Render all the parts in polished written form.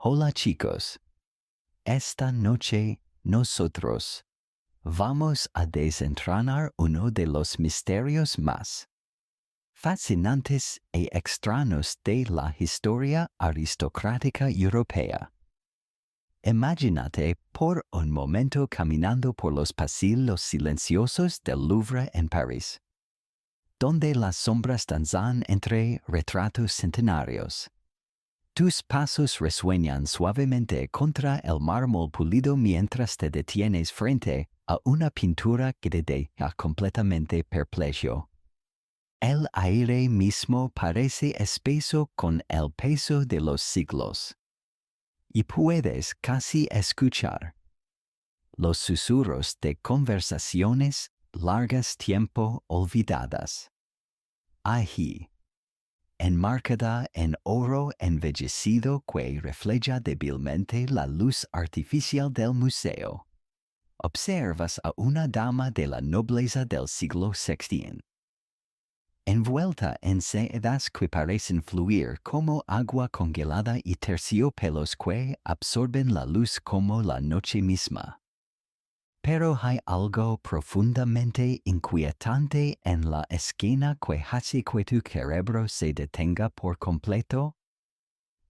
Hola chicos. Esta noche nosotros vamos a desentrañar uno de los misterios más fascinantes e extraños de la historia aristocrática europea. Imagínate por un momento caminando por los pasillos silenciosos del Louvre en París, donde las sombras danzan entre retratos centenarios. Tus pasos resuenan suavemente contra el mármol pulido mientras te detienes frente a una pintura que te deja completamente perplejo. El aire mismo parece espeso con el peso de los siglos. Y puedes casi escuchar los susurros de conversaciones largas tiempo olvidadas. Allí, enmarcada en oro embellecido que refleja débilmente la luz artificial del museo, observas a una dama de la nobleza del siglo XVI, envuelta en sedas que parecen fluir como agua congelada y terciopelos que absorben la luz como la noche misma. Pero hay algo profundamente inquietante en la esquina que hace que tu cerebro se detenga por completo.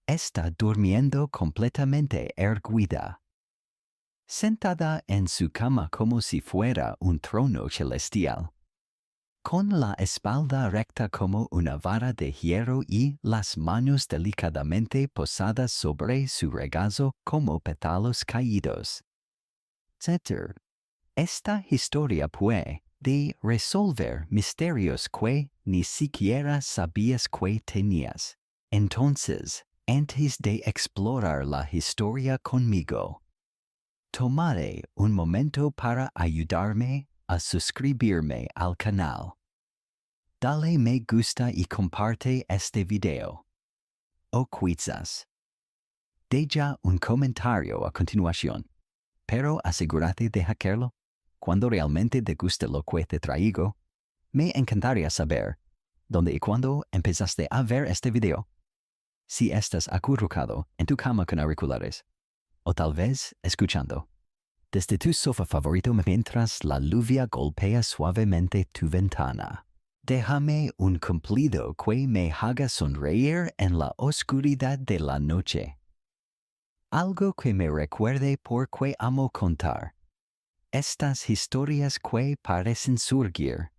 Está durmiendo completamente erguida, sentada en su cama como si fuera un trono celestial, con la espalda recta como una vara de hierro y las manos delicadamente posadas sobre su regazo como pétalos caídos. Esta historia puede resolver misterios que ni siquiera sabías que tenías. Entonces, antes de explorar la historia conmigo, tomaré un momento para ayudarme a suscribirme al canal. Dale me gusta y comparte este video. O quizás, deja un comentario a continuación, pero asegúrate de hackearlo. Cuando realmente te guste lo que te traigo, me encantaría saber dónde y cuándo empezaste a ver este video. Si estás acurrucado en tu cama con auriculares, o tal vez escuchando desde tu sofá favorito mientras la lluvia golpea suavemente tu ventana. Déjame un cumplido que me haga sonreír en la oscuridad de la noche. Algo que me recuerde por qué amo contar estas historias que parecen surgir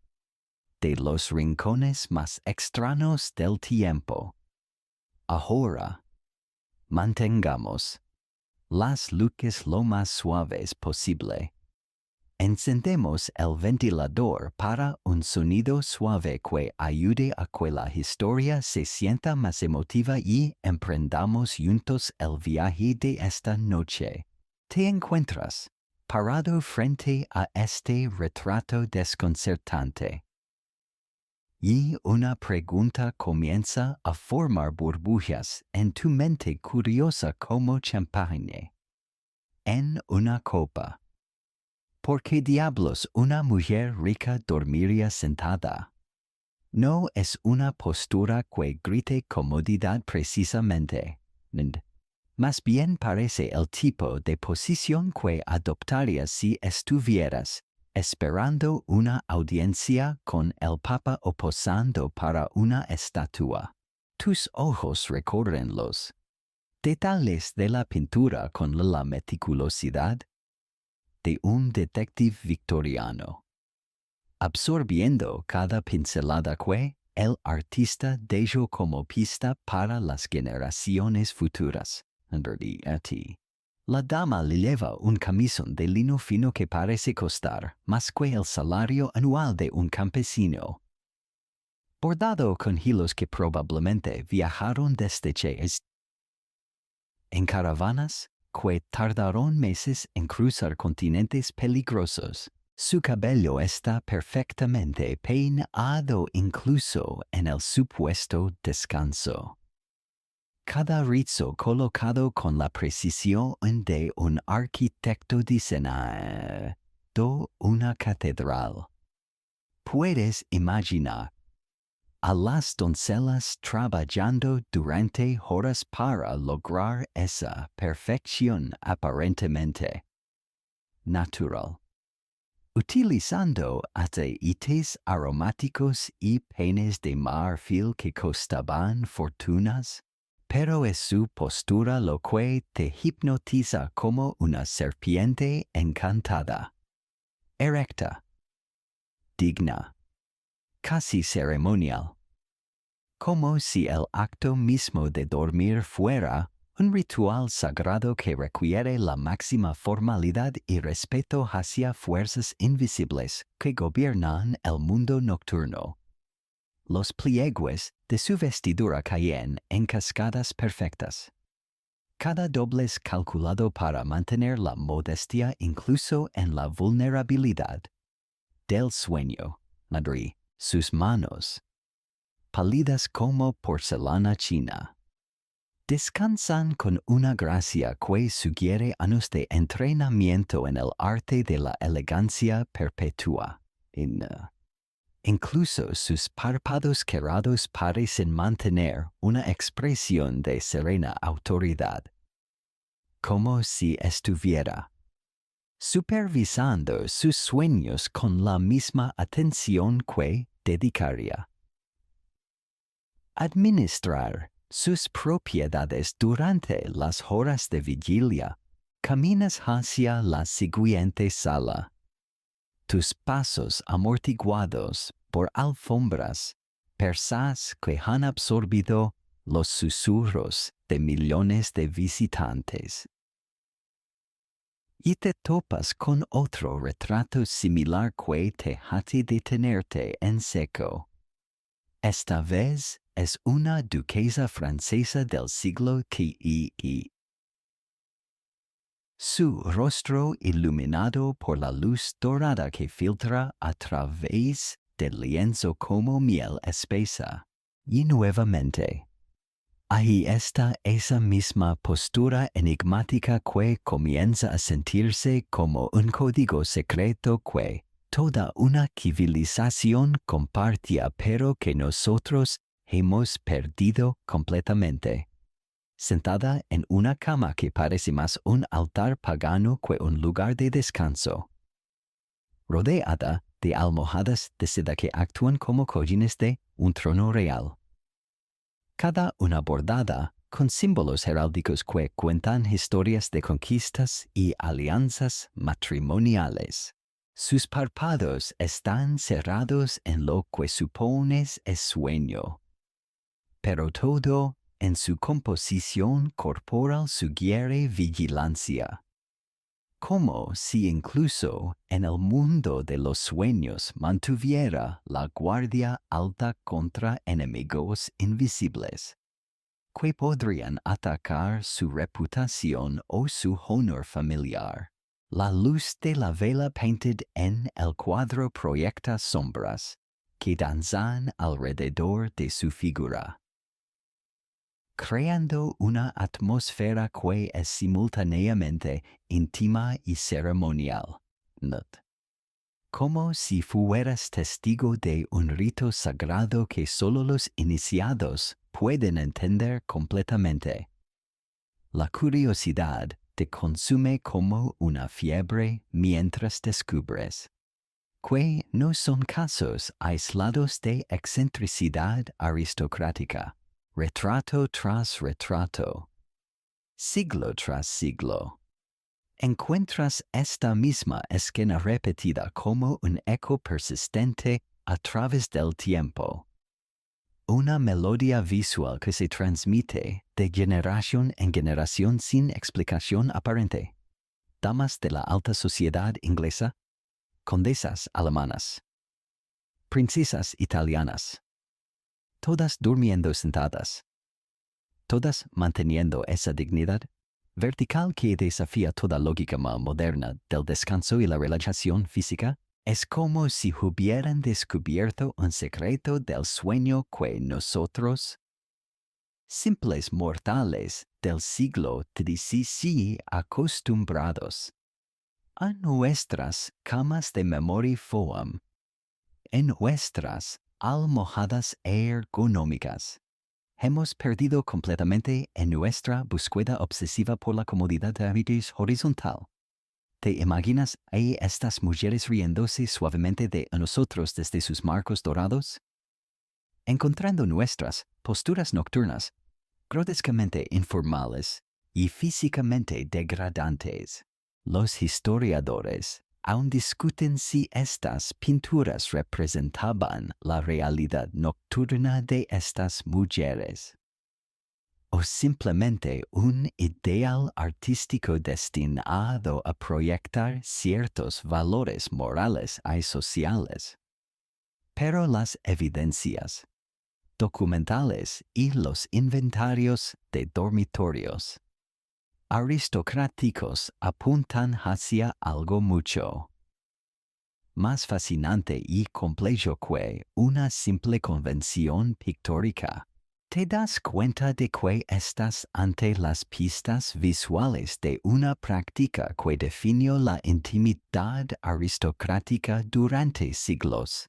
de los rincones más extraños del tiempo. Ahora, mantengamos las luces lo más suaves posible. Encendemos el ventilador para un sonido suave que ayude a que la historia se sienta más emotiva y emprendamos juntos el viaje de esta noche. Te encuentras parado frente a este retrato desconcertante. Y una pregunta comienza a formar burbujas en tu mente curiosa como champagne en una copa. ¿Por qué diablos una mujer rica dormiría sentada? No es una postura que grite comodidad precisamente. Más bien parece el tipo de posición que adoptarías si estuvieras esperando una audiencia con el Papa o posando para una estatua. Tus ojos recorren los detalles de la pintura con la meticulosidad de un detective victoriano, absorbiendo cada pincelada que el artista dejó como pista para las generaciones futuras. La dama le lleva un camisón de lino fino que parece costar más que el salario anual de un campesino, bordado con hilos que probablemente viajaron desde Chile en caravanas que tardaron meses en cruzar continentes peligrosos. Su cabello está perfectamente peinado incluso en el supuesto descanso. Cada rizo colocado con la precisión de un arquitecto diseñado una catedral. Puedes imaginar a las doncellas trabajando durante horas para lograr esa perfección aparentemente natural, utilizando aceites aromáticos y peines de marfil que costaban fortunas, pero es su postura lo que te hipnotiza como una serpiente encantada, erecta, digna, casi ceremonial, como si el acto mismo de dormir fuera un ritual sagrado que requiere la máxima formalidad y respeto hacia fuerzas invisibles que gobiernan el mundo nocturno. Los pliegues de su vestidura caen en cascadas perfectas. Cada doblez calculado para mantener la modestia incluso en la vulnerabilidad del sueño. Madrid, sus manos, pálidas como porcelana china, descansan con una gracia que sugiere años de entrenamiento en el arte de la elegancia perpetua. Incluso sus párpados cerrados parecen mantener una expresión de serena autoridad, como si estuviera supervisando sus sueños con la misma atención que dedicaría administrar sus propiedades durante las horas de vigilia. Caminas hacia la siguiente sala. Tus pasos amortiguados por alfombras persas que han absorbido los susurros de millones de visitantes. Y te topas con otro retrato similar que te hace detenerte en seco. Esta vez es una duquesa francesa del siglo XV. Su rostro iluminado por la luz dorada que filtra a través del lienzo como miel espesa. Y nuevamente, ahí está esa misma postura enigmática que comienza a sentirse como un código secreto que toda una civilización compartía pero que nosotros hemos perdido completamente. Sentada en una cama que parece más un altar pagano que un lugar de descanso. Rodeada de almohadas de seda que actúan como cojines de un trono real. Cada una bordada con símbolos heráldicos que cuentan historias de conquistas y alianzas matrimoniales. Sus párpados están cerrados en lo que supones es sueño. Pero todo en su composición corporal sugiere vigilancia. Como si incluso en el mundo de los sueños mantuviera la guardia alta contra enemigos invisibles, que podrían atacar su reputación o su honor familiar. La luz de la vela painted en el cuadro proyecta sombras que danzan alrededor de su figura, creando una atmósfera que es simultáneamente íntima y ceremonial. Como si fueras testigo de un rito sagrado que solo los iniciados pueden entender completamente. La curiosidad te consume como una fiebre mientras descubres que no son casos aislados de excentricidad aristocrática. Retrato tras retrato, siglo tras siglo, encuentras esta misma escena repetida como un eco persistente a través del tiempo. Una melodía visual que se transmite de generación en generación sin explicación aparente. Damas de la alta sociedad inglesa, condesas alemanas, princesas italianas, todas durmiendo sentadas, todas manteniendo esa dignidad vertical que desafía toda lógica moderna del descanso y la relajación física. Es como si hubieran descubierto un secreto del sueño que nosotros, simples mortales del siglo XVII acostumbrados a nuestras camas de memory foam, en nuestras almohadas ergonómicas. Hemos perdido completamente en nuestra búsqueda obsesiva por la comodidad de hábitos horizontal. ¿Te imaginas a estas mujeres riéndose suavemente de nosotros desde sus marcos dorados? Encontrando nuestras posturas nocturnas grotescamente informales y físicamente degradantes. Los historiadores aún discuten si estas pinturas representaban la realidad nocturna de estas mujeres o simplemente un ideal artístico destinado a proyectar ciertos valores morales y sociales. Pero las evidencias documentales y los inventarios de dormitorios aristocráticos apuntan hacia algo mucho más fascinante y complejo que una simple convención pictórica. ¿Te das cuenta de que estás ante las pistas visuales de una práctica que definió la intimidad aristocrática durante siglos?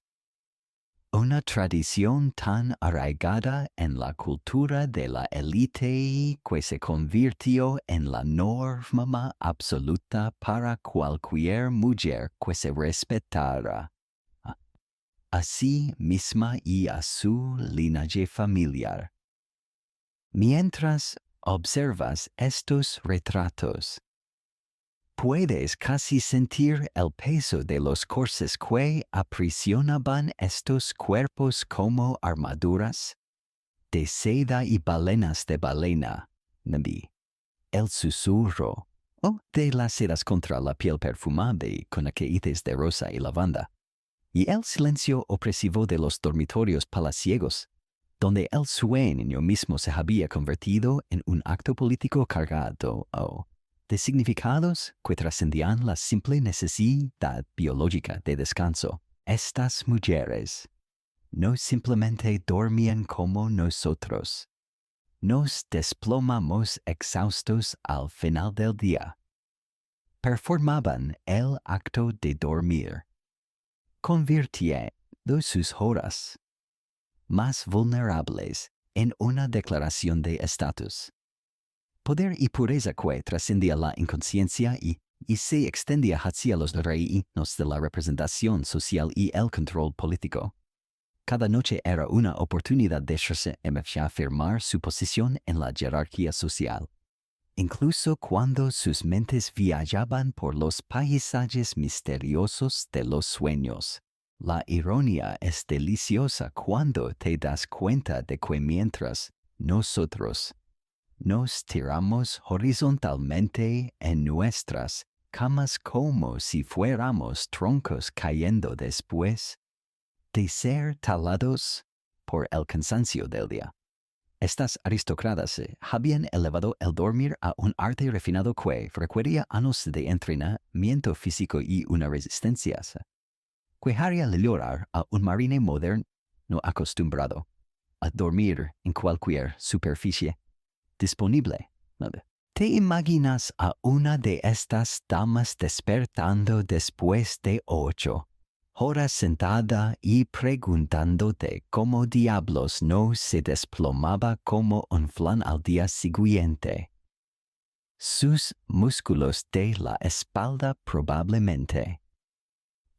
Una tradición tan arraigada en la cultura de la élite que se convirtió en la norma absoluta para cualquier mujer que se respetara a sí misma y a su linaje familiar. Mientras observas estos retratos, puedes casi sentir el peso de los corsés que aprisionaban estos cuerpos como armaduras de seda y balenas de balena, el susurro de las sedas contra la piel perfumada con aceites de rosa y lavanda, y el silencio opresivo de los dormitorios palaciegos, donde el sueño mismo se había convertido en un acto político cargado de significados que trascendían la simple necesidad biológica de descanso. Estas mujeres no simplemente dormían como nosotros. Nos desplomamos exhaustos al final del día. Performaban el acto de dormir, convirtiendo sus horas más vulnerables en una declaración de estatus. Poder y pureza que trascendía la inconsciencia y se extendía hacia los reinos de la representación social y el control político. Cada noche era una oportunidad de afirmar su posición en la jerarquía social. Incluso cuando sus mentes viajaban por los paisajes misteriosos de los sueños. La ironía es deliciosa cuando te das cuenta de que mientras nosotros nos tiramos horizontalmente en nuestras camas como si fuéramos troncos cayendo después de ser talados por el cansancio del día. Estas aristócratas habían elevado el dormir a un arte refinado que requería años de entrenamiento físico y una resistencia que haría llorar a un marine moderno acostumbrado a dormir en cualquier superficie disponible. ¿Te imaginas a una de estas damas despertando después de 8 horas sentada y preguntándote cómo diablos no se desplomaba como un flan al día siguiente? Sus músculos de la espalda probablemente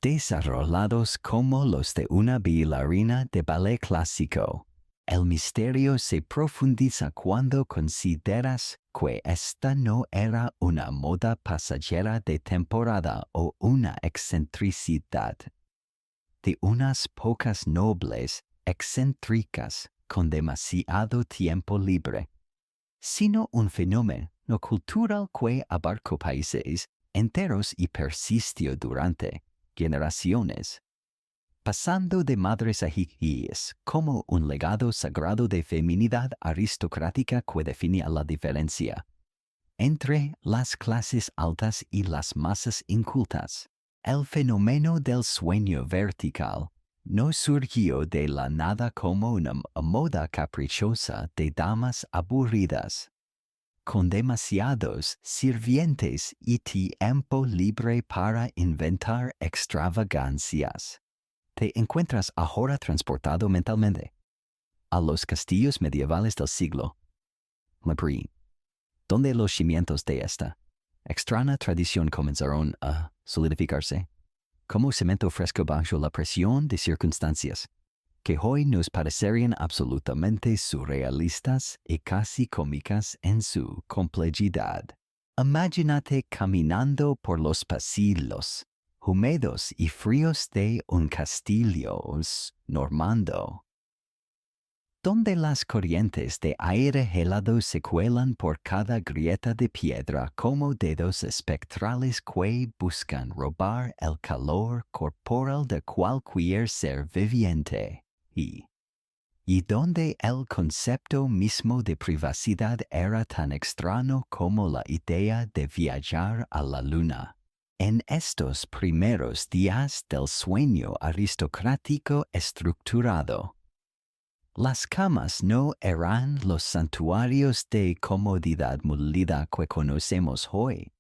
desarrollados como los de una bailarina de ballet clásico. El misterio se profundiza cuando consideras que esta no era una moda pasajera de temporada o una excentricidad de unas pocas nobles excéntricas con demasiado tiempo libre, sino un fenómeno cultural que abarcó países enteros y persistió durante generaciones, pasando de madres a hijas como un legado sagrado de feminidad aristocrática que definía la diferencia entre las clases altas y las masas incultas. El fenómeno del sueño vertical no surgió de la nada como una moda caprichosa de damas aburridas, con demasiados sirvientes y tiempo libre para inventar extravagancias. te encuentras ahora transportado mentalmente a los castillos medievales del siglo I, donde los cimientos de esta extraña tradición comenzaron a solidificarse como cemento fresco bajo la presión de circunstancias que hoy nos parecerían absolutamente surrealistas y casi cómicas en su complejidad. Imagínate caminando por los pasillos húmedos y fríos de un castillo normando, donde las corrientes de aire helado se cuelan por cada grieta de piedra como dedos espectrales que buscan robar el calor corporal de cualquier ser viviente, y donde el concepto mismo de privacidad era tan extraño como la idea de viajar a la luna. En estos primeros días del sueño aristocrático estructurado, las camas no eran los santuarios de comodidad molida que conocemos hoy,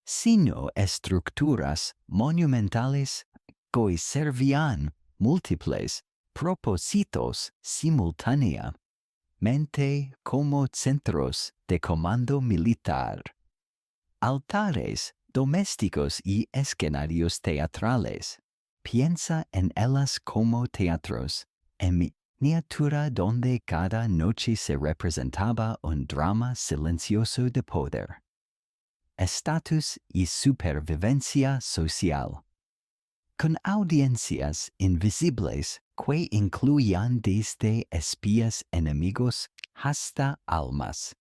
sino estructuras monumentales que servían múltiples propósitos simultáneamente como centros de comando militar, altares domésticos y escenarios teatrales. Piensa en ellas como teatros en miniatura donde cada noche se representaba un drama silencioso de poder, estatus y supervivencia social, con audiencias invisibles que incluían desde espías enemigos hasta almas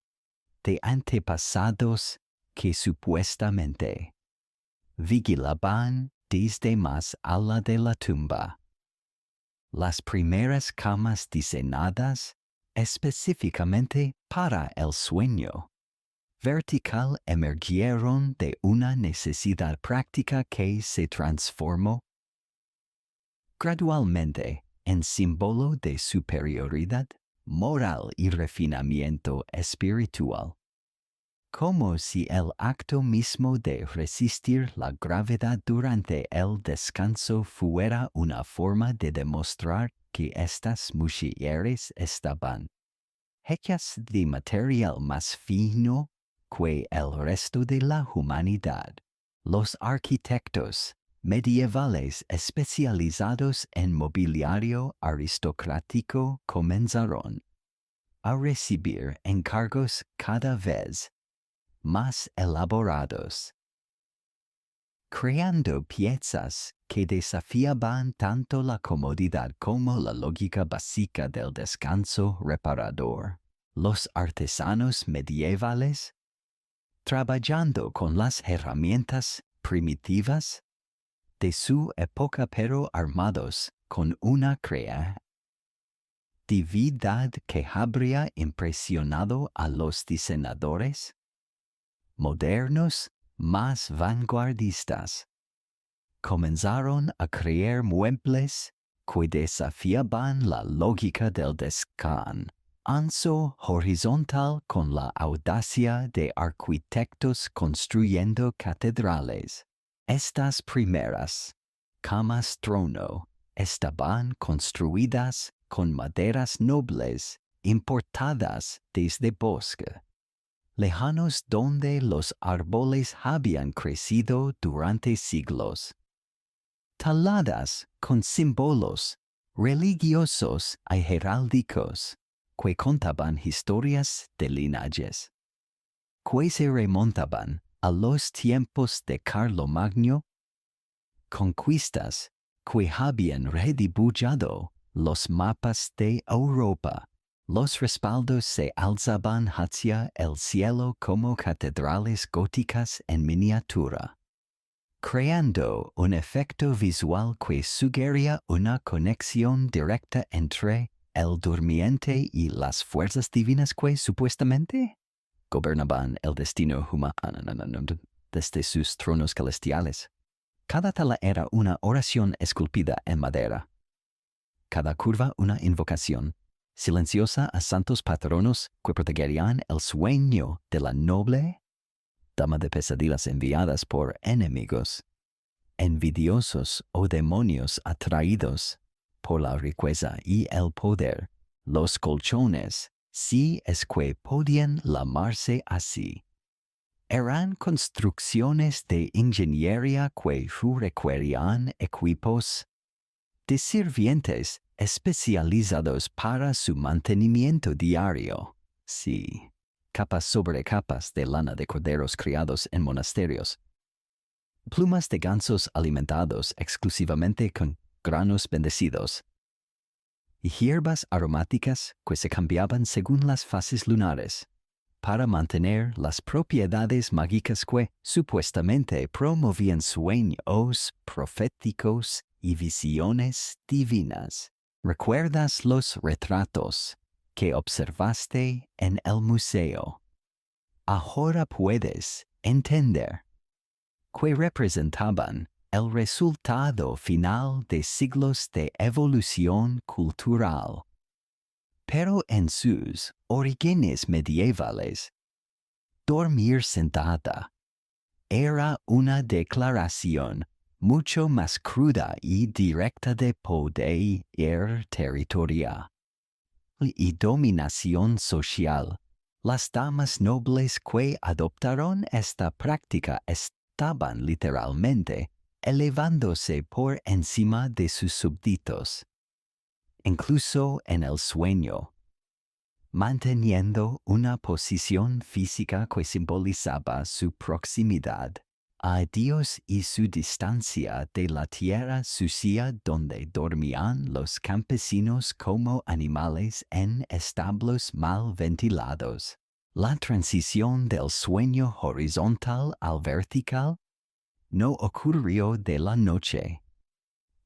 de antepasados que supuestamente vigilaban desde más allá de la tumba. Las primeras camas diseñadas específicamente para el sueño vertical emergieron de una necesidad práctica que se transformó gradualmente en símbolo de superioridad moral y refinamiento espiritual, como si el acto mismo de resistir la gravedad durante el descanso fuera una forma de demostrar que estas mujeres estaban hechas de material más fino que el resto de la humanidad. Los arquitectos medievales especializados en mobiliario aristocrático comenzaron a recibir encargos cada vez más elaborados, creando piezas que desafiaban tanto la comodidad como la lógica básica del descanso reparador. Los artesanos medievales, trabajando con las herramientas primitivas de su época pero armados con una creatividad que habría impresionado a los diseñadores modernos más vanguardistas, comenzaron a crear muebles que desafiaban la lógica del descanso horizontal con la audacia de arquitectos construyendo catedrales. Estas primeras camas trono estaban construidas con maderas nobles importadas desde bosque lejanos donde los árboles habían crecido durante siglos, taladas con símbolos religiosos y heráldicos que contaban historias de linajes, que se remontaban a los tiempos de Carlomagno, conquistas que habían redibujado los mapas de Europa. Los respaldos se alzaban hacia el cielo como catedrales góticas en miniatura, creando un efecto visual que sugería una conexión directa entre el durmiente y las fuerzas divinas que supuestamente gobernaban el destino humano desde sus tronos celestiales. Cada tala era una oración esculpida en madera, cada curva una invocación silenciosa a santos patronos que protegerían el sueño de la noble dama de pesadillas enviadas por enemigos. envidiosos o demonios atraídos por la riqueza y el poder. Los colchones, si es que podían llamarse así, eran construcciones de ingeniería que requerían equipos de sirvientes especializados para su mantenimiento diario. Sí, capas sobre capas de lana de corderos criados en monasterios, plumas de gansos alimentados exclusivamente con granos bendecidos, y hierbas aromáticas que se cambiaban según las fases lunares, para mantener las propiedades mágicas que supuestamente promovían sueños proféticos y visiones divinas. ¿Recuerdas los retratos que observaste en el museo? Ahora puedes entender que representaban el resultado final de siglos de evolución cultural. Pero en sus orígenes medievales, dormir sentada era una declaración mucho más cruda y directa de poder territorial y dominación social. Las damas nobles que adoptaron esta práctica estaban literalmente elevándose por encima de sus súbditos, incluso en el sueño, manteniendo una posición física que simbolizaba su proximidad a Dios y su distancia de la tierra sucia donde dormían los campesinos como animales en establos mal ventilados. La transición del sueño horizontal al vertical no ocurrió de la noche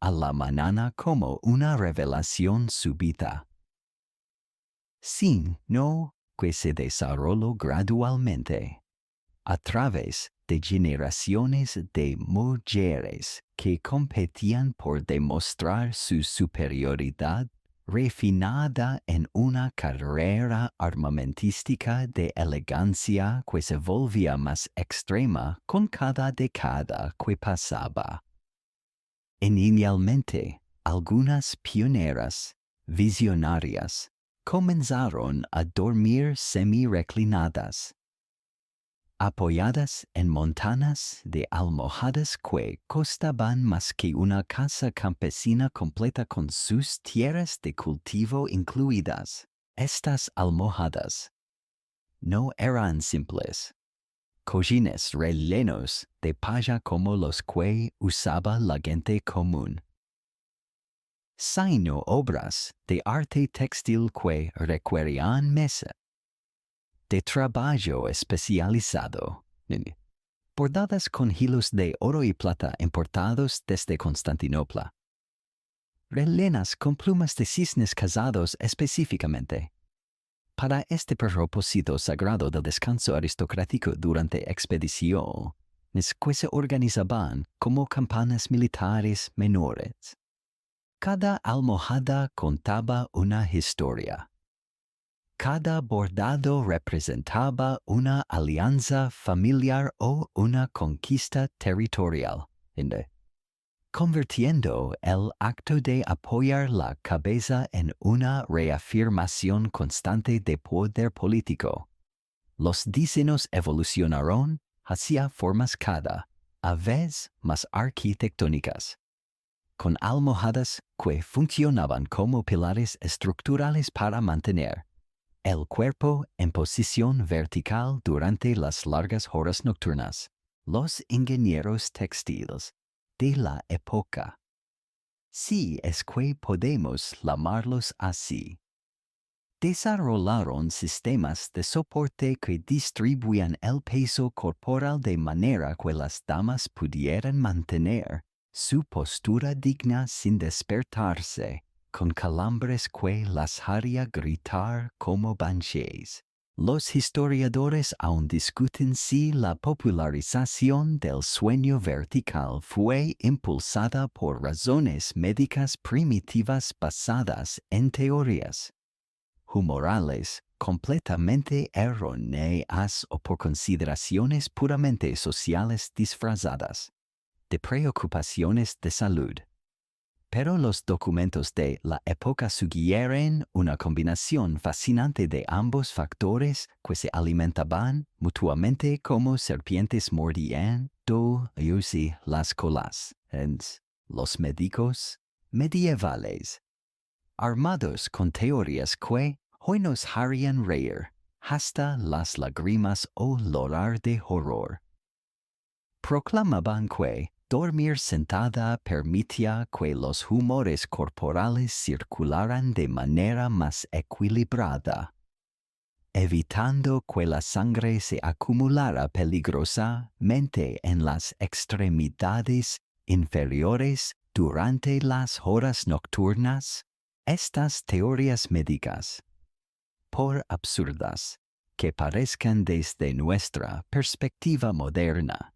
a la mañana como una revelación súbita, sino que se desarrolló gradualmente a través de generaciones de mujeres que competían por demostrar su superioridad refinada en una carrera armamentística de elegancia que se volvía más extrema con cada década que pasaba. Inicialmente, algunas pioneras visionarias comenzaron a dormir semi-reclinadas, apoyadas en montanas de almohadas que costaban más que una casa campesina completa con sus tierras de cultivo incluidas. Estas almohadas no eran simples cojines rellenos de paja como los que usaba la gente común, sino obras de arte textil que requerían meses de trabajo especializado, bordadas con hilos de oro y plata importados desde Constantinopla, rellenas con plumas de cisnes cazados específicamente para este propósito sagrado del descanso aristocrático durante expediciones que se organizaban como campanas militares menores. Cada almohada contaba una historia. Cada bordado representaba una alianza familiar o una conquista territorial, convirtiendo el acto de apoyar la cabeza en una reafirmación constante de poder político. Los diseños evolucionaron hacia formas cada vez más arquitectónicas, con almohadas que funcionaban como pilares estructurales para mantener el cuerpo en posición vertical durante las largas horas nocturnas. Los ingenieros textiles de la época, si es que podemos llamarlos así, desarrollaron sistemas de soporte que distribuían el peso corporal de manera que las damas pudieran mantener su postura digna sin despertarse con calambres que las haría gritar como banshees. Los historiadores aún discuten si la popularización del sueño vertical fue impulsada por razones médicas primitivas basadas en teorías humorales completamente erróneas o por consideraciones puramente sociales disfrazadas. de preocupaciones de salud. Pero los documentos de la época sugieren una combinación fascinante de ambos factores que se alimentaban mutuamente como serpientes mordían las colas. Los médicos medievales, armados con teorías que hoy nos harían reír, hasta las lágrimas o llorar de horror, proclamaban que dormir sentada permitía que los humores corporales circularan de manera más equilibrada, evitando que la sangre se acumulara peligrosamente en las extremidades inferiores durante las horas nocturnas. Estas teorías médicas, por absurdas que parezcan desde nuestra perspectiva moderna,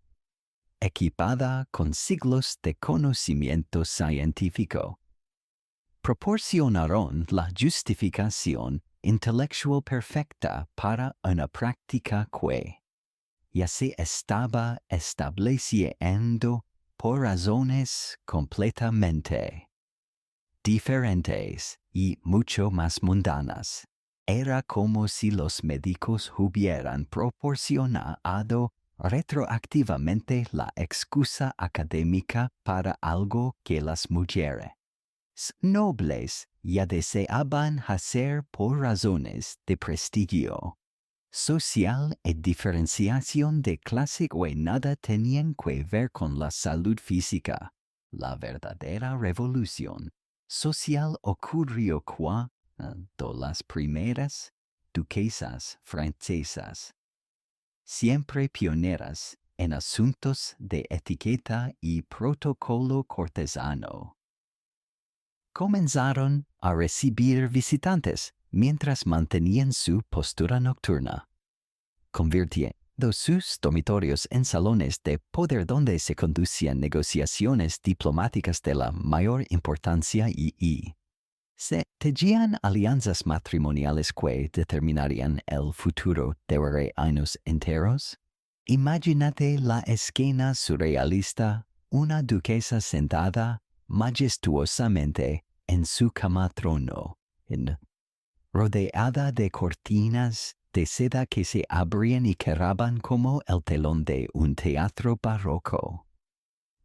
equipada con siglos de conocimiento científico, proporcionaron la justificación intelectual perfecta para una práctica que ya se estaba estableciendo por razones completamente diferentes y mucho más mundanas. Era como si los médicos hubieran proporcionado retroactivamente la excusa académica para algo que las mujeres nobles ya deseaban hacer por razones de prestigio social y diferenciación de clase que nada tenían que ver con la salud física. La verdadera revolución social ocurrió cuando las primeras duquesas francesas, siempre pioneras en asuntos de etiqueta y protocolo cortesano, comenzaron a recibir visitantes mientras mantenían su postura nocturna, convirtiendo sus dormitorios en salones de poder donde se conducían negociaciones diplomáticas de la mayor importancia y se tejían alianzas matrimoniales que determinarían el futuro de años enteros. Imagínate la escena surrealista, una duquesa sentada majestuosamente en su cama trono, rodeada de cortinas de seda que se abrían y cerraban como el telón de un teatro barroco,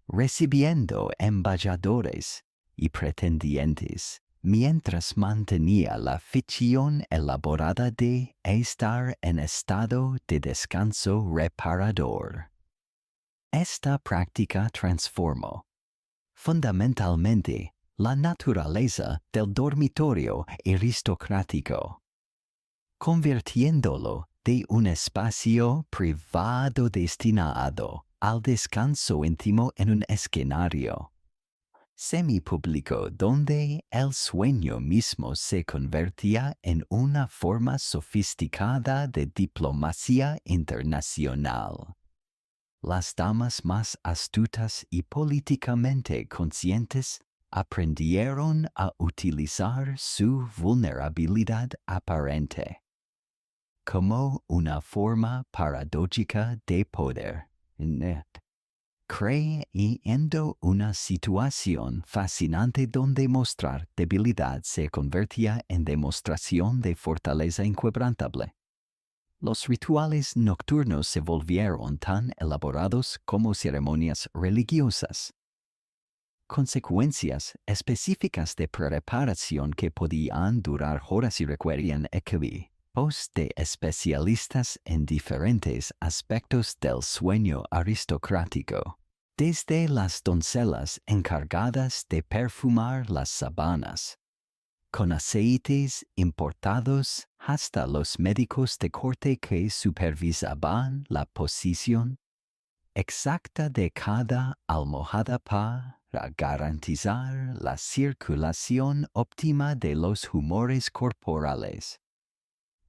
recibiendo embajadores y pretendientes, mientras mantenía la ficción elaborada de estar en estado de descanso reparador. Esta práctica transformó fundamentalmente la naturaleza del dormitorio aristocrático, convirtiéndolo de un espacio privado destinado al descanso íntimo en un escenario semipúblico donde el sueño mismo se convertía en una forma sofisticada de diplomacia internacional. Las damas más astutas y políticamente conscientes aprendieron a utilizar su vulnerabilidad aparente como una forma paradójica de poder, creyendo una situación fascinante donde mostrar debilidad se convertía en demostración de fortaleza inquebrantable. Los rituales nocturnos se volvieron tan elaborados como ceremonias religiosas. Consecuencias específicas de preparación que podían durar horas y requerían equipos de especialistas en diferentes aspectos del sueño aristocrático, desde las doncellas encargadas de perfumar las sábanas con aceites importados hasta los médicos de corte que supervisaban la posición exacta de cada almohada para garantizar la circulación óptima de los humores corporales.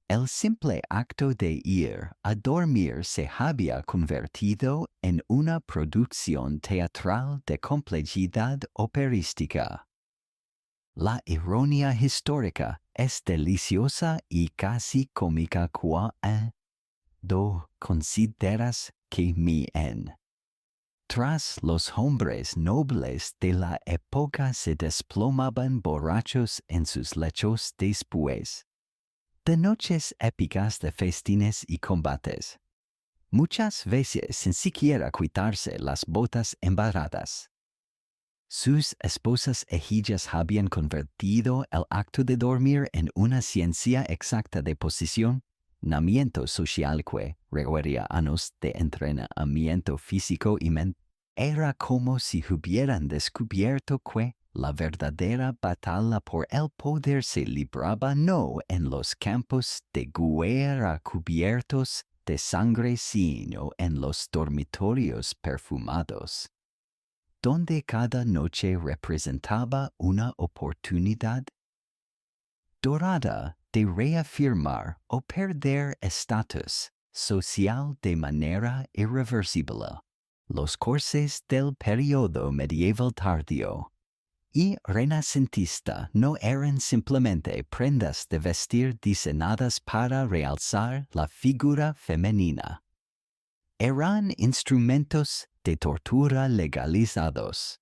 El simple acto de ir a dormir se había convertido en una producción teatral de complejidad operística. La ironía histórica es deliciosa y casi cómica cuando consideras que Tras los hombres nobles de la época se desplomaban borrachos en sus lechos después de noches épicas de festines y combates, muchas veces sin siquiera quitarse las botas embarradas. Sus esposas egipcias habían convertido el acto de dormir en una ciencia exacta de posicionamiento social que requería años de entrenamiento físico y mental. Era como si hubieran descubierto que la verdadera batalla por el poder se libraba no en los campos de guerra cubiertos de sangre, sino en los dormitorios perfumados, donde cada noche representaba una oportunidad dorada de reafirmar o perder estatus social de manera irreversible. Los corses del periodo medieval tardío y renacentista no eran simplemente prendas de vestir diseñadas para realzar la figura femenina. Eran instrumentos de tortura legalizados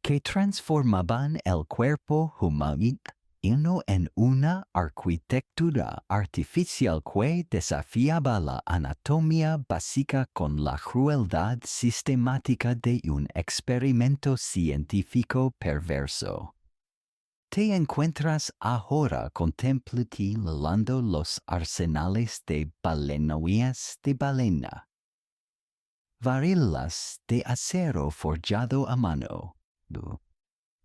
que transformaban el cuerpo humano en una arquitectura artificial que desafiaba la anatomía básica con la crueldad sistemática de un experimento científico perverso. Te encuentras ahora contemplando los arsenales de balenías de balena, varillas de acero forjado a mano,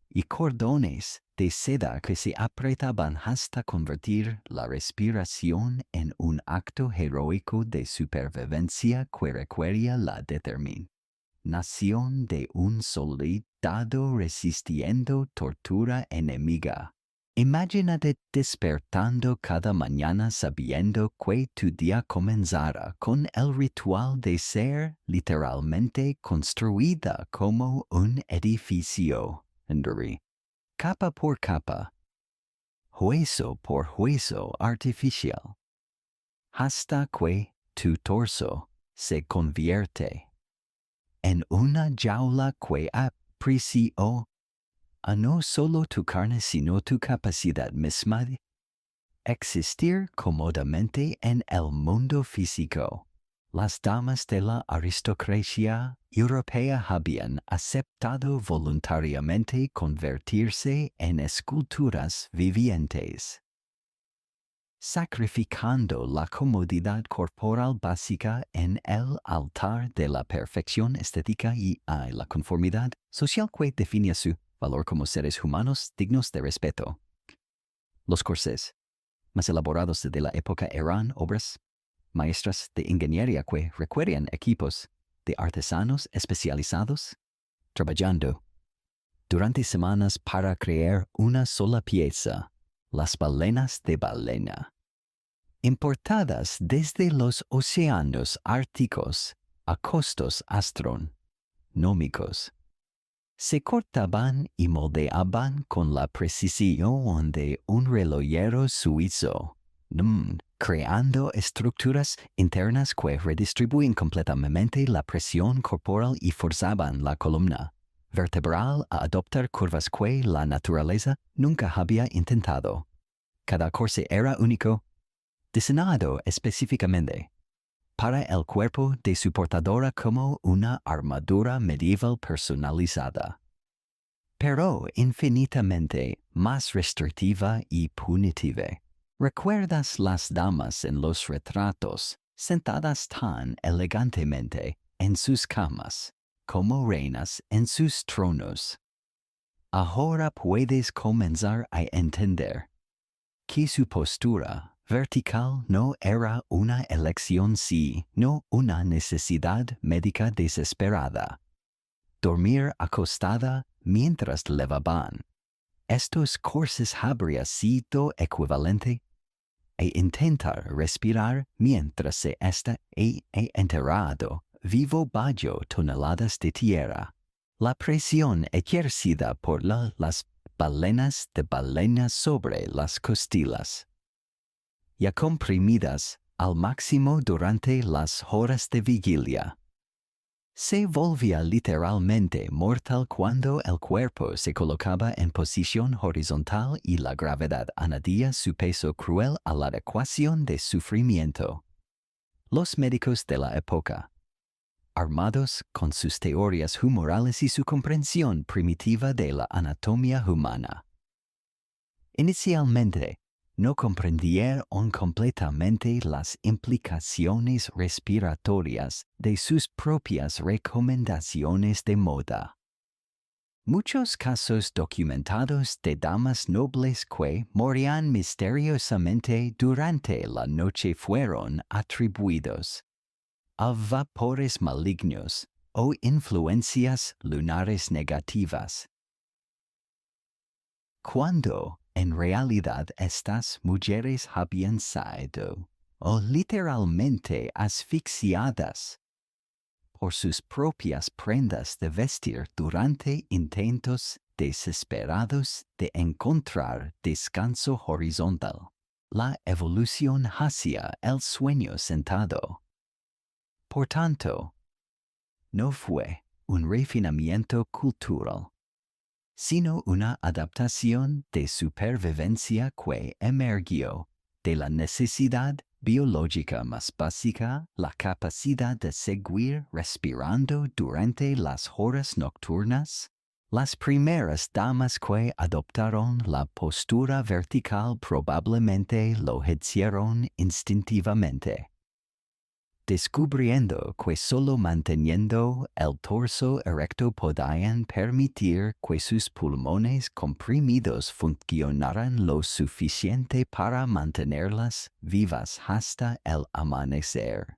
y cordones de seda que se apretaban hasta convertir la respiración en un acto heroico de supervivencia que requería la determinación de un soldado resistiendo tortura enemiga. Imagínate despertando cada mañana sabiendo que tu día comenzará con el ritual de ser literalmente construida como un edificio. Capa por capa, hueso por hueso artificial, hasta que tu torso se convierte en una jaula que apreció a no solo tu carne sino tu capacidad misma de existir cómodamente en el mundo físico. Las damas de la aristocracia europea habían aceptado voluntariamente convertirse en esculturas vivientes, sacrificando la comodidad corporal básica en el altar de la perfección estética y la conformidad social que definía su valor como seres humanos dignos de respeto. Los corsés más elaborados de la época eran obras maestras de ingeniería que requerían equipos de artesanos especializados, trabajando durante semanas para crear una sola pieza, las balenas de balena, importadas desde los océanos árticos a costos astronómicos. Se cortaban y moldeaban con la precisión de un relojero suizo, creando estructuras internas que redistribuyen completamente la presión corporal y forzaban la columna vertebral a adoptar curvas que la naturaleza nunca había intentado. Cada corse era único, diseñado específicamente para el cuerpo de su portadora como una armadura medieval personalizada, pero infinitamente más restrictiva y punitiva. ¿Recuerdas las damas en los retratos, sentadas tan elegantemente en sus camas, como reinas en sus tronos? Ahora puedes comenzar a entender que su postura vertical no era una elección sino una necesidad médica desesperada. Dormir acostada mientras levaban estos corses habría sido equivalente a intentar respirar mientras se está enterrado vivo bajo toneladas de tierra. La presión ejercida por las balenas de balena sobre las costillas, ya comprimidas al máximo durante las horas de vigilia, Se volvía literalmente mortal cuando el cuerpo se colocaba en posición horizontal y la gravedad añadía su peso cruel a la ecuación de sufrimiento. Los médicos de la época, armados con sus teorías humorales y su comprensión primitiva de la anatomía humana, inicialmente no comprendieron completamente las implicaciones respiratorias de sus propias recomendaciones de moda. Muchos casos documentados de damas nobles que morían misteriosamente durante la noche fueron atribuidos a vapores malignos o influencias lunares negativas, cuando en realidad estas mujeres habían sido o literalmente asfixiadas por sus propias prendas de vestir durante intentos desesperados de encontrar descanso horizontal, la evolución hacia el sueño sentado. Por tanto, no fue un refinamiento cultural, sino una adaptación de supervivencia que emergió de la necesidad biológica más básica, la capacidad de seguir respirando durante las horas nocturnas. Las primeras damas que adoptaron la postura vertical probablemente lo hicieron instintivamente, descubriendo que solo manteniendo el torso erecto podían permitir que sus pulmones comprimidos funcionaran lo suficiente para mantenerlas vivas hasta el amanecer.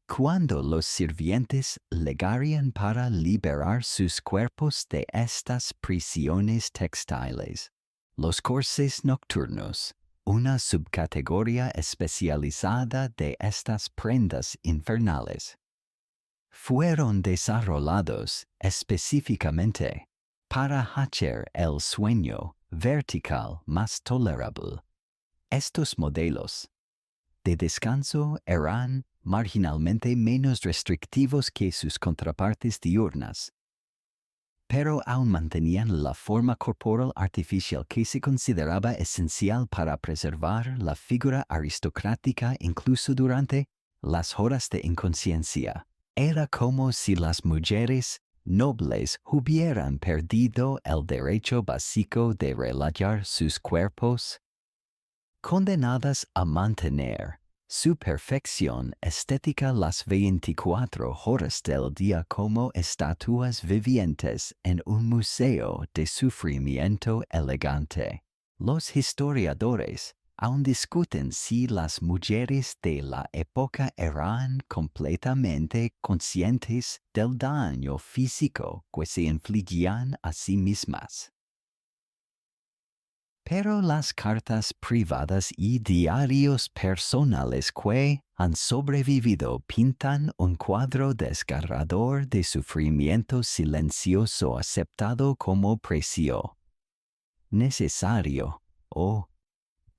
Cuando los sirvientes llegarían para liberar sus cuerpos de estas prisiones textiles, los corsés nocturnos, una subcategoría especializada de estas prendas infernales, fueron desarrollados específicamente para hacer el sueño vertical más tolerable. Estos modelos de descanso eran marginalmente menos restrictivos que sus contrapartes diurnas, pero aún mantenían la forma corporal artificial que se consideraba esencial para preservar la figura aristocrática incluso durante las horas de inconsciencia. Era como si las mujeres nobles hubieran perdido el derecho básico de relajar sus cuerpos, condenadas a mantener su perfección estética las 24 horas del día como estatuas vivientes en un museo de sufrimiento elegante. Los historiadores aún discuten si las mujeres de la época eran completamente conscientes del daño físico que se infligían a sí mismas. Pero las cartas privadas y diarios personales que han sobrevivido pintan un cuadro desgarrador de sufrimiento silencioso aceptado como precio necesario o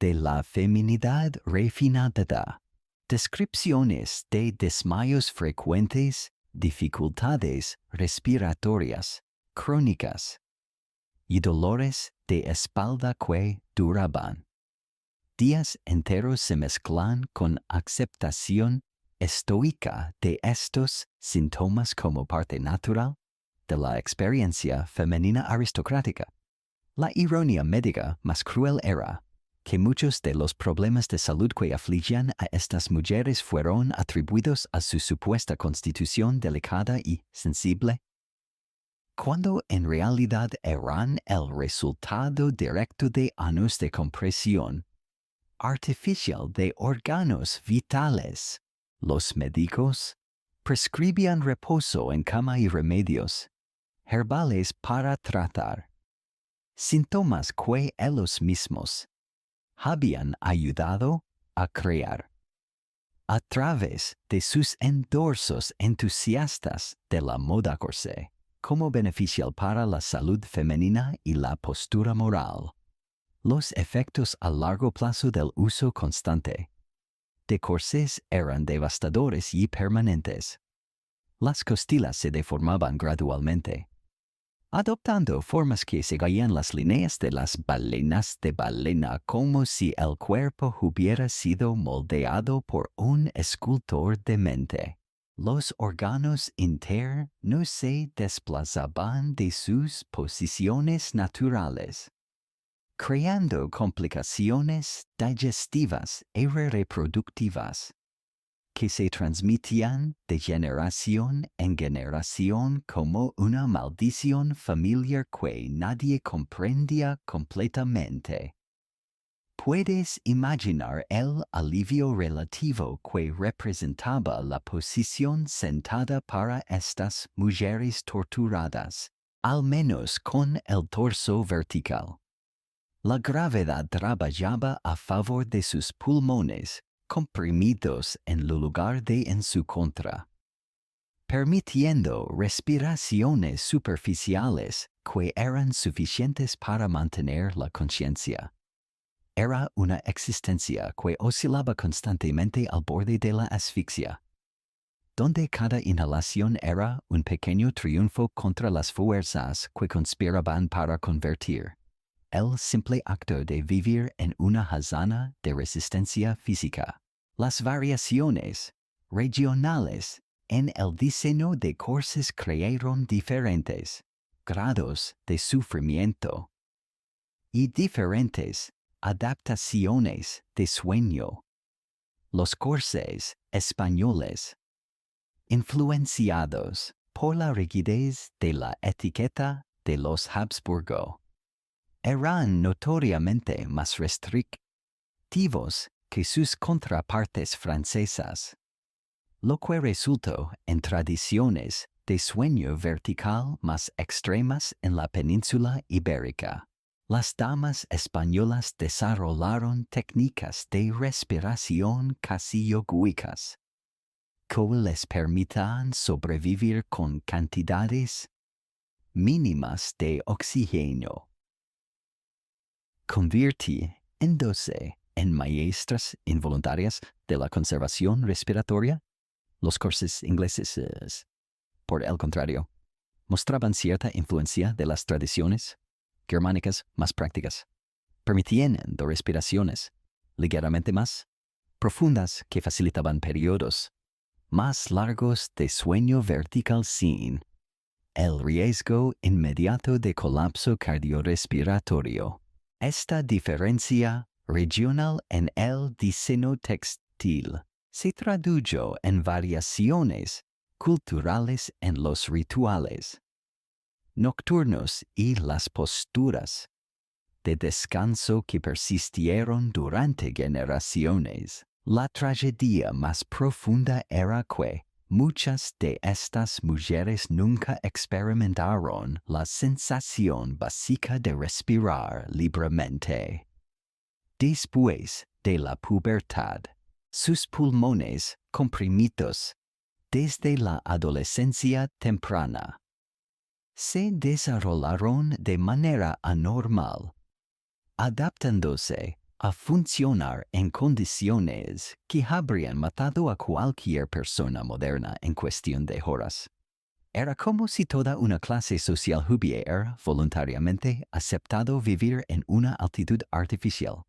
de la feminidad refinada. Descripciones de desmayos frecuentes, dificultades respiratorias crónicas y dolores de espalda que duraban días enteros se mezclan con aceptación estoica de estos síntomas como parte natural de la experiencia femenina aristocrática. La ironía médica más cruel era que muchos de los problemas de salud que afligían a estas mujeres fueron atribuidos a su supuesta constitución delicada y sensible, cuando en realidad eran el resultado directo de años de compresión artificial de órganos vitales. Los médicos prescribían reposo en cama y remedios herbales para tratar síntomas que ellos mismos habían ayudado a crear a través de sus endorsos entusiastas de la moda corsé, como beneficial para la salud femenina y la postura moral. Los efectos a largo plazo del uso constante de corsés eran devastadores y permanentes. Las costillas se deformaban gradualmente, adoptando formas que seguían las líneas de las balenas de balena, como si el cuerpo hubiera sido moldeado por un escultor de mente. Los órganos internos se desplazaban de sus posiciones naturales, creando complicaciones digestivas y reproductivas que se transmitían de generación en generación como una maldición familiar que nadie comprendía completamente. Puedes imaginar el alivio relativo que representaba la posición sentada para estas mujeres torturadas, al menos con el torso vertical. La gravedad trabajaba a favor de sus pulmones, comprimidos en lugar de en su contra, permitiendo respiraciones superficiales que eran suficientes para mantener la conciencia. Era una existencia que oscilaba constantemente al borde de la asfixia, donde cada inhalación era un pequeño triunfo contra las fuerzas que conspiraban para convertir el simple acto de vivir en una hazana de resistencia física. Las variaciones regionales en el diseño de corses crearon diferentes grados de sufrimiento y diferentes adaptaciones de sueño. Los corsés españoles, influenciados por la rigidez de la etiqueta de los Habsburgo, eran notoriamente más restrictivos que sus contrapartes francesas, lo que resultó en tradiciones de sueño vertical más extremas en la península ibérica. Las damas españolas desarrollaron técnicas de respiración casi yogúicas, que les permitían sobrevivir con cantidades mínimas de oxígeno, convirtiéndose en maestras involuntarias de la conservación respiratoria. Los corsés ingleses, por el contrario, mostraban cierta influencia de las tradiciones germánicas más prácticas, permitiendo respiraciones ligeramente más profundas que facilitaban periodos más largos de sueño vertical sin el riesgo inmediato de colapso cardiorrespiratorio. Esta diferencia regional en el diseño textil se tradujo en variaciones culturales en los rituales nocturnos y las posturas de descanso que persistieron durante generaciones. La tragedia más profunda era que muchas de estas mujeres nunca experimentaron la sensación básica de respirar libremente. Después de la pubertad, sus pulmones comprimidos desde la adolescencia temprana se desarrollaron de manera anormal, adaptándose a funcionar en condiciones que habrían matado a cualquier persona moderna en cuestión de horas. Era como si toda una clase social hubiera voluntariamente aceptado vivir en una altitud artificial,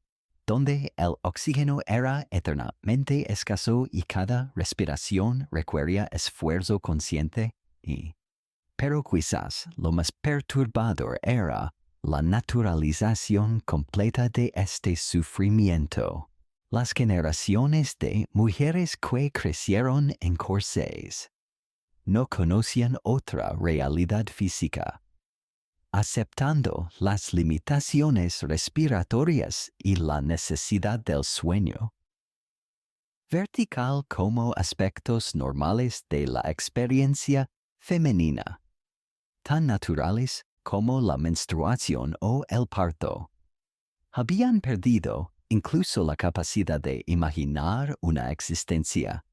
donde el oxígeno era eternamente escaso y cada respiración requería esfuerzo consciente pero quizás lo más perturbador era la naturalización completa de este sufrimiento. Las generaciones de mujeres que crecieron en corsés no conocían otra realidad física, aceptando las limitaciones respiratorias y la necesidad del sueño vertical como aspectos normales de la experiencia femenina, tan naturales como la menstruación o el parto. Habían perdido incluso la capacidad de imaginar una existencia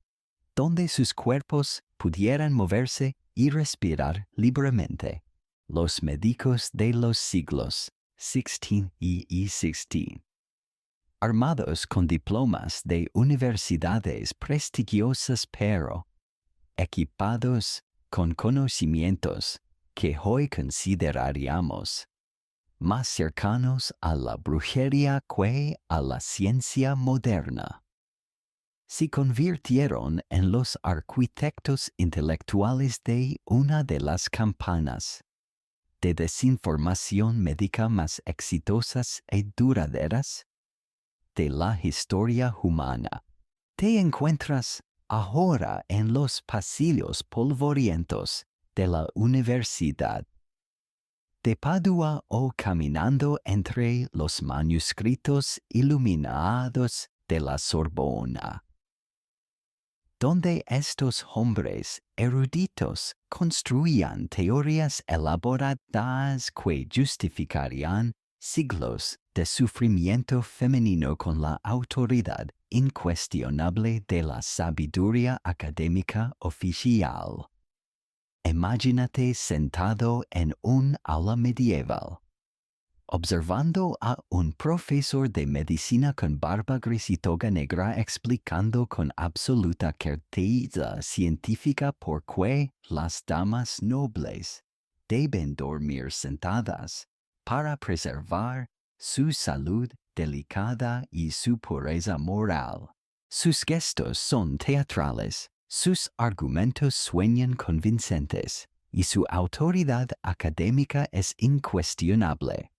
donde sus cuerpos pudieran moverse y respirar libremente. Los médicos de los siglos XVI y XVI, armados con diplomas de universidades prestigiosas pero equipados con conocimientos que hoy consideraríamos más cercanos a la brujería que a la ciencia moderna. Se convirtieron en los arquitectos intelectuales de una de las campanas de desinformación médica más exitosas y duraderas de la historia humana. Te encuentras ahora en los pasillos polvorientos de la universidad de Padua o caminando entre los manuscritos iluminados de la Sorbona, donde estos hombres eruditos construían teorías elaboradas que justificarían siglos de sufrimiento femenino con la autoridad incuestionable de la sabiduría académica oficial. Imagínate sentado en un aula medieval, observando a un profesor de medicina con barba gris y toga negra explicando con absoluta certeza científica por qué las damas nobles deben dormir sentadas para preservar su salud delicada y su pureza moral. Sus gestos son teatrales, sus argumentos suenan convincentes, y su autoridad académica es incuestionable.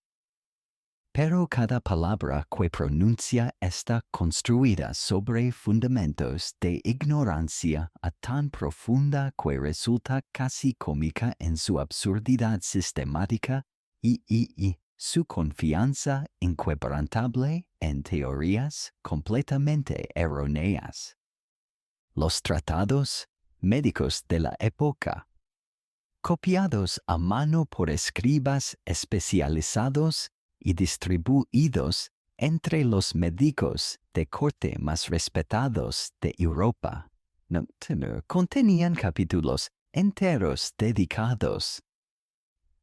Pero cada palabra que pronuncia está construida sobre fundamentos de ignorancia tan profunda que resulta casi cómica en su absurdidad sistemática y su confianza inquebrantable en teorías completamente erróneas. Los tratados médicos de la época, copiados a mano por escribas especializados y distribuidos entre los médicos de corte más respetados de Europa, contenían capítulos enteros dedicados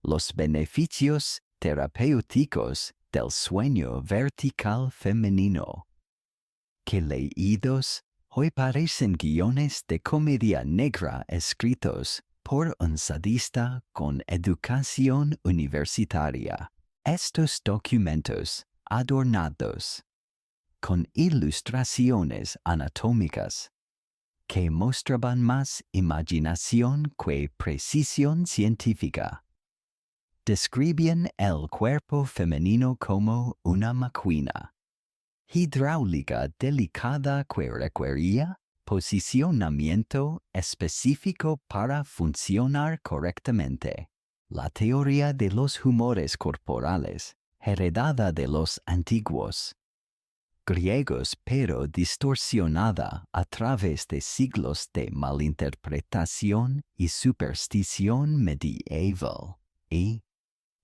los beneficios terapéuticos del sueño vertical femenino, que leídos hoy parecen guiones de comedia negra escritos por un sadista con educación universitaria. Estos documentos, adornados con ilustraciones anatómicas, que mostraban más imaginación que precisión científica, describían el cuerpo femenino como una máquina hidráulica delicada que requería posicionamiento específico para funcionar correctamente. La teoría de los humores corporales, heredada de los antiguos griegos pero distorsionada a través de siglos de malinterpretación y superstición medieval, y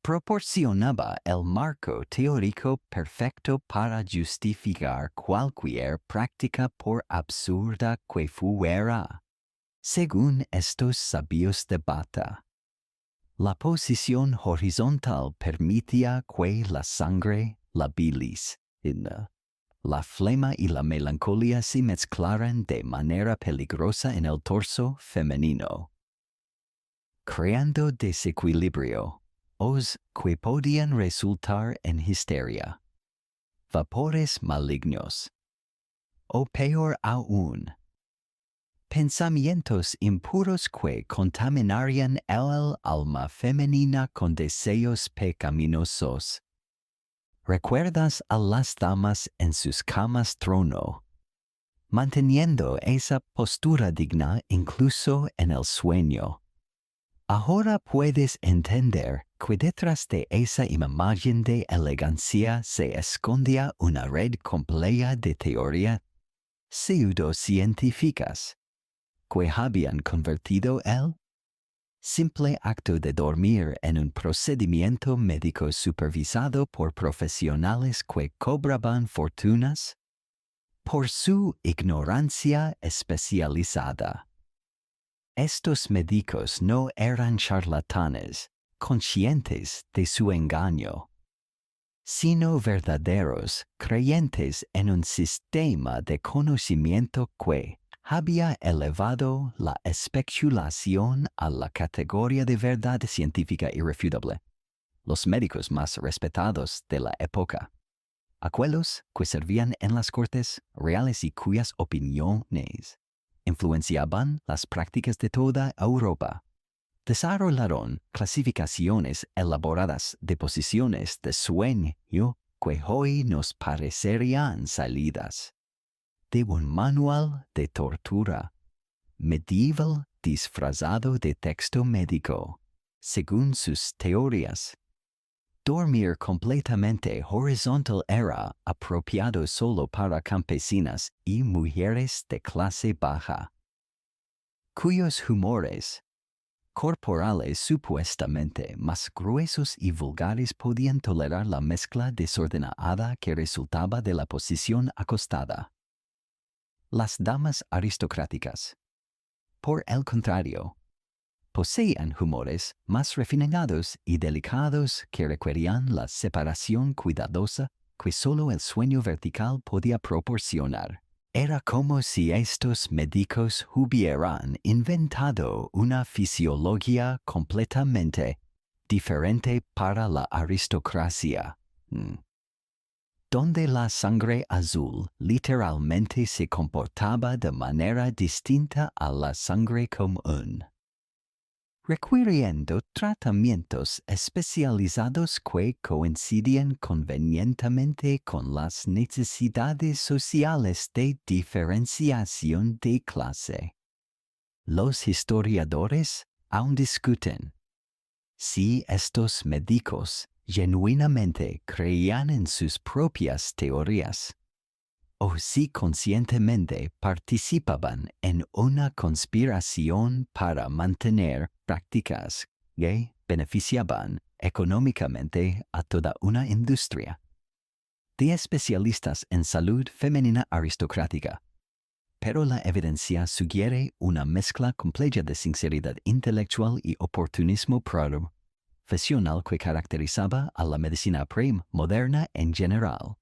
proporcionaba el marco teórico perfecto para justificar cualquier práctica por absurda que fuera. Según estos sabios de bata, la posición horizontal permitía que la sangre, la bilis, la flema y la melancolía se mezclaran de manera peligrosa en el torso femenino, creando desequilibrio que podían resultar en histeria, vapores malignos, o peor aún, pensamientos impuros que contaminarían el alma femenina con deseos pecaminosos. ¿Recuerdas a las damas en sus camas trono, manteniendo esa postura digna incluso en el sueño? Ahora puedes entender que detrás de esa imagen de elegancia se escondía una red compleja de teorías pseudocientíficas que habían convertido el simple acto de dormir en un procedimiento médico supervisado por profesionales que cobraban fortunas por su ignorancia especializada. Estos médicos no eran charlatanes, conscientes de su engaño, sino verdaderos creyentes en un sistema de conocimiento que había elevado la especulación a la categoría de verdad científica irrefutable. Los médicos más respetados de la época, aquellos que servían en las cortes reales y cuyas opiniones influenciaban las prácticas de toda Europa, desarrollaron clasificaciones elaboradas de posiciones de sueño que hoy nos parecerían salidas de un manual de tortura medieval disfrazado de texto médico. Según sus teorías, dormir completamente horizontal era apropiado solo para campesinas y mujeres de clase baja, cuyos humores corporales supuestamente más gruesos y vulgares podían tolerar la mezcla desordenada que resultaba de la posición acostada. Las damas aristocráticas, por el contrario, poseían humores más refinados y delicados que requerían la separación cuidadosa que solo el sueño vertical podía proporcionar. Era como si estos médicos hubieran inventado una fisiología completamente diferente para la aristocracia, donde la sangre azul literalmente se comportaba de manera distinta a la sangre común, requiriendo tratamientos especializados que coincidían convenientemente con las necesidades sociales de diferenciación de clase. Los historiadores aún discuten si estos médicos genuinamente creían en sus propias teorías, o si conscientemente participaban en una conspiración para mantener prácticas que beneficiaban económicamente a toda una industria de especialistas en salud femenina aristocrática. Pero la evidencia sugiere una mezcla compleja de sinceridad intelectual y oportunismo profesional que caracterizaba a la medicina pre-moderna en general.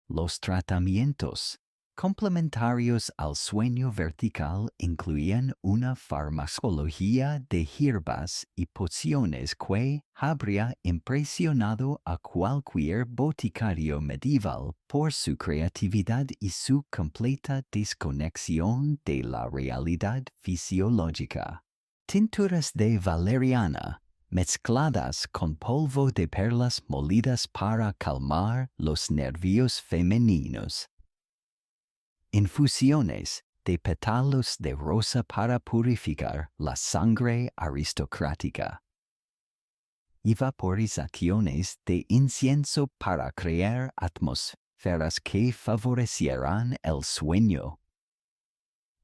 Los tratamientos complementarios al sueño vertical incluían una farmacología de hierbas y pociones que habría impresionado a cualquier boticario medieval por su creatividad y su completa desconexión de la realidad fisiológica. Tinturas de valeriana mezcladas con polvo de perlas molidas para calmar los nervios femeninos. Infusiones de pétalos de rosa para purificar la sangre aristocrática. Y vaporizaciones de incienso para crear atmósferas que favorecieran el sueño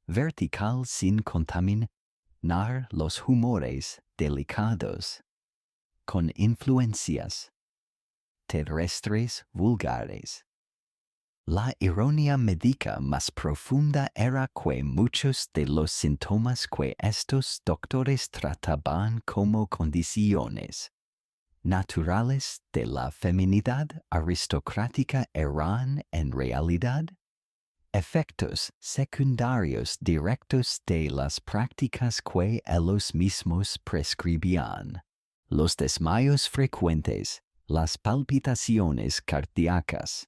vertical sin contaminar los humores delicados con influencias terrestres vulgares. La ironía médica más profunda era que muchos de los síntomas que estos doctores trataban como condiciones naturales de la feminidad aristocrática eran en realidad efectos secundarios directos de las prácticas que ellos mismos prescribían. Los desmayos frecuentes, las palpitaciones cardíacas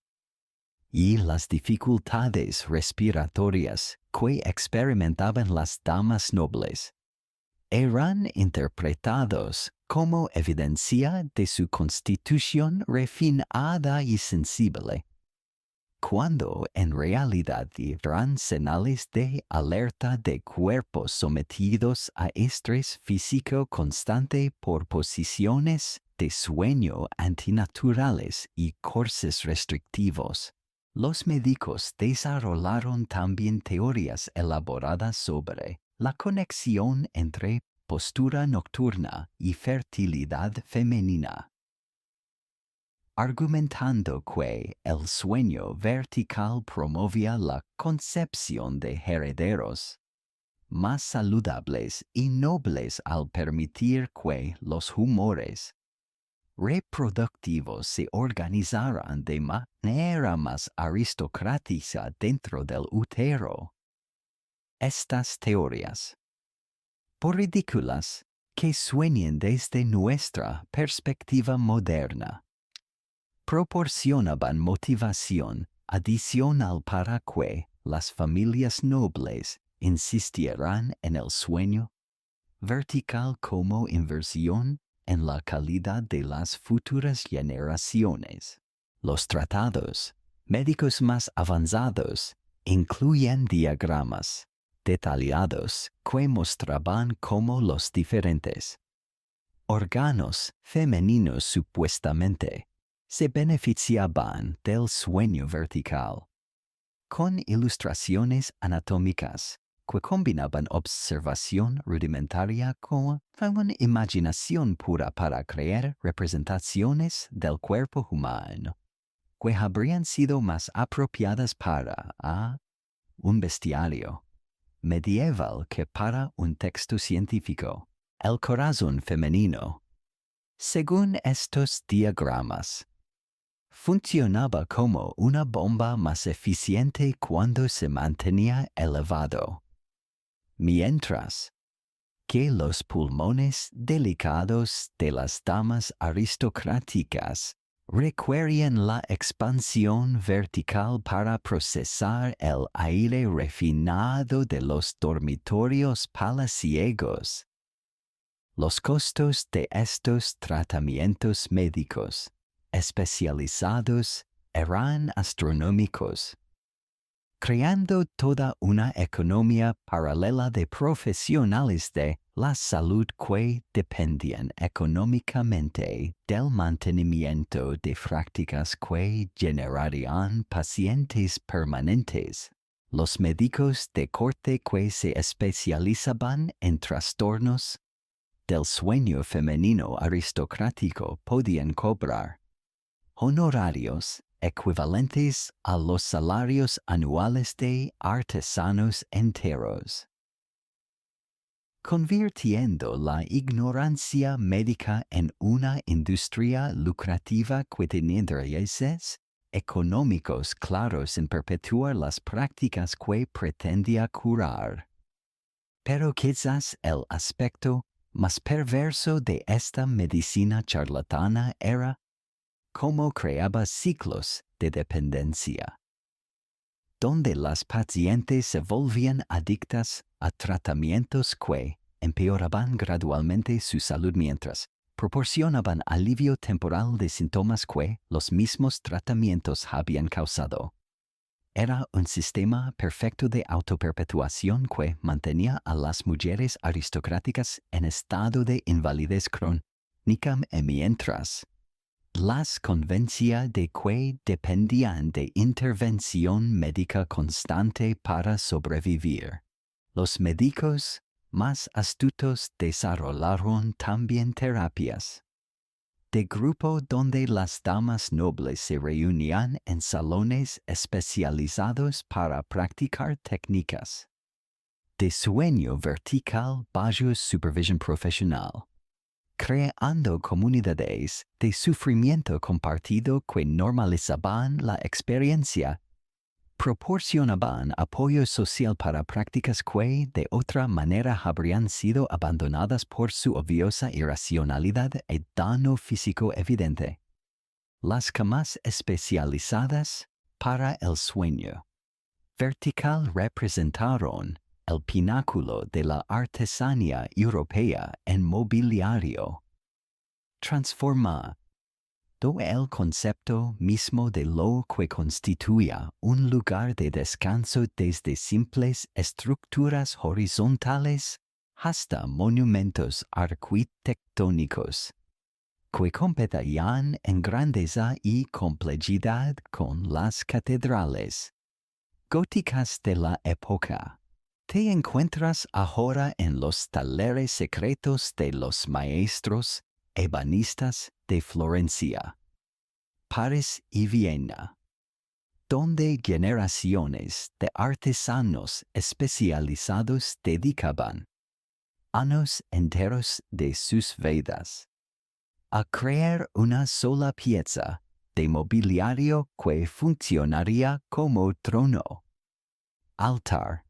y las dificultades respiratorias que experimentaban las damas nobles eran interpretados como evidencia de su constitución refinada y sensible, cuando en realidad eran señales de alerta de cuerpos sometidos a estrés físico constante por posiciones de sueño antinaturales y corses restrictivos. Los médicos desarrollaron también teorías elaboradas sobre la conexión entre postura nocturna y fertilidad femenina, argumentando que el sueño vertical promovía la concepción de herederos más saludables y nobles al permitir que los humores reproductivos se organizaran de manera más aristocrática dentro del útero. estas teorías, por ridículas que sueñen desde nuestra perspectiva moderna, proporcionaban motivación adicional para que las familias nobles insistieran en el sueño vertical como inversión en la calidad de las futuras generaciones. Los tratados médicos más avanzados incluyen diagramas detallados que mostraban cómo los diferentes órganos femeninos supuestamente se beneficiaban del sueño vertical, con ilustraciones anatómicas que combinaban observación rudimentaria con una imaginación pura para crear representaciones del cuerpo humano, que habrían sido más apropiadas para un bestiario medieval que para un texto científico. El corazón femenino, según estos diagramas, funcionaba como una bomba más eficiente cuando se mantenía elevado, mientras que los pulmones delicados de las damas aristocráticas requerían la expansión vertical para procesar el aire refinado de los dormitorios palaciegos. Los costos de estos tratamientos médicos especializados eran astronómicos, creando toda una economía paralela de profesionales de la salud que dependían económicamente del mantenimiento de prácticas que generarían pacientes permanentes. Los médicos de corte que se especializaban en trastornos del sueño femenino aristocrático podían cobrar honorarios equivalentes a los salarios anuales de artesanos enteros, convirtiendo la ignorancia médica en una industria lucrativa que tenía intereses económicos claros en perpetuar las prácticas que pretendía curar. Pero quizás el aspecto más perverso de esta medicina charlatana era cómo creaba ciclos de dependencia, donde las pacientes se volvían adictas a tratamientos que empeoraban gradualmente su salud mientras proporcionaban alivio temporal de síntomas que los mismos tratamientos habían causado. Era un sistema perfecto de autoperpetuación que mantenía a las mujeres aristocráticas en estado de invalidez crónica mientras las convencía de que dependían de intervención médica constante para sobrevivir. Los médicos más astutos desarrollaron también terapias de grupo donde las damas nobles se reunían en salones especializados para practicar técnicas de sueño vertical bajo supervisión profesional, creando comunidades de sufrimiento compartido que normalizaban la experiencia, proporcionaban apoyo social para prácticas que de otra manera habrían sido abandonadas por su obviosa irracionalidad y daño físico evidente. Las camas especializadas para el sueño vertical representaron el pináculo de la artesanía europea en mobiliario. Transformando el concepto mismo de lo que constituía un lugar de descanso desde simples estructuras horizontales hasta monumentos arquitectónicos que competían en grandeza y complejidad con las catedrales góticas de la época. Te encuentras ahora en los talleres secretos de los maestros ebanistas de Florencia, París y Viena, donde generaciones de artesanos especializados dedicaban años enteros de sus vidas a crear una sola pieza de mobiliario que funcionaría como trono, altar,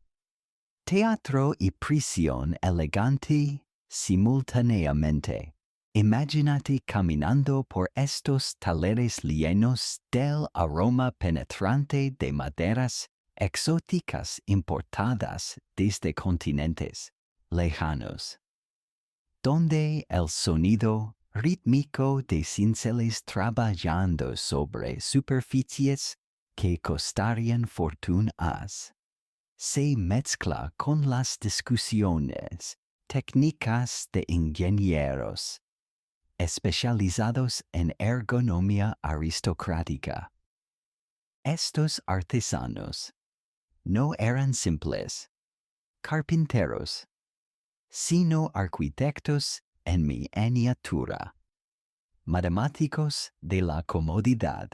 Teatro y prisión elegante simultáneamente. Imagínate caminando por estos taleres llenos del aroma penetrante de maderas exóticas importadas desde continentes lejanos, donde el sonido rítmico de cinceles trabajando sobre superficies que costarían fortunas se mezcla con las discusiones técnicas de ingenieros especializados en ergonomía aristocrática. Estos artesanos no eran simples carpinteros, sino arquitectos en miniatura, matemáticos de la comodidad,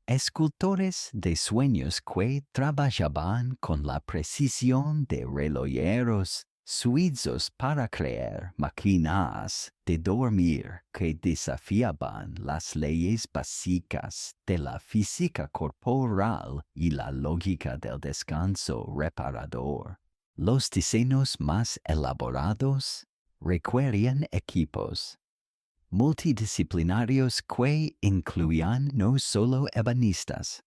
escultores de sueños que trabajaban con la precisión de relojeros suizos para crear máquinas de dormir que desafiaban las leyes básicas de la física corporal y la lógica del descanso reparador. Los diseños más elaborados requerían equipos multidisciplinarios que incluían no solo ebanistas,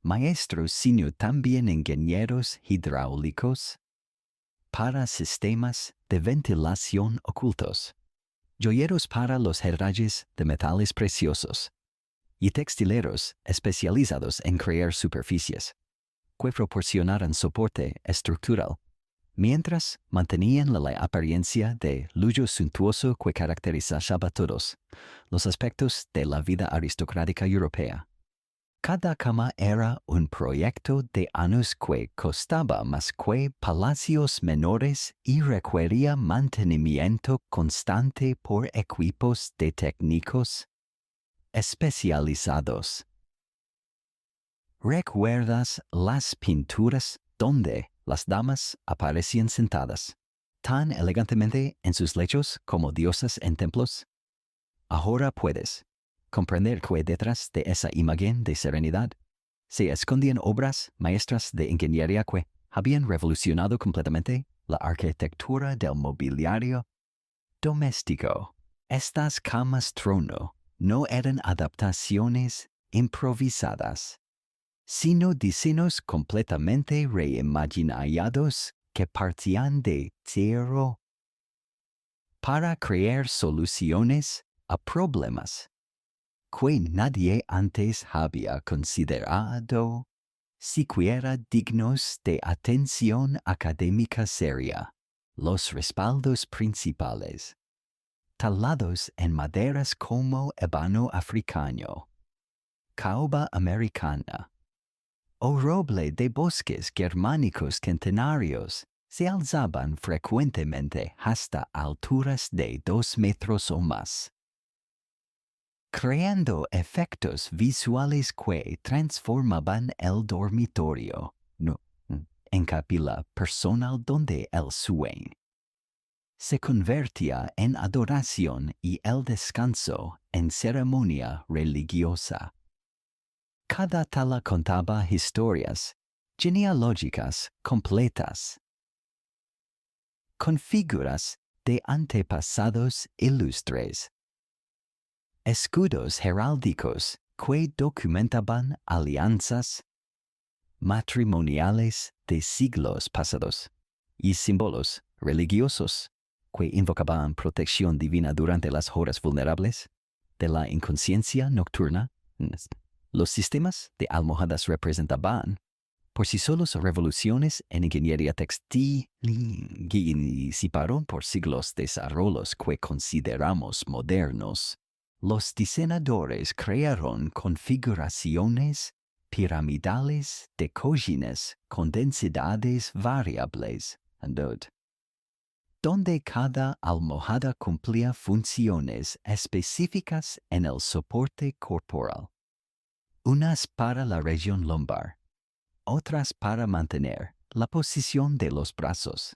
maestros sino también ingenieros hidráulicos para sistemas de ventilación ocultos, joyeros para los herrajes de metales preciosos y textileros especializados en crear superficies que proporcionaran soporte estructural, mientras mantenían la apariencia de lujo suntuoso que caracterizaba todos los aspectos de la vida aristocrática europea. Cada cama era un proyecto de años que costaba más que palacios menores y requería mantenimiento constante por equipos de técnicos especializados. ¿Recuerdas las pinturas donde las damas aparecían sentadas tan elegantemente en sus lechos como diosas en templos? Ahora puedes comprender que detrás de esa imagen de serenidad se escondían obras maestras de ingeniería que habían revolucionado completamente la arquitectura del mobiliario doméstico. Estas camas trono no eran adaptaciones improvisadas, sino diseños completamente reimaginados que partían de cero para crear soluciones a problemas que nadie antes había considerado siquiera dignos de atención académica seria. Los respaldos principales, talados en maderas como ébano africano, caoba americana, o roble de bosques germánicos centenarios, se alzaban frecuentemente hasta alturas de 2 metros o más, creando efectos visuales que transformaban el dormitorio en capilla personal donde el sueño se convertía en adoración y el descanso en ceremonia religiosa. Cada tala contaba historias genealógicas completas, con figuras de antepasados ilustres, escudos heráldicos que documentaban alianzas matrimoniales de siglos pasados y símbolos religiosos que invocaban protección divina durante las horas vulnerables de la inconsciencia nocturna. Los sistemas de almohadas representaban por sí solos revoluciones en ingeniería textil que disiparon por siglos desarrollos que consideramos modernos. Los diseñadores crearon configuraciones piramidales de cojines con densidades variables, donde cada almohada cumplía funciones específicas en el soporte corporal. Unas para la región lumbar, otras para mantener la posición de los brazos,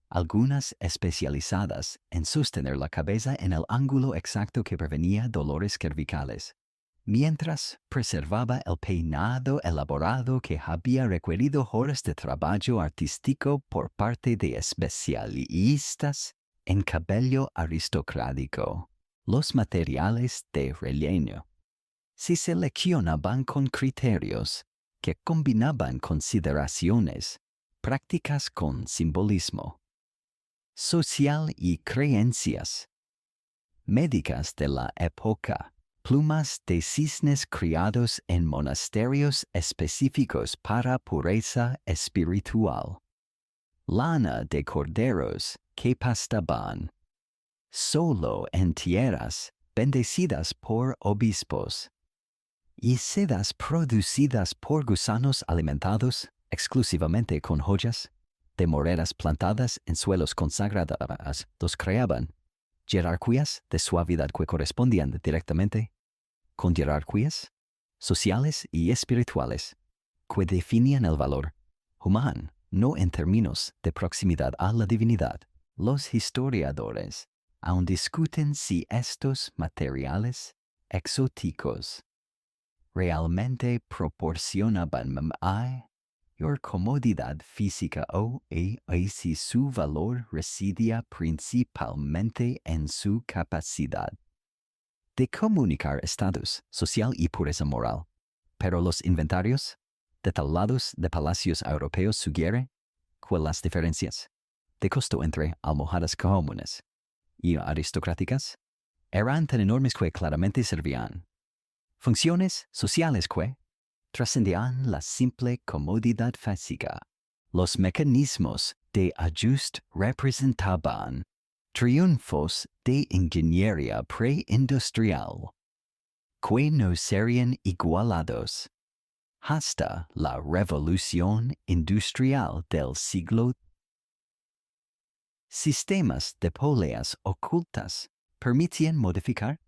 algunas especializadas en sostener la cabeza en el ángulo exacto que prevenía dolores cervicales, mientras preservaba el peinado elaborado que había requerido horas de trabajo artístico por parte de especialistas en cabello aristocrático. Los materiales de relleno se seleccionaban con criterios que combinaban consideraciones prácticas con simbolismo social y creencias médicas de la época. Plumas de cisnes criados en monasterios específicos para pureza espiritual. Lana de corderos que pastaban solo en tierras bendecidas por obispos. Y sedas producidas por gusanos alimentados exclusivamente con joyas de moreras plantadas en suelos consagrados los creaban. Jerarquías de suavidad que correspondían directamente con jerarquías sociales y espirituales que definían el valor humano, no en términos de proximidad a la divinidad. Los historiadores aún discuten si estos materiales exóticos realmente proporcionaban mayor comodidad física y si su valor residía principalmente en su capacidad de comunicar estatus social y pureza moral. Pero los inventarios detallados de palacios europeos sugieren que las diferencias de costo entre almohadas comunes y aristocráticas eran tan enormes que claramente servían funciones sociales que trascendían la simple comodidad física. Los mecanismos de ajuste representaban triunfos de ingeniería preindustrial que no serían igualados hasta la revolución industrial del siglo. Sistemas de poleas ocultas permitían modificar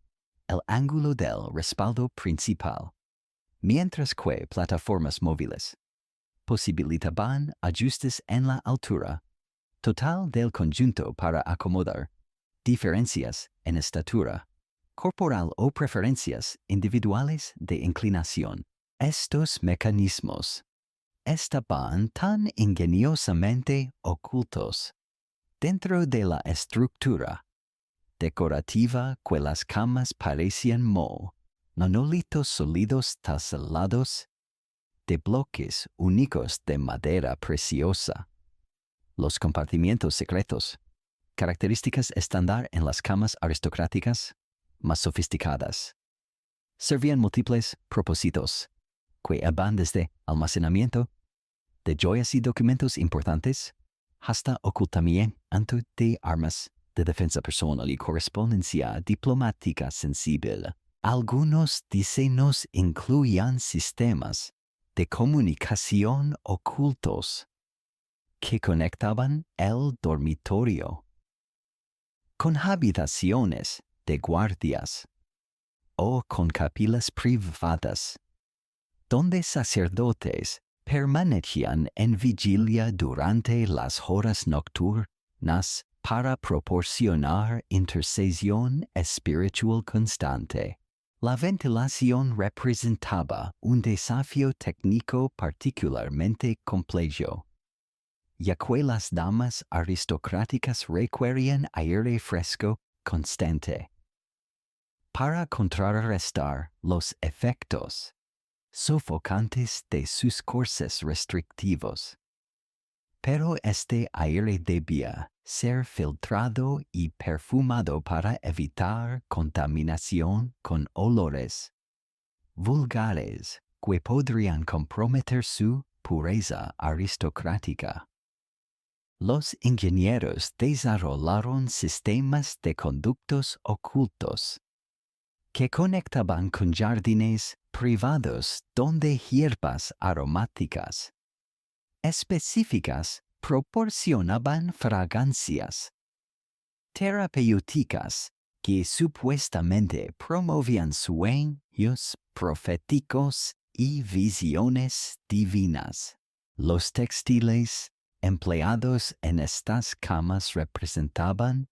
el ángulo del respaldo principal, mientras que plataformas móviles posibilitaban ajustes en la altura total del conjunto para acomodar diferencias en estatura corporal o preferencias individuales de inclinación. Estos mecanismos estaban tan ingeniosamente ocultos dentro de la estructura decorativa que las camas parecían monolitos sólidos taselados de bloques únicos de madera preciosa. Los compartimientos secretos, características estándar en las camas aristocráticas más sofisticadas, servían múltiples propósitos que iban desde almacenamiento de joyas y documentos importantes hasta ocultamiento de armas de defensa personal y correspondencia diplomática sensible. Algunos diseños incluían sistemas de comunicación ocultos que conectaban el dormitorio con habitaciones de guardias o con capilas privadas, donde sacerdotes permanecían en vigilia durante las horas nocturnas para proporcionar intercesión espiritual constante. La ventilación representaba un desafío técnico particularmente complejo, ya que las damas aristocráticas requerían aire fresco constante para contrarrestar los efectos sofocantes de sus corsés restrictivos. Pero este aire debía ser filtrado y perfumado para evitar contaminación con olores vulgares que podrían comprometer su pureza aristocrática. Los ingenieros desarrollaron sistemas de conductos ocultos que conectaban con jardines privados donde hierbas aromáticas específicas proporcionaban fragancias terapéuticas que supuestamente promovían sueños proféticos y visiones divinas. Los textiles empleados en estas camas representaban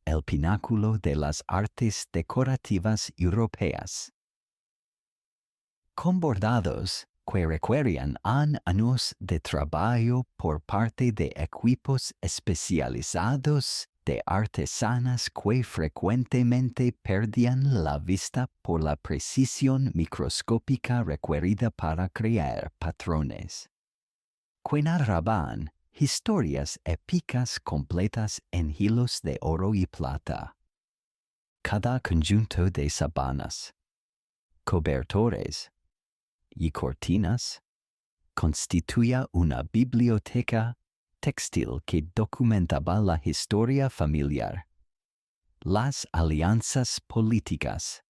el pináculo de las artes decorativas europeas. con bordados que requerían años de trabajo por parte de equipos especializados de artesanas que frecuentemente perdían la vista por la precisión microscópica requerida para crear patrones. Que narraban historias épicas completas en hilos de oro y plata. Cada conjunto de sábanas, cobertores y cortinas constituía una biblioteca textil que documentaba la historia familiar, las alianzas políticas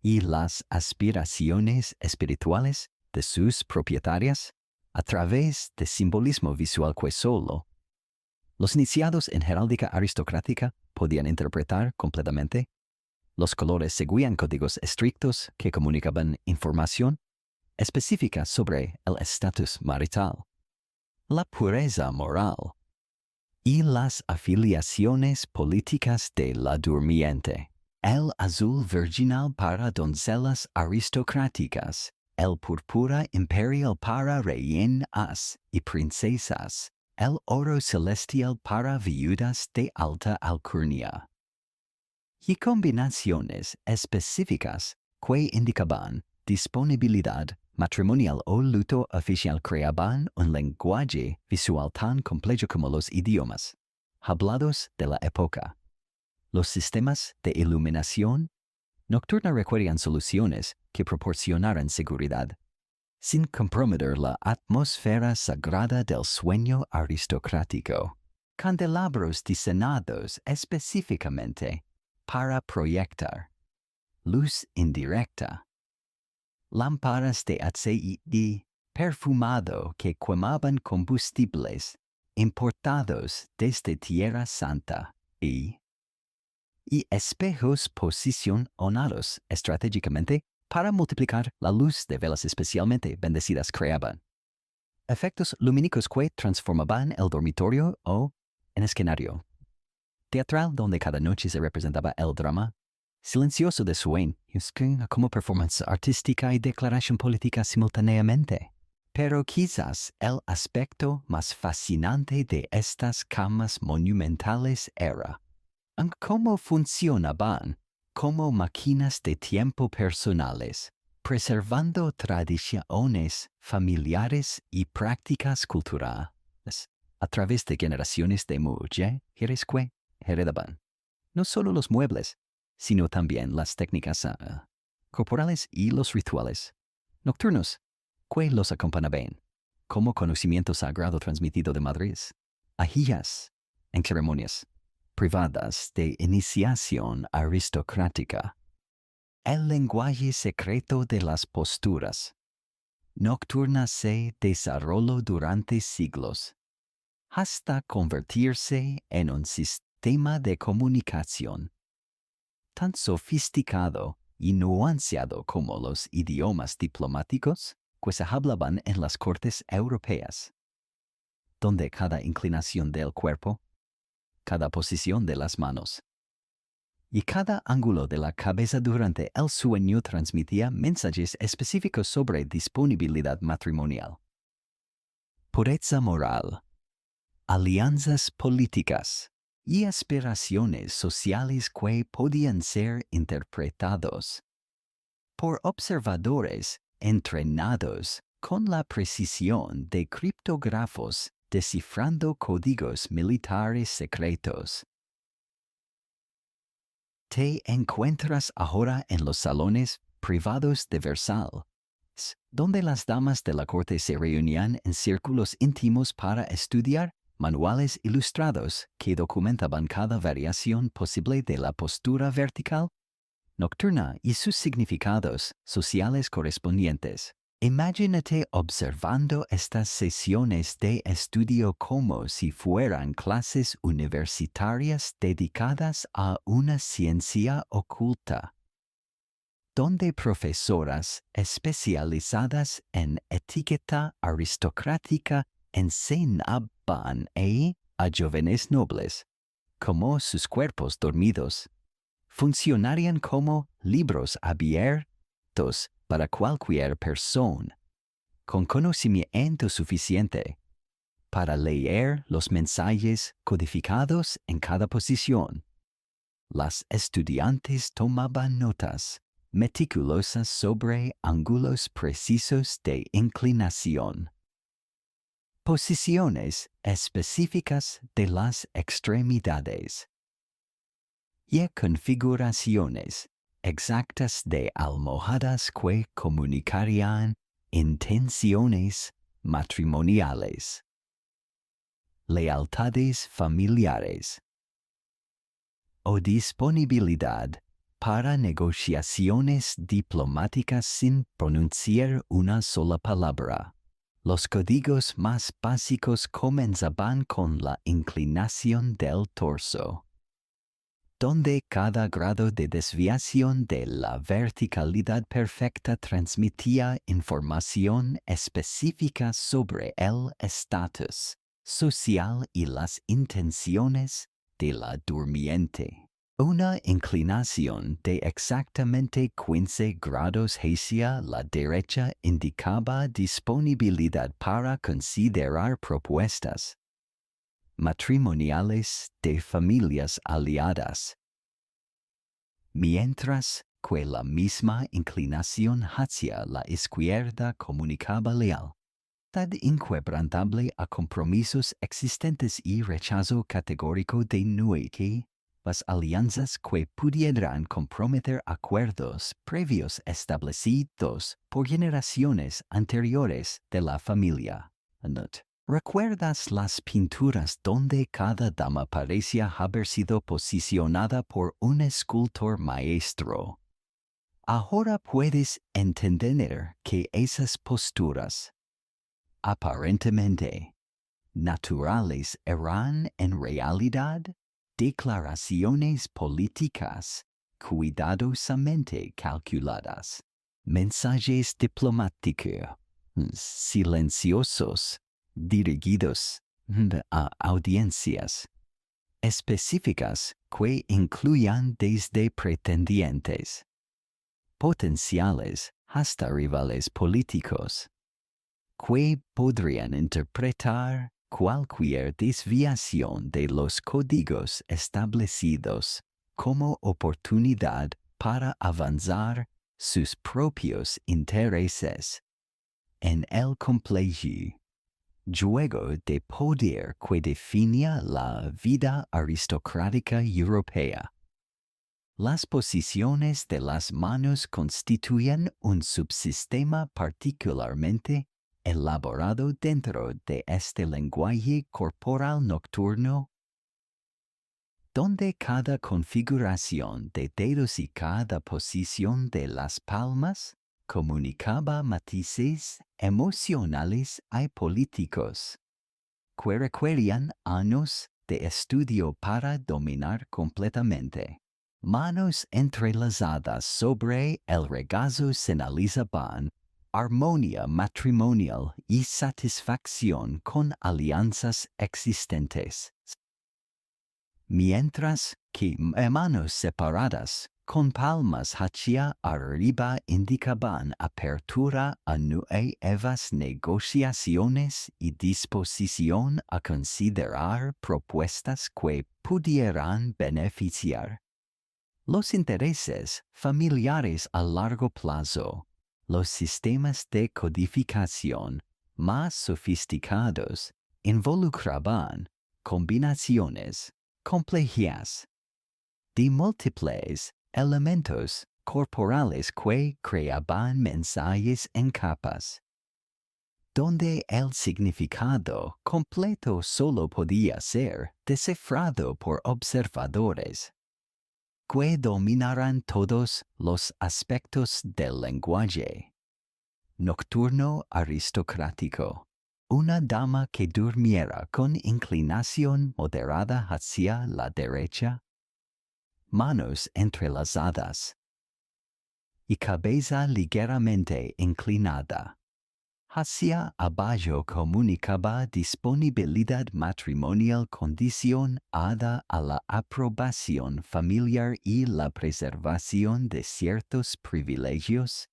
y las aspiraciones espirituales de sus propietarias a través de simbolismo visual que solo los iniciados en heráldica aristocrática podían interpretar completamente. Los colores seguían códigos estrictos que comunicaban información específica sobre el estatus marital, la pureza moral y las afiliaciones políticas de la durmiente. El azul virginal para doncellas aristocráticas, el púrpura imperial para reinas y princesas, el oro celestial para viudas de alta alcurnia. Y combinaciones específicas que indicaban disponibilidad matrimonial o luto oficial creaban un lenguaje visual tan complejo como los idiomas hablados de la época. Los sistemas de iluminación nocturna requerían soluciones que proporcionaran seguridad, sin comprometer la atmósfera sagrada del sueño aristocrático. Candelabros diseñados específicamente para proyectar luz indirecta. Lámparas de aceite perfumado que quemaban combustibles importados desde Tierra Santa y espejos posicionados estratégicamente para multiplicar la luz de velas especialmente bendecidas creaban efectos lumínicos que transformaban el dormitorio o en escenario teatral donde cada noche se representaba el drama silencioso de sueño como performance artística y declaración política simultáneamente. Pero quizás el aspecto más fascinante de estas camas monumentales era cómo funcionaban como máquinas de tiempo personales, preservando tradiciones familiares y prácticas culturales a través de generaciones de mujeres que heredaban no solo los muebles, sino también las técnicas corporales y los rituales nocturnos que los acompañaban, como conocimiento sagrado transmitido de madres a hijas en ceremonias privadas de iniciación aristocrática. El lenguaje secreto de las posturas nocturnas se desarrolló durante siglos, hasta convertirse en un sistema de comunicación tan sofisticado y nuanciado como los idiomas diplomáticos que se hablaban en las cortes europeas, donde cada inclinación del cuerpo, cada posición de las manos y cada ángulo de la cabeza durante el sueño transmitía mensajes específicos sobre disponibilidad matrimonial, pureza moral, alianzas políticas y aspiraciones sociales que podían ser interpretados por observadores entrenados con la precisión de criptógrafos descifrando códigos militares secretos. Te encuentras ahora en los salones privados de Versalles, donde las damas de la corte se reunían en círculos íntimos para estudiar manuales ilustrados que documentaban cada variación posible de la postura vertical, nocturna y sus significados sociales correspondientes. Imagínate observando estas sesiones de estudio como si fueran clases universitarias dedicadas a una ciencia oculta, donde profesoras especializadas en etiqueta aristocrática enseñaban a jóvenes nobles cómo sus cuerpos dormidos funcionarían como libros abiertos para cualquier persona, con conocimiento suficiente para leer los mensajes codificados en cada posición. Las estudiantes tomaban notas meticulosas sobre ángulos precisos de inclinación, posiciones específicas de las extremidades y configuraciones exactas de almohadas que comunicarían intenciones matrimoniales, lealtades familiares o disponibilidad para negociaciones diplomáticas sin pronunciar una sola palabra. Los códigos más básicos comenzaban con la inclinación del torso, donde cada grado de desviación de la verticalidad perfecta transmitía información específica sobre el estatus social y las intenciones de la durmiente. Una inclinación de exactamente 15 grados hacia la derecha indicaba disponibilidad para considerar propuestas matrimoniales de familias aliadas, mientras que la misma inclinación hacia la izquierda comunicaba lealtad inquebrantable a compromisos existentes y rechazo categórico de nuevas alianzas que pudieran comprometer acuerdos previos establecidos por generaciones anteriores de la familia. ¿Recuerdas las pinturas donde cada dama parecía haber sido posicionada por un escultor maestro? Ahora puedes entender que esas posturas, aparentemente naturales, eran en realidad declaraciones políticas cuidadosamente calculadas, mensajes diplomáticos silenciosos dirigidos a audiencias específicas que incluyan desde pretendientes potenciales hasta rivales políticos, que podrían interpretar cualquier desviación de los códigos establecidos como oportunidad para avanzar sus propios intereses en el complejo juego de poder que definía la vida aristocrática europea. Las posiciones de las manos constituían un subsistema particularmente elaborado dentro de este lenguaje corporal nocturno, donde cada configuración de dedos y cada posición de las palmas comunicaba matices emocionales y políticos que requerían años de estudio para dominar completamente. Manos entrelazadas sobre el regazo señalizaban armonía matrimonial y satisfacción con alianzas existentes, mientras que manos separadas con palmas hacia arriba indicaban apertura a nuevas negociaciones y disposición a considerar propuestas que pudieran beneficiar los intereses familiares a largo plazo. Los sistemas de codificación más sofisticados involucraban combinaciones complejas de múltiples elementos corporales que creaban mensajes en capas, donde el significado completo solo podía ser descifrado por observadores que dominaran todos los aspectos del lenguaje nocturno aristocrático. Una dama que durmiera con inclinación moderada hacia la derecha, manos entrelazadas y cabeza ligeramente inclinada hacia abajo comunicaba disponibilidad matrimonial condicionada a la aprobación familiar y la preservación de ciertos privilegios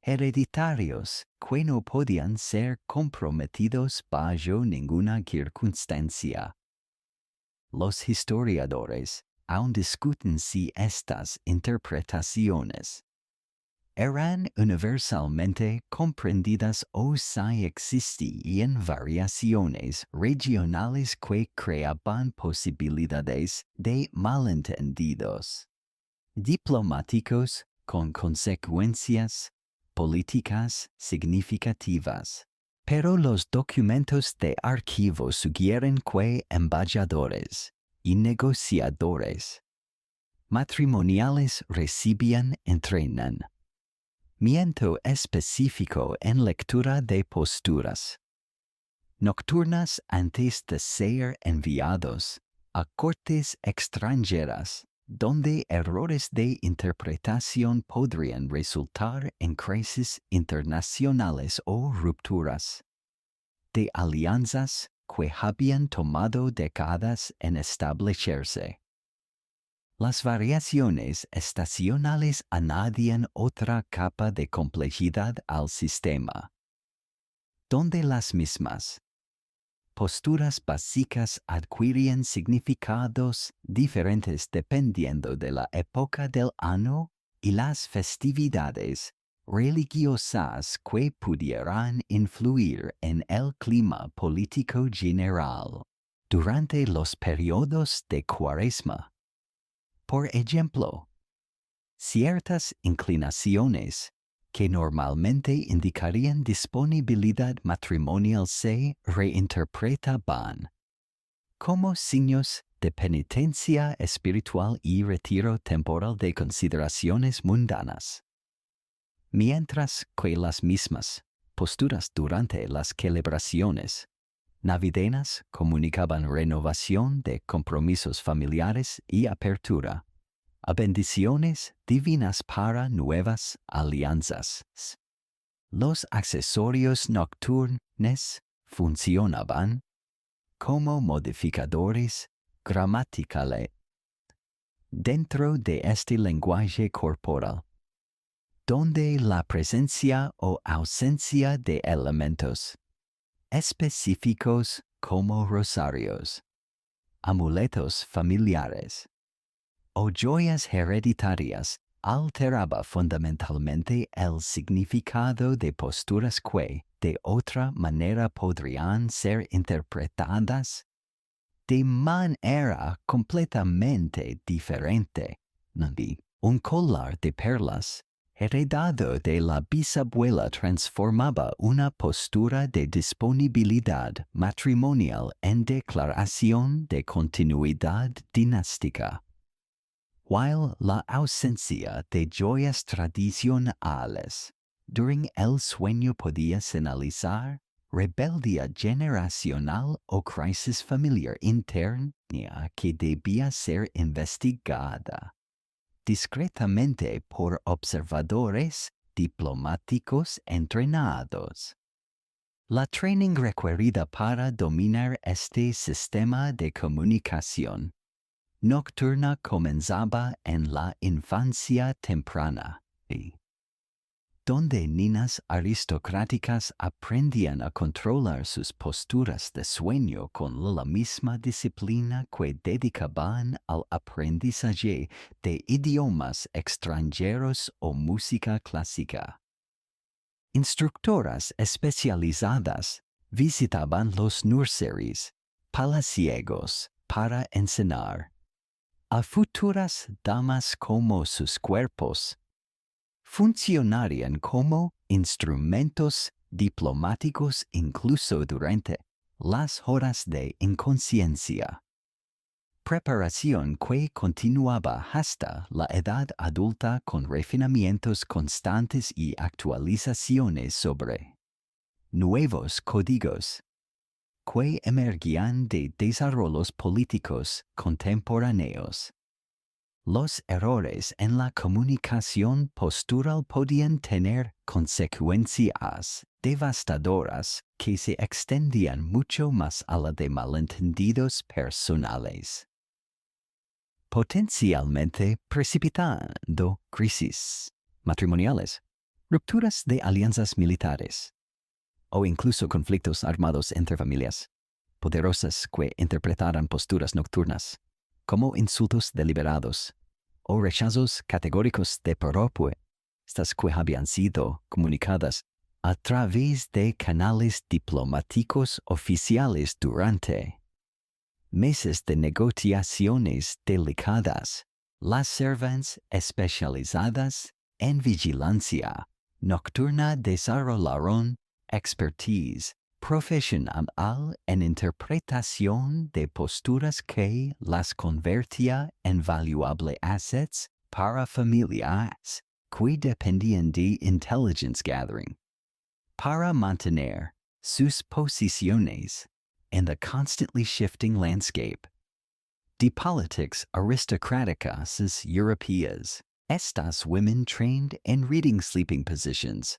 hereditarios que no podían ser comprometidos bajo ninguna circunstancia. Los historiadores aún discuten si estas interpretaciones eran universalmente comprendidas o si existían variaciones regionales que creaban posibilidades de malentendidos diplomáticos con consecuencias políticas significativas. Pero los documentos de archivo sugieren que embajadores y negociadores matrimoniales recibían entrenamiento específico en lectura de posturas nocturnas antes de ser enviados a cortes extranjeras, donde errores de interpretación podrían resultar en crisis internacionales o rupturas de alianzas que habían tomado décadas en establecerse. Las variaciones estacionales añadían otra capa de complejidad al sistema, donde las mismas posturas básicas adquirían significados diferentes dependiendo de la época del año y las festividades religiosas que pudieran influir en el clima político general durante los periodos de Cuaresma. Por ejemplo, ciertas inclinaciones que normalmente indicarían disponibilidad matrimonial se reinterpretaban como signos de penitencia espiritual y retiro temporal de consideraciones mundanas, mientras que las mismas posturas durante las celebraciones navideñas comunicaban renovación de compromisos familiares y apertura a bendiciones divinas para nuevas alianzas. Los accesorios nocturnos funcionaban como modificadores gramaticales dentro de este lenguaje corporal, donde la presencia o ausencia de elementos específicos como rosarios, amuletos familiares o joyas hereditarias alteraba fundamentalmente el significado de posturas que, de otra manera, podrían ser interpretadas de manera completamente diferente. Un collar de perlas heredado de la bisabuela transformaba una postura de disponibilidad matrimonial en declaración de continuidad dinástica, while la ausencia de joyas tradicionales durante el sueño podía señalizar rebeldía generacional o crisis familiar interna que debía ser investigada discretamente por observadores diplomáticos entrenados. La training requerida para dominar este sistema de comunicación nocturna comenzaba en la infancia temprana, donde niñas aristocráticas aprendían a controlar sus posturas de sueño con la misma disciplina que dedicaban al aprendizaje de idiomas extranjeros o música clásica. Instructoras especializadas visitaban los nurseries palaciegos para enseñar a futuras damas cómo sus cuerpos funcionarían como instrumentos diplomáticos incluso durante las horas de inconsciencia. Preparación que continuaba hasta la edad adulta con refinamientos constantes y actualizaciones sobre nuevos códigos que emergían de desarrollos políticos contemporáneos. Los errores en la comunicación postural podían tener consecuencias devastadoras que se extendían mucho más allá de malentendidos personales, potencialmente precipitando crisis matrimoniales, rupturas de alianzas militares, o incluso conflictos armados entre familias, poderosas que interpretaran posturas nocturnas como insultos deliberados o rechazos categóricos de propio. Estas que habían sido comunicadas a través de canales diplomáticos oficiales durante meses de negociaciones delicadas. Las servants especializadas en vigilancia nocturna desarrollaron expertise profesional en interpretación de posturas que las convertía en valuable assets para familias que dependían de intelligence gathering, para mantener sus posiciones in the constantly shifting landscape de politics aristocraticas europeas. Estas women trained in reading sleeping positions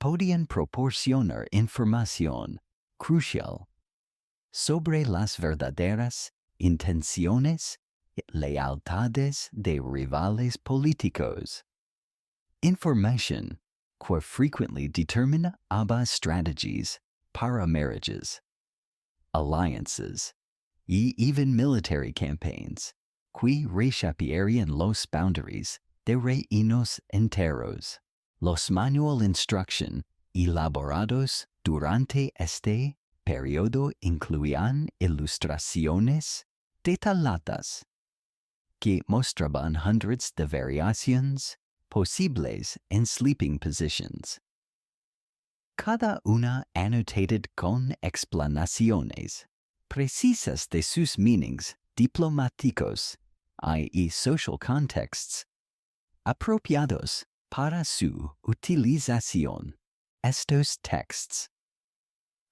podían proporcionar información crucial sobre las verdaderas intenciones y lealtades de rivales políticos. Information que frequently determinaba strategies para marriages, alliances, y even military campaigns, que reshapearían los boundaries de reinos enteros. Los manual instruction elaborados durante este periodo incluían ilustraciones detalladas que mostraban hundreds de variaciones posibles en sleeping positions, cada una annotated con explanaciones precisas de sus meanings diplomáticos y social contexts apropiados para su utilización. Estos texts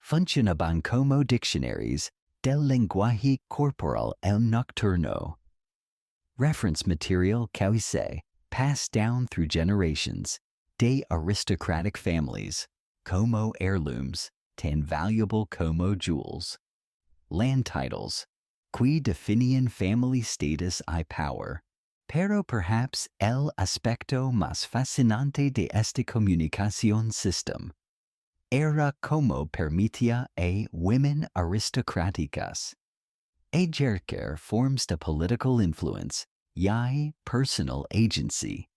funcionaban como diccionaries del lenguaje corporal el nocturno, reference material que se passed down through generations de aristocratic families como heirlooms tan valuable como jewels. Land titles, que definían family status y power, pero perhaps el aspecto más fascinante de este comunicación system era como permitía a women aristocráticas ejercer forms de political influence y personal agency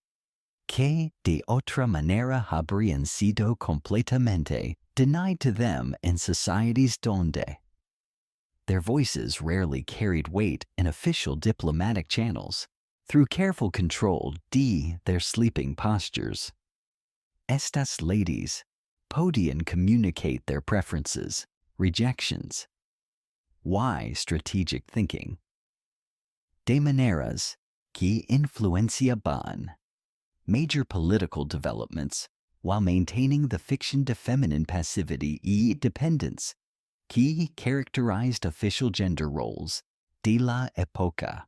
que de otra manera habrían sido completamente denied to them in societies donde their voices rarely carried weight in official diplomatic channels through careful control de their sleeping postures. Estas ladies podían communicate their preferences, rejections, wise strategic thinking, de maneras que influenciaban major political developments while maintaining the fiction de feminine passivity y dependence que characterized official gender roles de la época.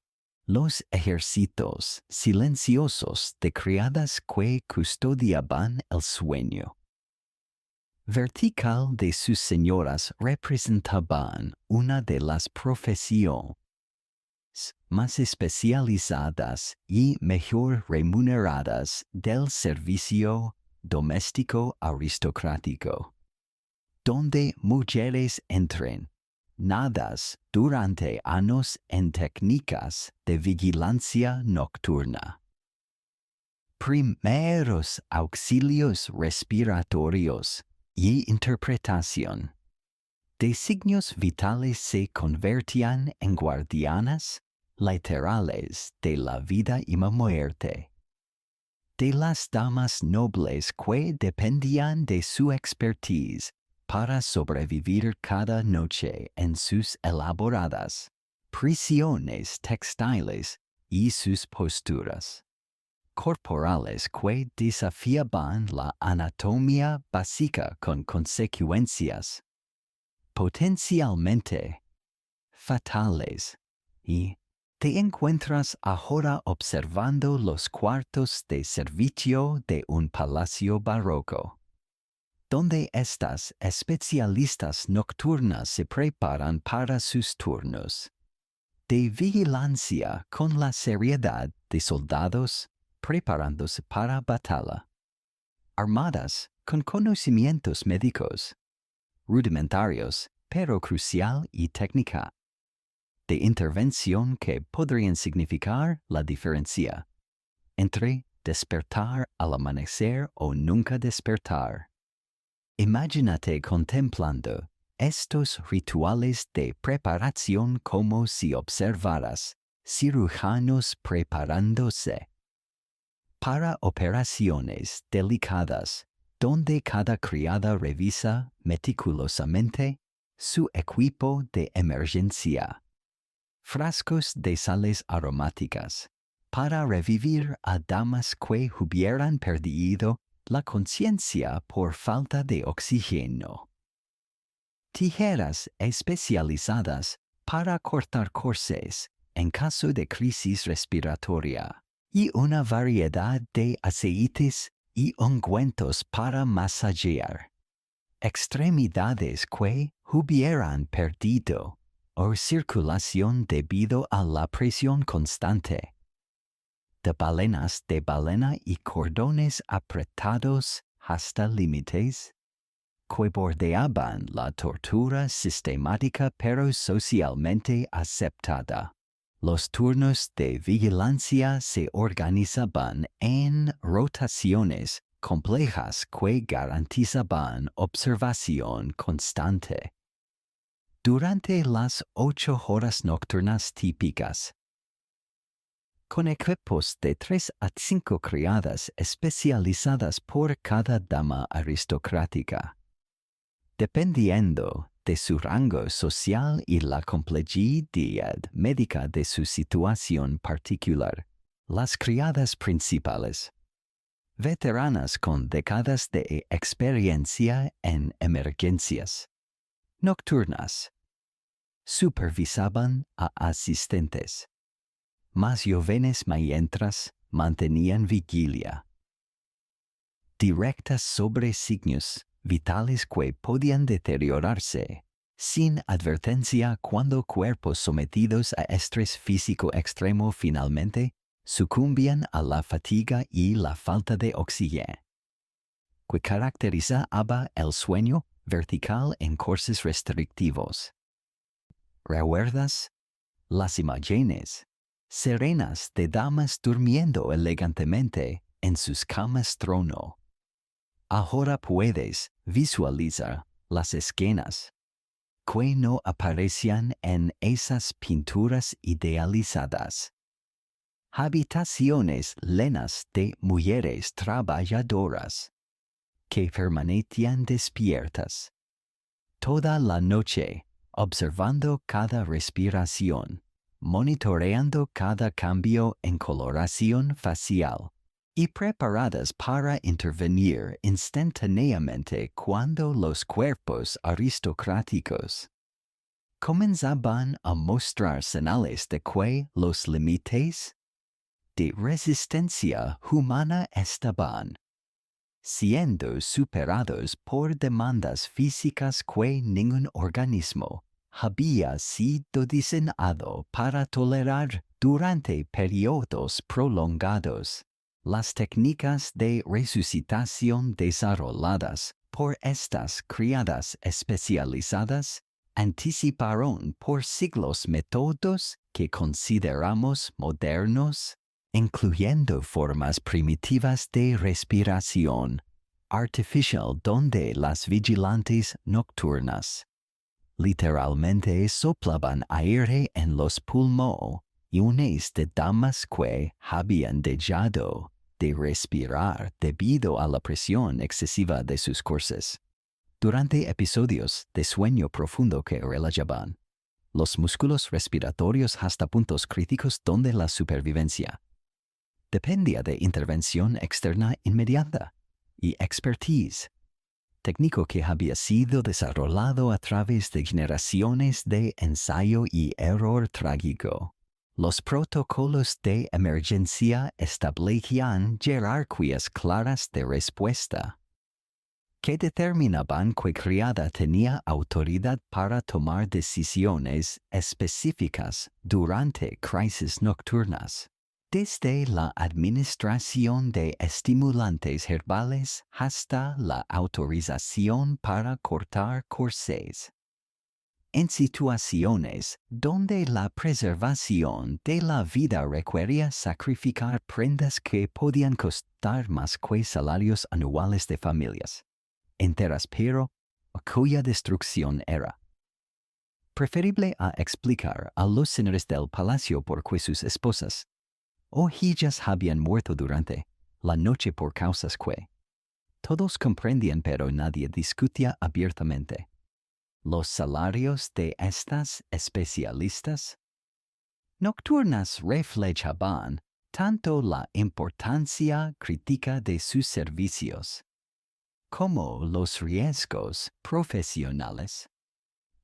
Los ejércitos silenciosos de criadas que custodiaban el sueño vertical de sus señoras representaban una de las profesiones más especializadas y mejor remuneradas del servicio doméstico aristocrático, donde mujeres entrenadas durante años en técnicas de vigilancia nocturna, primeros auxilios respiratorios y interpretación de signos vitales se convertían en guardianas literales de la vida y la muerte de las damas nobles que dependían de su expertise para sobrevivir cada noche en sus elaboradas prisiones textiles y sus posturas corporales que desafiaban la anatomía básica con consecuencias potencialmente fatales. Y te encuentras ahora observando los cuartos de servicio de un palacio barroco, donde estas especialistas nocturnas se preparan para sus turnos de vigilancia con la seriedad de soldados preparándose para batalla. armadas, con conocimientos médicos, rudimentarios, pero crucial y técnica, de intervención que podrían significar la diferencia entre despertar al amanecer o nunca despertar. Imagínate contemplando estos rituales de preparación como si observaras cirujanos preparándose para operaciones delicadas, donde cada criada revisa meticulosamente su equipo de emergencia. Frascos de sales aromáticas para revivir a damas que hubieran perdido la conciencia por falta de oxígeno. Tijeras especializadas para cortar corsés en caso de crisis respiratoria y una variedad de aceites y ungüentos para masajear extremidades que hubieran perdido o circulación debido a la presión constante. De balena y cordones apretados hasta límites que bordeaban la tortura sistemática pero socialmente aceptada. Los turnos de vigilancia se organizaban en rotaciones complejas que garantizaban observación constante. Durante las 8 horas nocturnas típicas, con equipos de 3 a 5 criadas especializadas por cada dama aristocrática, dependiendo de su rango social y la complejidad médica de su situación particular. Las criadas principales, veteranas con décadas de experiencia en emergencias nocturnas, supervisaban a asistentes más jóvenes mientras mantenían vigilia directa sobre signos vitales que podían deteriorarse sin advertencia cuando cuerpos sometidos a estrés físico extremo finalmente sucumbían a la fatiga y la falta de oxígeno, que caracterizaba el sueño vertical en corsés restrictivos. ¿Recuerdas las imágenes serenas de damas durmiendo elegantemente en sus camas trono? Ahora puedes visualizar las escenas que no aparecían en esas pinturas idealizadas. Habitaciones llenas de mujeres trabajadoras que permanecían despiertas toda la noche, observando cada respiración, monitoreando cada cambio en coloración facial y preparadas para intervenir instantáneamente cuando los cuerpos aristocráticos comenzaban a mostrar señales de que los límites de resistencia humana estaban siendo superados por demandas físicas que ningún organismo había sido diseñado para tolerar durante periodos prolongados. Las técnicas de resucitación desarrolladas por estas criadas especializadas anticiparon por siglos métodos que consideramos modernos, incluyendo formas primitivas de respiración artificial donde las vigilantes nocturnas literalmente soplaban aire en los pulmones de damas que habían dejado de respirar debido a la presión excesiva de sus corsés. Durante episodios de sueño profundo que relajaban los músculos respiratorios hasta puntos críticos donde la supervivencia dependía de intervención externa inmediata y expertise, técnico que había sido desarrollado a través de generaciones de ensayo y error trágico. Los protocolos de emergencia establecían jerarquías claras de respuesta, que determinaban que criada tenía autoridad para tomar decisiones específicas durante crisis nocturnas. Desde la administración de estimulantes herbales hasta la autorización para cortar corsés. En situaciones donde la preservación de la vida requería sacrificar prendas que podían costar más que salarios anuales de familias enteras, pero cuya destrucción era preferible a explicar a los señores del palacio por que sus esposas o hijas habían muerto durante la noche por causas que todos comprendían pero nadie discutía abiertamente. Los salarios de estas especialistas nocturnas reflejaban tanto la importancia crítica de sus servicios como los riesgos profesionales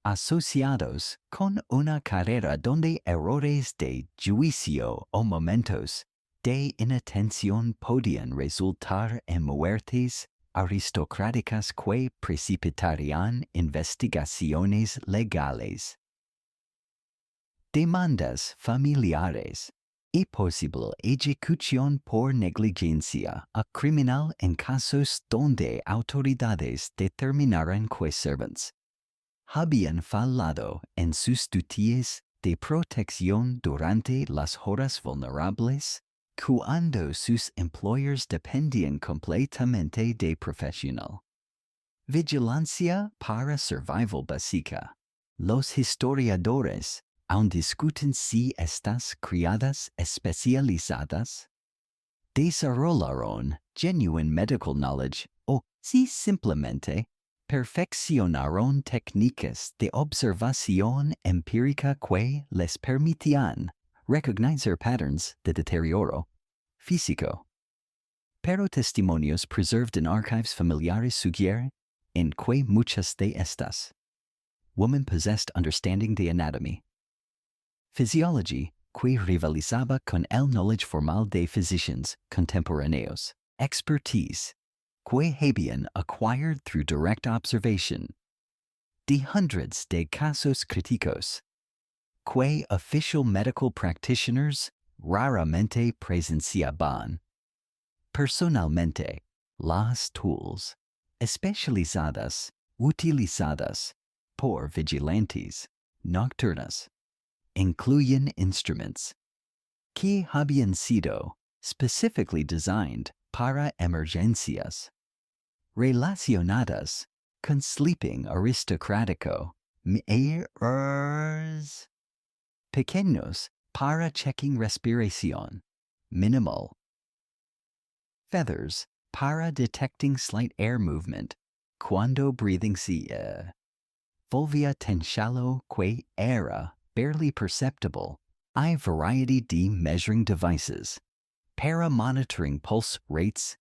asociados con una carrera donde errores de juicio o momentos de inatención podían resultar en muertes aristocráticas que precipitarían investigaciones legales, demandas familiares y posible ejecución por negligencia criminal en casos donde autoridades determinaran que servants habían fallado en sus duties de protección durante las horas vulnerables, cuando sus employers dependían completamente de profesional vigilancia para survival básica. Los historiadores aún discuten si estas criadas especializadas desarrollaron genuine medical knowledge o si simplemente perfeccionaron técnicas de observación empírica que les permitían reconocer patterns de deterioro físico. Pero testimonios preserved in archives familiares sugieren en que muchas de estas women possessed understanding de anatomy, physiology, que rivalizaba con el knowledge formal de physicians contemporáneos, expertise, que habían acquired through direct observation, de hundreds de casos críticos, que official medical practitioners raramente presenciaban personalmente. Las tools especializadas utilizadas por vigilantes nocturnas incluyen instruments que habían sido specifically designed para emergencias relacionadas con sleeping aristocrático, mirrors pequeños para checking respiración minimal, feathers para detecting slight air movement cuando breathing se volvía tan shallow que era barely perceptible. A variety de measuring devices para monitoring pulse rates,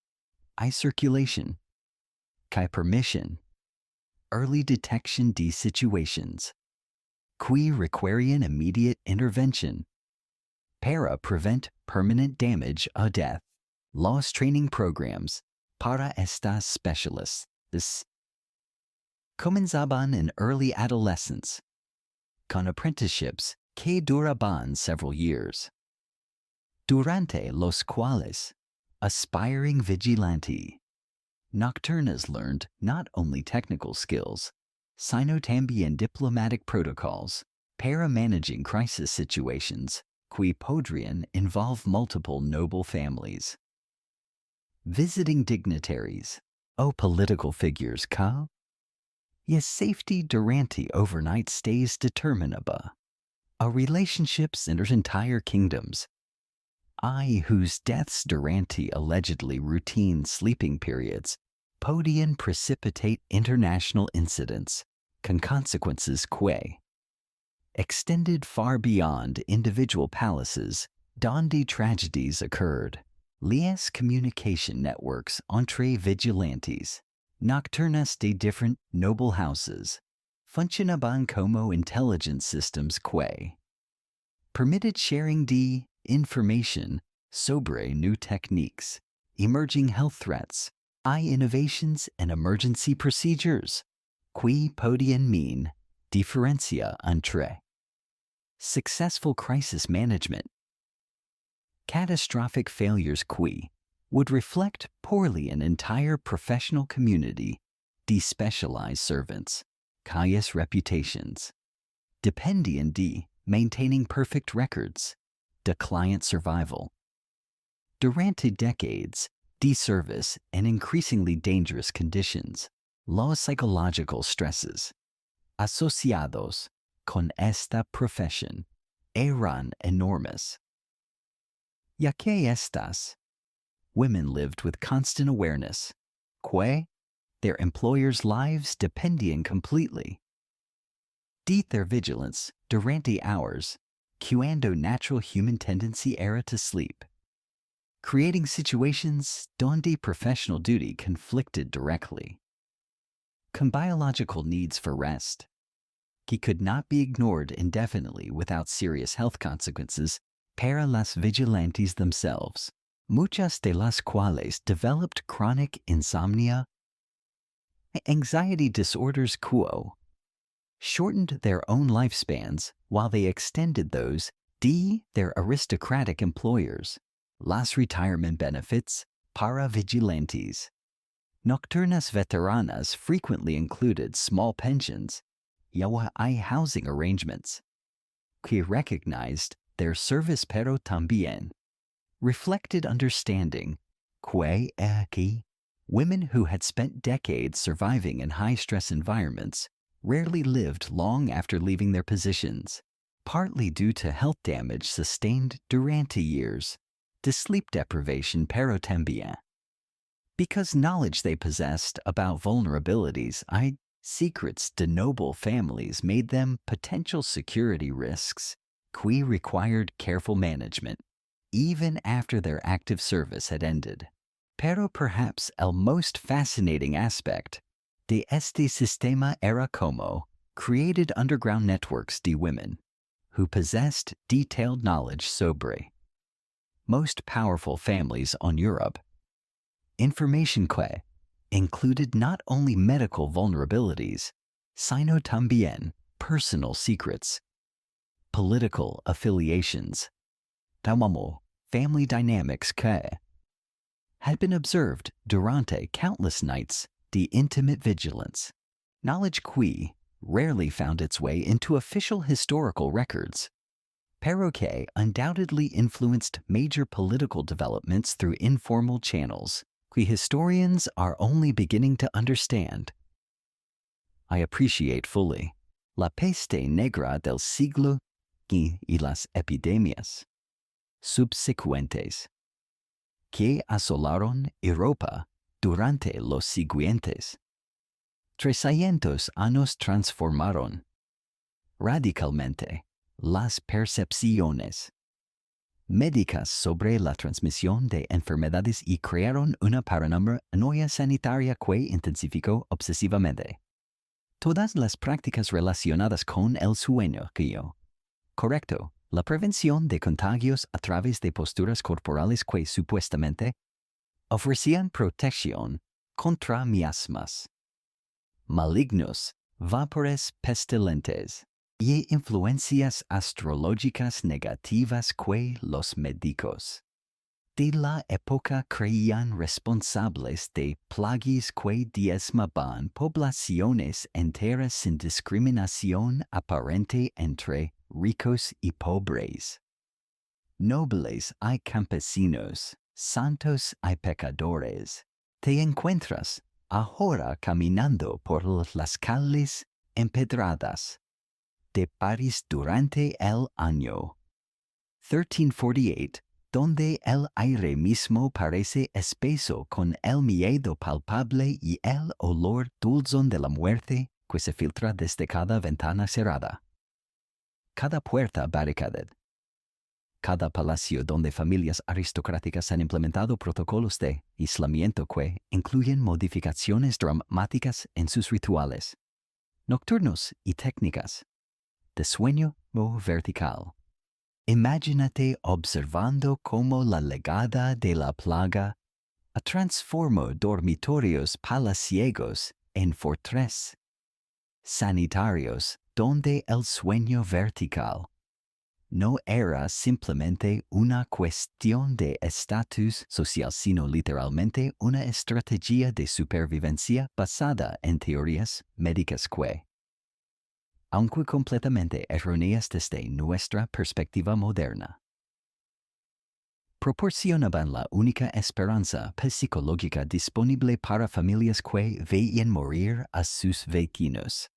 eye circulation, que permission early detection de situations que requirían immediate intervention para prevent permanent damage or death. Los training programs para estas specialists comenzaban in early adolescence, con apprenticeships que duraban several years, durante los cuales aspiring vigilante nocturnas learned not only technical skills, sino también diplomatic protocols para managing crisis situations que podrían involve multiple noble families. Visiting dignitaries o political figures ca yes safety durante overnight stays determinaba a relationships in entire kingdoms, I whose deaths durante allegedly routine sleeping periods podían precipitate international incidents con consequences que extended far beyond individual palaces donde tragedies occurred. Las communication networks entre vigilantes nocturnas de different noble houses funcionaban como intelligence systems que permitted sharing de information sobre new techniques, emerging health threats, innovations and emergency procedures que podían mean diferencia entre successful crisis management, catastrophic failures would reflect poorly an entire professional community, despecialized servants, caius reputations, dependienti maintaining perfect records, de client survival. Durante decades, de-service and increasingly dangerous conditions, los psychological stresses asociados con esta profesión eran enormous. Ya que estas, women lived with constant awareness, their employers' lives dependían completely. Their vigilance durante hours, cuando natural human tendency era to sleep, creating situations donde professional duty conflicted directly. Con biological needs for rest, que could not be ignored indefinitely without serious health consequences para las vigilantes themselves, muchas de las cuales developed chronic insomnia, anxiety disorders shortened their own lifespans while they extended those their aristocratic employers, las retirement benefits para vigilantes. Nocturnas veteranas frequently included small pensions, y housing arrangements, que recognized their service pero también reflected understanding, que women who had spent decades surviving in high-stress environments rarely lived long after leaving their positions, partly due to health damage sustained durante years, to sleep deprivation pero también. Because knowledge they possessed about vulnerabilities, secrets to noble families made them potential security risks, que required careful management, even after their active service had ended. Pero perhaps el most fascinating aspect de este sistema era como created underground networks de women who possessed detailed knowledge sobre most powerful families on Europe. Information que included not only medical vulnerabilities, sino también personal secrets, political affiliations, family dynamics que had been observed durante countless nights de intimate vigilance, knowledge que rarely found its way into official historical records, pero que undoubtedly influenced major political developments through informal channels, que historians are only beginning to understand. I appreciate fully la peste negra del siglo y las epidemias subsecuentes que asolaron Europa durante los siguientes 300 años transformaron radicalmente las percepciones médicas sobre la transmisión de enfermedades y crearon una paranoia sanitaria que intensificó obsesivamente todas las prácticas relacionadas con el sueño correcto, la prevención de contagios a través de posturas corporales que supuestamente ofrecían protección contra miasmas, malignos, vapores pestilentes y influencias astrológicas negativas que los médicos de la época creían responsables de plagas que diezmaban poblaciones enteras sin discriminación aparente entre ricos y pobres, nobles y campesinos, santos y pecadores. Te encuentras ahora caminando por las calles empedradas de París durante el año 1348, donde el aire mismo parece espeso con el miedo palpable y el olor dulzón de la muerte que se filtra desde cada ventana cerrada, cada puerta barricadada, cada palacio donde familias aristocráticas han implementado protocolos de aislamiento que incluyen modificaciones dramáticas en sus rituales, nocturnos y técnicas de sueño vertical. Imagínate observando cómo la llegada de la plaga transformó dormitorios palaciegos en fortress sanitarios donde el sueño vertical no era simplemente una cuestión de estatus social, sino literalmente una estrategia de supervivencia basada en teorías médicas que, aunque completamente erróneas desde nuestra perspectiva moderna, proporcionaban la única esperanza psicológica disponible para familias que veían morir a sus vecinos,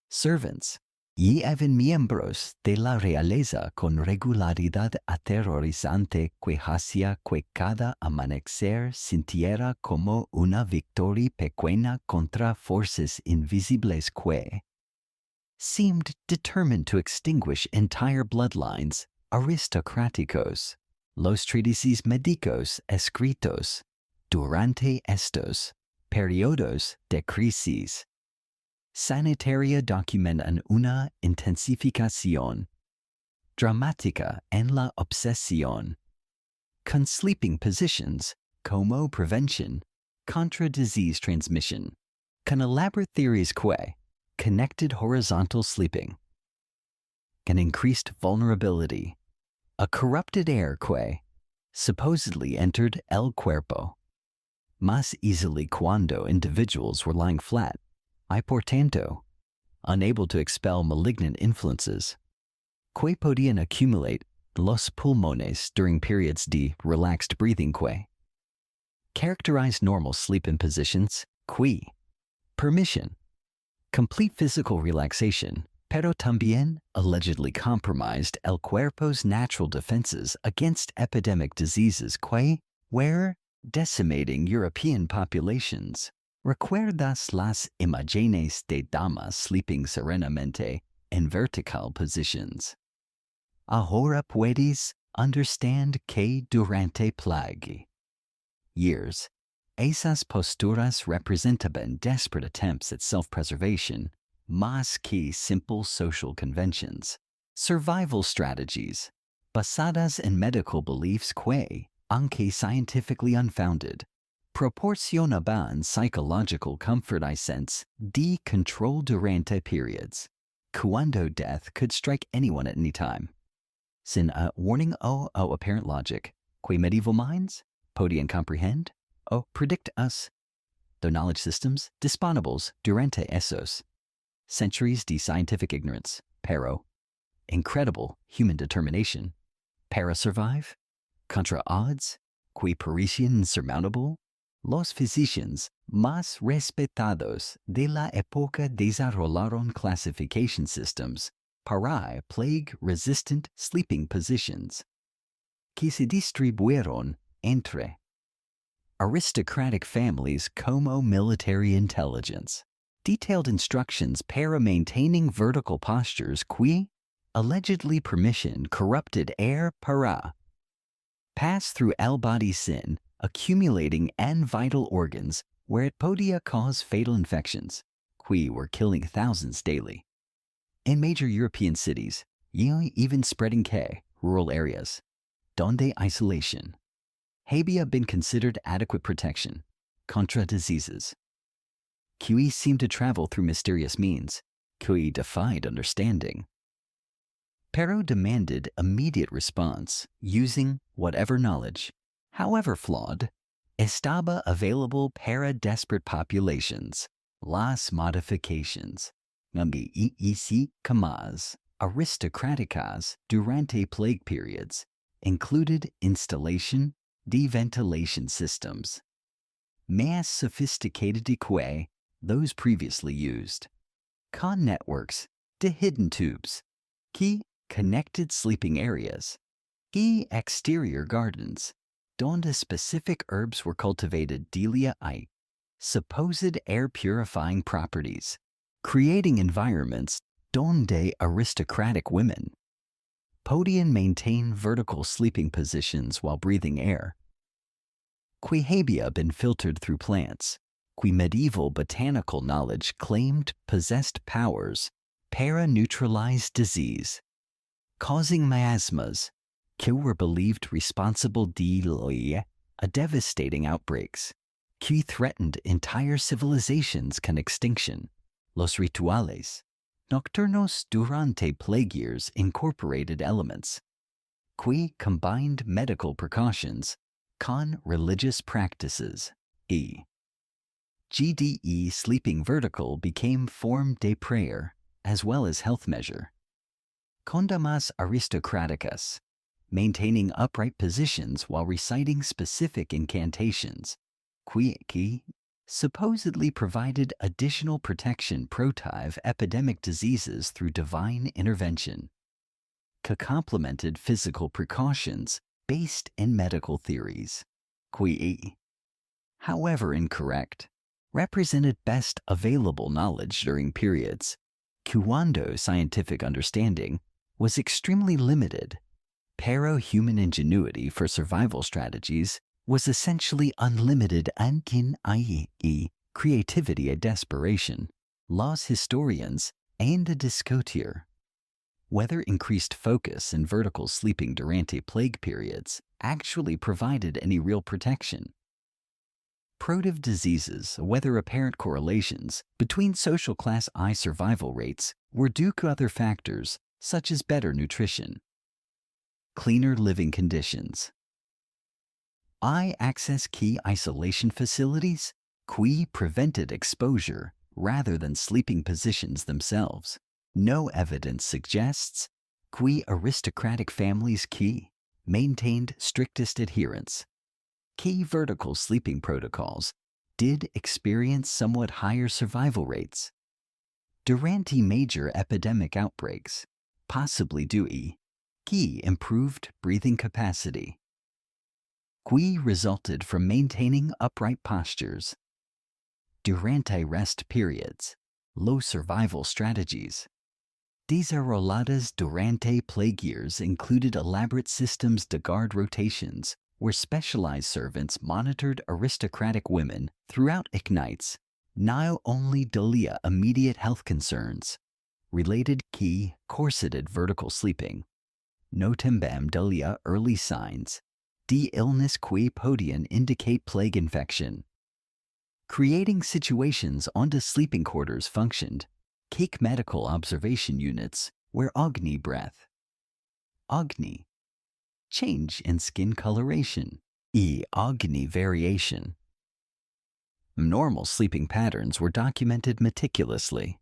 servants, y eran miembros de la realeza con regularidad aterrorizante que hacía que cada amanecer sintiera como una victoria pequeña contra fuerzas invisibles que seemed determined to extinguish entire bloodlines aristocráticos. Los treatises médicos escritos durante estos periodos de crisis sanitaria documentan una intensificación dramática en la obsesión con sleeping positions como prevention contra disease transmission, con elaborate theories que connected horizontal sleeping, can increased vulnerability, a corrupted air que supposedly entered el cuerpo más easily cuando individuals were lying flat, y por tanto, unable to expel malignant influences, que podían accumulate los pulmones during periods de relaxed breathing que characterized normal sleep-in positions que permission, complete physical relaxation, pero también allegedly compromised el cuerpo's natural defenses against epidemic diseases que were decimating European populations. ¿Recuerdas las imágenes de damas sleeping serenamente en vertical positions? Ahora puedes understand que durante plague years, esas posturas representaban desperate attempts at self-preservation, más que simple social conventions, survival strategies, basadas en medical beliefs que, aunque scientifically unfounded, proporcionaban psychological comfort y sense de control durante periods, cuando death could strike anyone at any time. Sin a warning o apparent logic, que medieval minds podían comprehend o predict us, their knowledge systems disponibles durante esos centuries de scientific ignorance, pero incredible human determination, para survive, contra odds, que parecían insurmountable. Los physicians más respetados de la época desarrollaron classification systems para plague-resistant sleeping positions que se distribuyeron entre aristocratic families como military intelligence. Detailed instructions para maintaining vertical postures que allegedly permission corrupted air para pass through el body sin, accumulating and vital organs where it podía cause fatal infections, que were killing thousands daily. In major European cities, even spreading que rural areas, donde isolation había been considered adequate protection contra diseases, que seemed to travel through mysterious means, que defied understanding, pero demanded immediate response using whatever knowledge, however flawed, estaba available para desperate populations. Las modifications CAMAS aristocráticas durante plague periods included installation de ventilation systems, más sophisticated que those previously used, con networks de hidden tubes, que connected sleeping areas, y exterior gardens, donde specific herbs were cultivated delia y supposed air-purifying properties, creating environments donde aristocratic women podían maintain vertical sleeping positions while breathing air, que había been filtered through plants, que medieval botanical knowledge claimed possessed powers para neutralize disease, causing miasmas, que were believed responsible de a devastating outbreaks, que threatened entire civilizations con extinction. Los rituales nocturnos durante plague years incorporated elements, qui combined medical precautions con religious practices. GDE sleeping vertical became form de prayer as well as health measure. Condamas aristocraticas, maintaining upright positions while reciting specific incantations, qui supposedly provided additional protection protive epidemic diseases through divine intervention, complemented physical precautions based in medical theories, qui, however incorrect, represented best available knowledge during periods. Cuidando scientific understanding was extremely limited. Para-human ingenuity for survival strategies was essentially unlimited and i.e. creativity and desperation. Los historians and the discotier. Whether increased focus in vertical sleeping durante plague periods actually provided any real protection. Protive diseases, whether apparent correlations between social class I survival rates were due to other factors such as better nutrition, cleaner living conditions, access key isolation facilities, qui prevented exposure rather than sleeping positions themselves. No evidence suggests qui aristocratic families qui maintained strictest adherence. Key vertical sleeping protocols did experience somewhat higher survival rates. Durante major epidemic outbreaks, possibly due qui improved breathing capacity, qui resulted from maintaining upright postures. Durante rest periods, low survival strategies. Desarrolladas durante plague years included elaborate systems de guard rotations where specialized servants monitored aristocratic women throughout ignites, not only dolia immediate health concerns, related key corseted vertical sleeping, notembam dolia early signs, de illness qui podian indicate plague infection. Creating situations onto sleeping quarters functioned, cake medical observation units where Agni breath. Agni, change in skin coloration, Agni variation. Normal sleeping patterns were documented meticulously.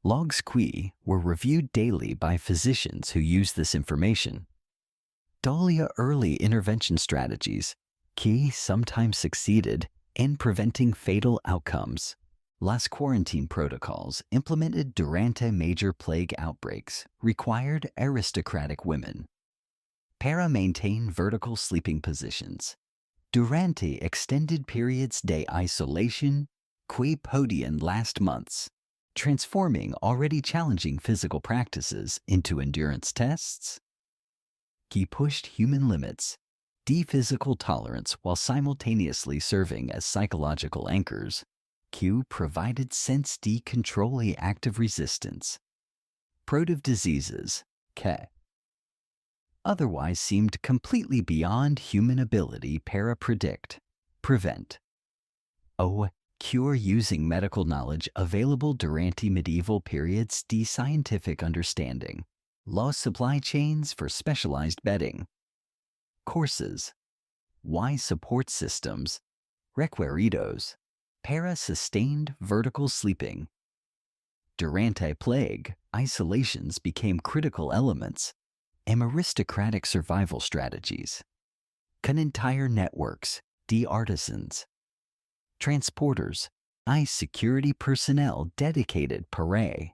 Logs qui were reviewed daily by physicians who used this information. Dolia early intervention strategies, qui sometimes succeeded in preventing fatal outcomes. Las quarantine protocols implemented durante major plague outbreaks required aristocratic women para maintain vertical sleeping positions. Durante extended periods de isolation, qui podian last months, transforming already challenging physical practices into endurance tests. Qui pushed human limits, de physical tolerance while simultaneously serving as psychological anchors. Q provided sense de controle active resistance. Protive diseases, K, otherwise seemed completely beyond human ability para predict, prevent. O, cure using medical knowledge available durante medieval periods de scientific understanding. Los supply chains for specialized bedding. Courses, Y support systems, requeridos, para sustained vertical sleeping. Durante plague, isolations became critical elements, aristocratic survival strategies. Con entire networks, de artisans. Transporters, security personnel dedicated para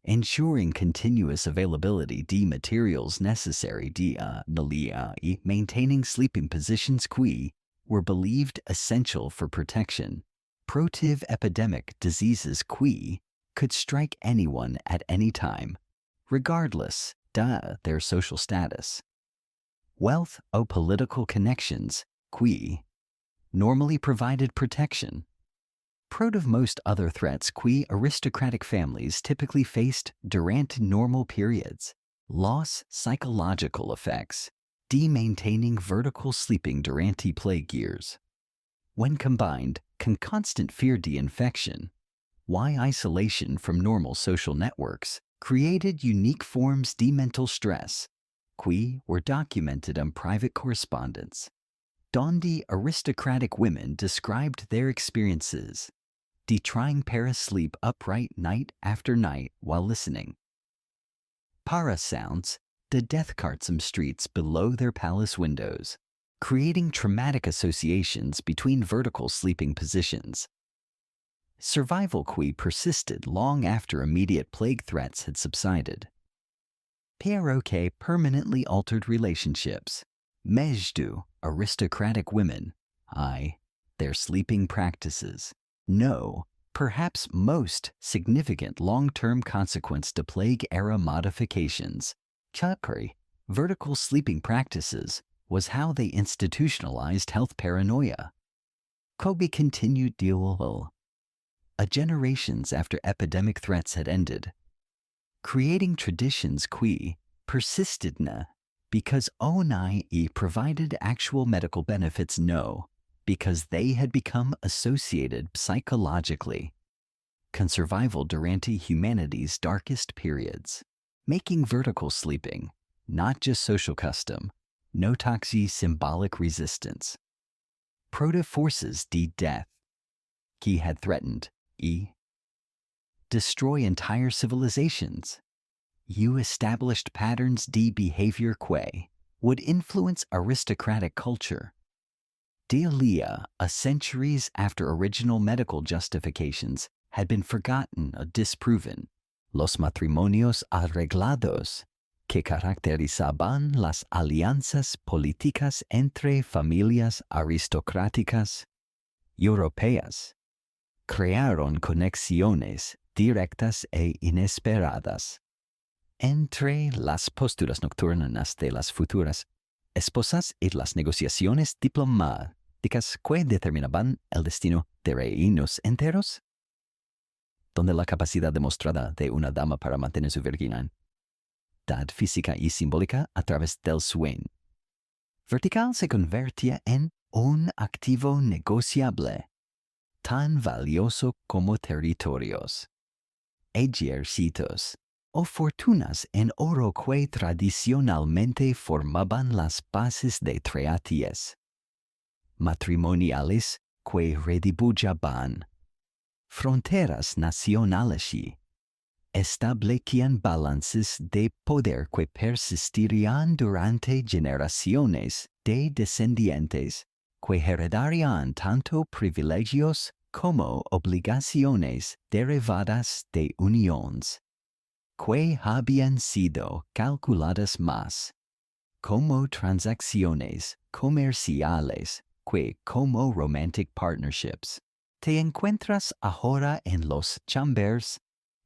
ensuring continuous availability de materials necessary maintaining sleeping positions qui were believed essential for protection. Protive epidemic diseases qui could strike anyone at any time, regardless their social status. Wealth o political connections qui normally provided protection. Protive most other threats qui aristocratic families typically faced durante normal periods. Loss psychological effects, de-maintaining vertical sleeping durante plague years. When combined, con constant fear de infection, Why isolation from normal social networks created unique forms de mental stress, qui were documented on private correspondence. Donde aristocratic women described their experiences, de trying para sleep upright night after night while listening. Para sounds, de death cart some streets below their palace windows, creating traumatic associations between vertical sleeping positions. Survival qui persisted long after immediate plague threats had subsided. Perroquet permanently altered relationships. Mejdu, aristocratic women, their sleeping practices. No, perhaps most significant long-term consequence to plague-era modifications. Chakri, vertical sleeping practices, was how they institutionalized health paranoia. Kobe continued deal generations after epidemic threats had ended, creating traditions qui persisted because onai provided actual medical benefits because they had become associated psychologically. Consurvival durante humanity's darkest periods, making vertical sleeping not just social custom, no toxi symbolic resistance. Proto forces de death, qui had threatened destroy entire civilizations. You established patterns de behavior que would influence aristocratic culture. Dealia, centuries after original medical justifications had been forgotten or disproven. Los matrimonios arreglados, que caracterizaban las alianzas políticas entre familias aristocráticas europeas, crearon conexiones directas e inesperadas entre las posturas nocturnas de las futuras esposas y las negociaciones diplomáticas que determinaban el destino de reinos enteros, donde la capacidad demostrada de una dama para mantener su virginidad física y simbólica a través del sueño vertical se convertía en un activo negociable, tan valioso como territorios, ejércitos o fortunas en oro que tradicionalmente formaban las bases de treaties matrimoniales que redibujaban fronteras nacionales y establecían balances de poder que persistirían durante generaciones de descendientes que heredarían tanto privilegios como obligaciones derivadas de uniones que habían sido calculadas más como transacciones comerciales que como romantic partnerships. Te encuentras ahora en los chambers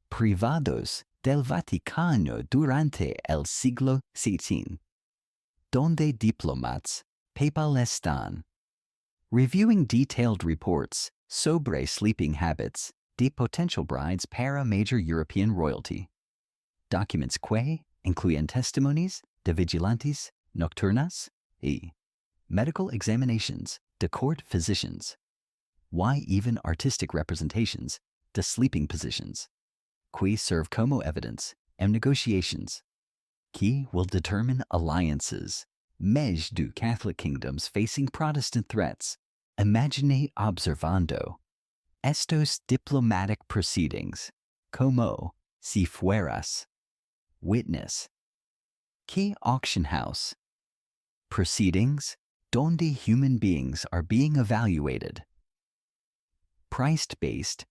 privados del Vaticano durante el siglo XVI, donde diplomats papal están reviewing detailed reports sobre sleeping habits de potential brides para major European royalty. Documents que incluyen testimonies de vigilantes nocturnas y medical examinations de court physicians. Why even artistic representations de sleeping positions, qui serve como evidence and negotiations, qui will determine alliances, do Catholic kingdoms facing Protestant threats, imaginate observando, estos diplomatic proceedings, como si fueras, witness, qui auction house, proceedings donde human beings are being evaluated, priced based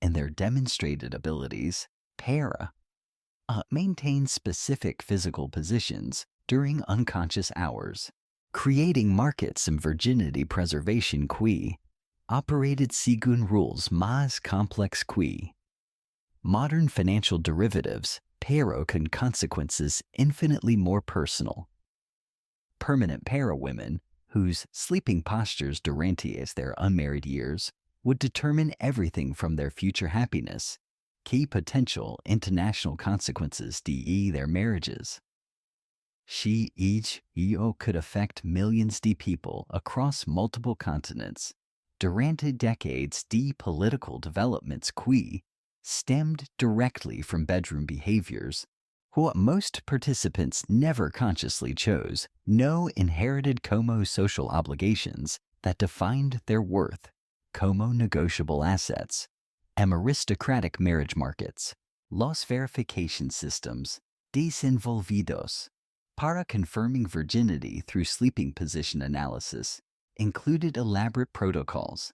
and their demonstrated abilities, para, maintain specific physical positions during unconscious hours, creating markets and virginity preservation qui operated según rules más complex qui modern financial derivatives, pero con consequences infinitely more personal. Permanent para women, whose sleeping postures durante their unmarried years would determine everything from their future happiness, key potential international consequences de their marriages. Each could affect millions de people across multiple continents. Durante decades de political developments qui stemmed directly from bedroom behaviors, what most participants never consciously chose, no inherited como social obligations that defined their worth, como negotiable assets, aristocratic marriage markets, los verification systems, desenvolvidos, para confirming virginity through sleeping position analysis, included elaborate protocols,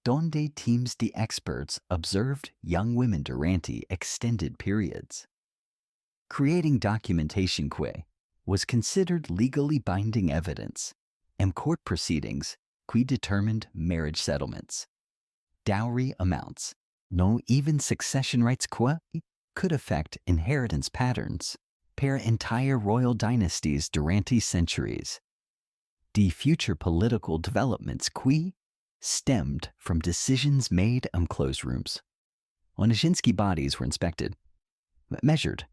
donde teams de experts observed young women durante extended periods. Creating documentation was considered legally binding evidence, and court proceedings determined marriage settlements. Dowry amounts, no even succession rights could affect inheritance patterns per entire royal dynasties durante centuries. The future political developments stemmed from decisions made in closed rooms. Onishinsky bodies were inspected, measured,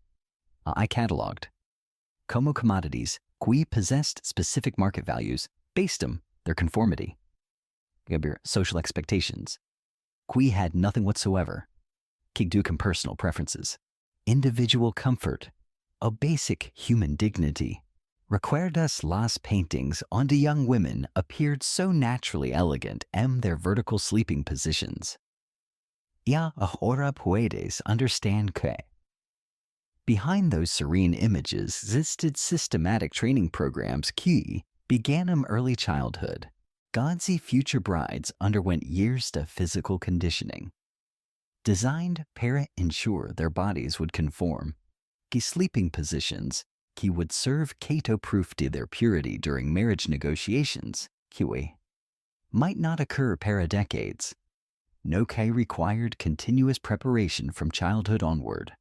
catalogued. Como commodities possessed specific market values based on their conformity. Social expectations. Had nothing whatsoever. Kigdukan personal preferences. Individual comfort. A basic human dignity. Recuerdas las paintings on the young women appeared so naturally elegant in their vertical sleeping positions. Ya ahora puedes understand que behind those serene images existed systematic training programs began in early childhood. God's future brides underwent years of physical conditioning, designed para ensure their bodies would conform. Sleeping positions would serve proof to their purity during marriage negotiations might not occur para decades. No required continuous preparation from childhood onward.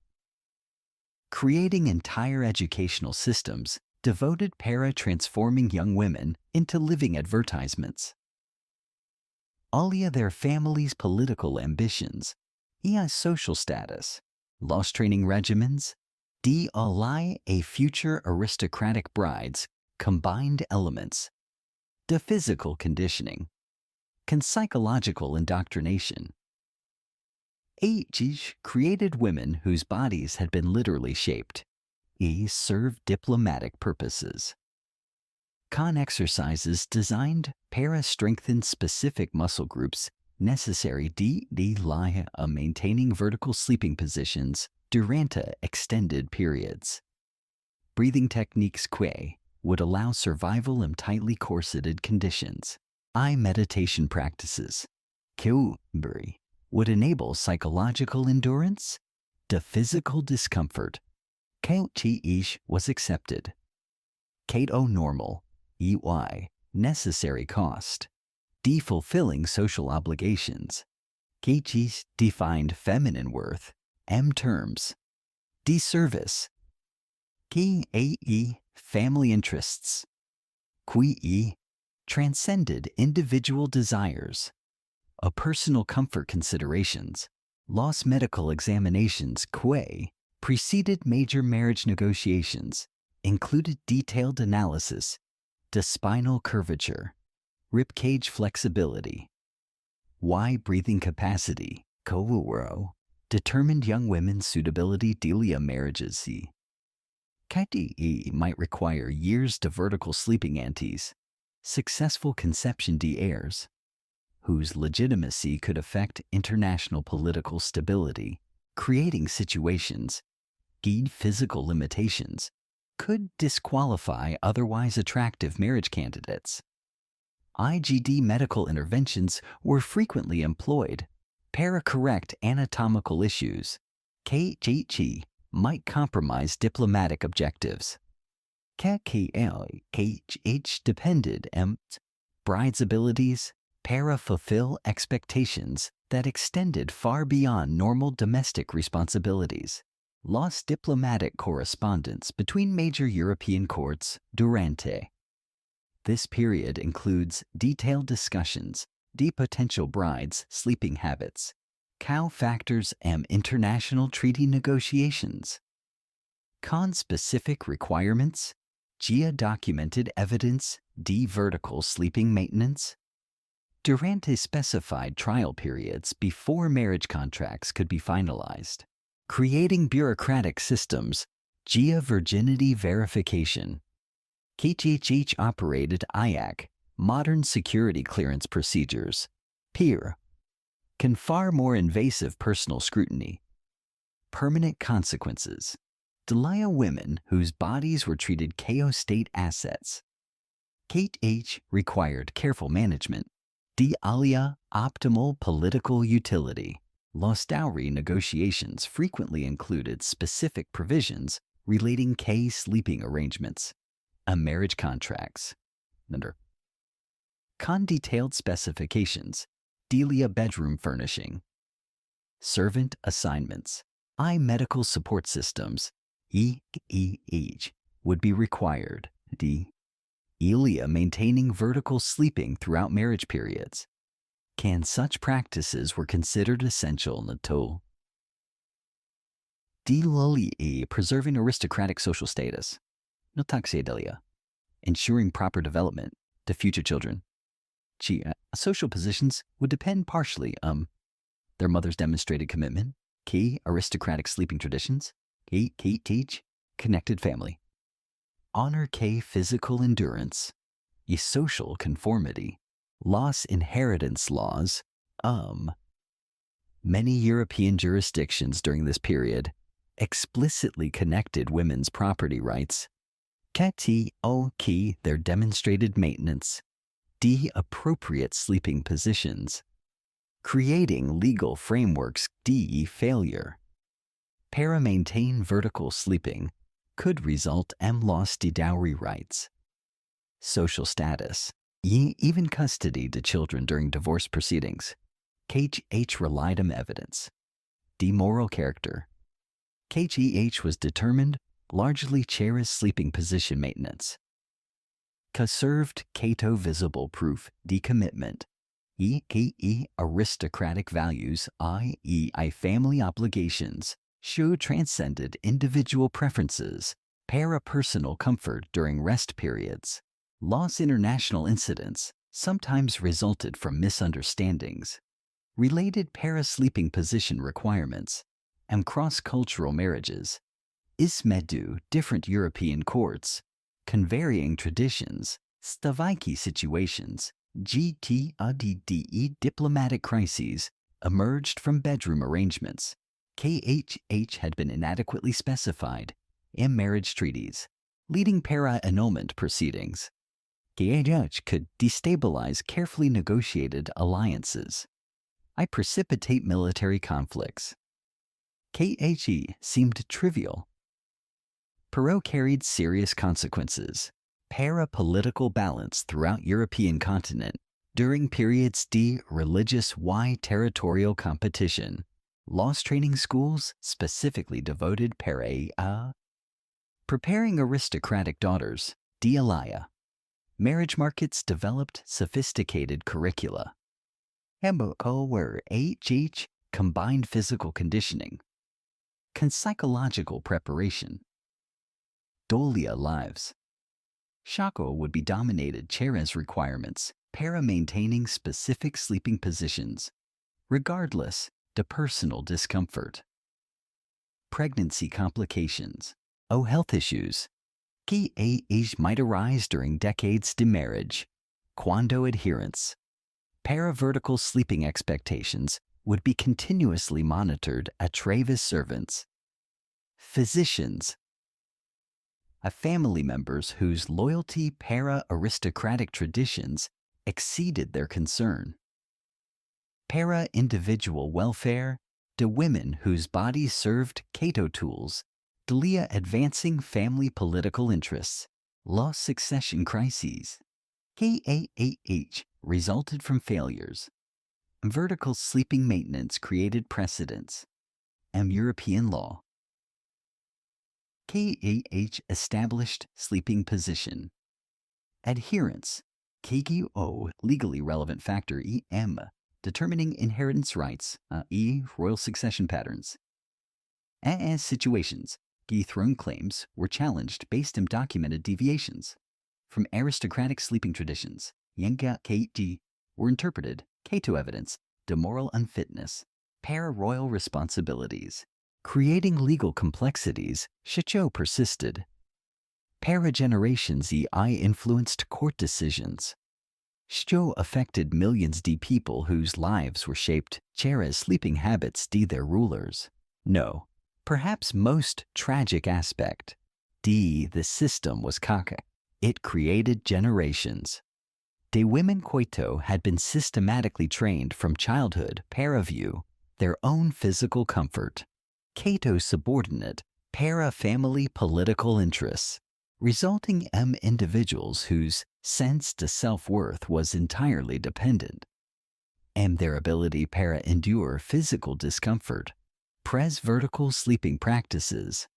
Creating entire educational systems devoted para transforming young women into living advertisements. Alia their families' political ambitions, social status, lost training regimens, ally a future aristocratic brides, combined elements, the physical conditioning, psychological indoctrination. Created women whose bodies had been literally shaped. Served diplomatic purposes. Exercises designed para strengthen specific muscle groups necessary maintaining vertical sleeping positions durante extended periods. Breathing techniques would allow survival in tightly corseted conditions. Meditation practices would enable psychological endurance to physical discomfort. Was accepted. Normal, necessary cost. Fulfilling social obligations. Defined feminine worth, terms. Service. Family interests. Transcended individual desires. Personal comfort considerations. Lost medical examinations preceded major marriage negotiations, included detailed analysis, to spinal curvature, ribcage flexibility, breathing capacity, determined young women's suitability delia marriages. Might require years to vertical sleeping antes, successful conception heirs, whose legitimacy could affect international political stability, creating situations physical limitations could disqualify otherwise attractive marriage candidates. Medical interventions were frequently employed. Para correct anatomical issues. Might compromise diplomatic objectives. Depended brides' abilities para fulfill expectations that extended far beyond normal domestic responsibilities. Lost diplomatic correspondence between major European courts durante. This period includes detailed discussions, potential brides' sleeping habits, factors and international treaty negotiations. Specific requirements, documented evidence, vertical sleeping maintenance. durante specified trial periods before marriage contracts could be finalized, creating bureaucratic systems, gia virginity verification. KHH operated IAC, modern security clearance procedures, peer, can far more invasive personal scrutiny. Permanent consequences. Delia women whose bodies were treated KO state assets. Kate H required careful management. D alia optimal political utility. Los dowry negotiations frequently included specific provisions relating K sleeping arrangements. Marriage contracts. Number. Con detailed specifications. Delia bedroom furnishing. Servant assignments. Medical support systems. Would be required. D. Elia maintaining vertical sleeping throughout marriage periods. Can such practices were considered essential until D. Luli preserving aristocratic social status. No taxedelia. Ensuring proper development to future children. Social positions would depend partially their mother's demonstrated commitment, key aristocratic sleeping traditions, key teach connected family. Honor K physical endurance, social conformity, loss inheritance laws, Many European jurisdictions during this period explicitly connected women's property rights. Kati o ki their demonstrated maintenance. D appropriate sleeping positions. Creating legal frameworks. D failure. Para maintain vertical sleeping could result loss de dowry rights. Social status. Even custody to children during divorce proceedings. KH relied on evidence. D moral character. KGH was determined largely Chera's sleeping position maintenance. Conserved Cato visible proof decommitment. Aristocratic values, i.e. family obligations, show transcended individual preferences, para-personal comfort during rest periods. Loss international incidents sometimes resulted from misunderstandings. Related para-sleeping position requirements and cross-cultural marriages. Ismedu different European courts, convarying traditions, Staviki situations, GTADDE diplomatic crises emerged from bedroom arrangements. KHH had been inadequately specified in marriage treaties, leading para-annulment proceedings. KHH could destabilize carefully negotiated alliances. Precipitate military conflicts. KHE seemed trivial. Perot carried serious consequences. Para-political balance throughout European continent during periods D. Religious Y. Territorial competition. Lost training schools specifically devoted para preparing aristocratic daughters. D. Elia. Marriage markets developed sophisticated curricula. Hemoko were HH combined physical conditioning. Psychological preparation. Dolia lives. Shako would be dominated Chera's requirements, para-maintaining specific sleeping positions, regardless to personal discomfort. Pregnancy complications. Health issues. KAH might arise during decades de marriage. Cuando adherence. Para-vertical sleeping expectations would be continuously monitored at Travis servants. Physicians. Family members whose loyalty para-aristocratic traditions exceeded their concern. Para-individual welfare to women whose bodies served Cato tools, Delia advancing family political interests, lost succession crises. KAAH resulted from failures. Vertical sleeping maintenance created precedents. European law. KAH established sleeping position. Adherence. KGO legally relevant factor EM determining inheritance rights royal succession patterns. As situations, throne claims were challenged based on documented deviations from aristocratic sleeping traditions. Yenga KG were interpreted, Cato evidence, de moral unfitness, para-royal responsibilities. Creating legal complexities, Shicho persisted. Para-generations influenced court decisions. Shicho affected millions de people whose lives were shaped Chera's sleeping habits de their rulers. No, perhaps most tragic aspect, the system was kaka. It created generations. De women coito had been systematically trained from childhood para-view, their own physical comfort. Cato's subordinate, para-family political interests, resulting in individuals whose sense to self-worth was entirely dependent. And their ability para-endure physical discomfort. Pres vertical sleeping practices.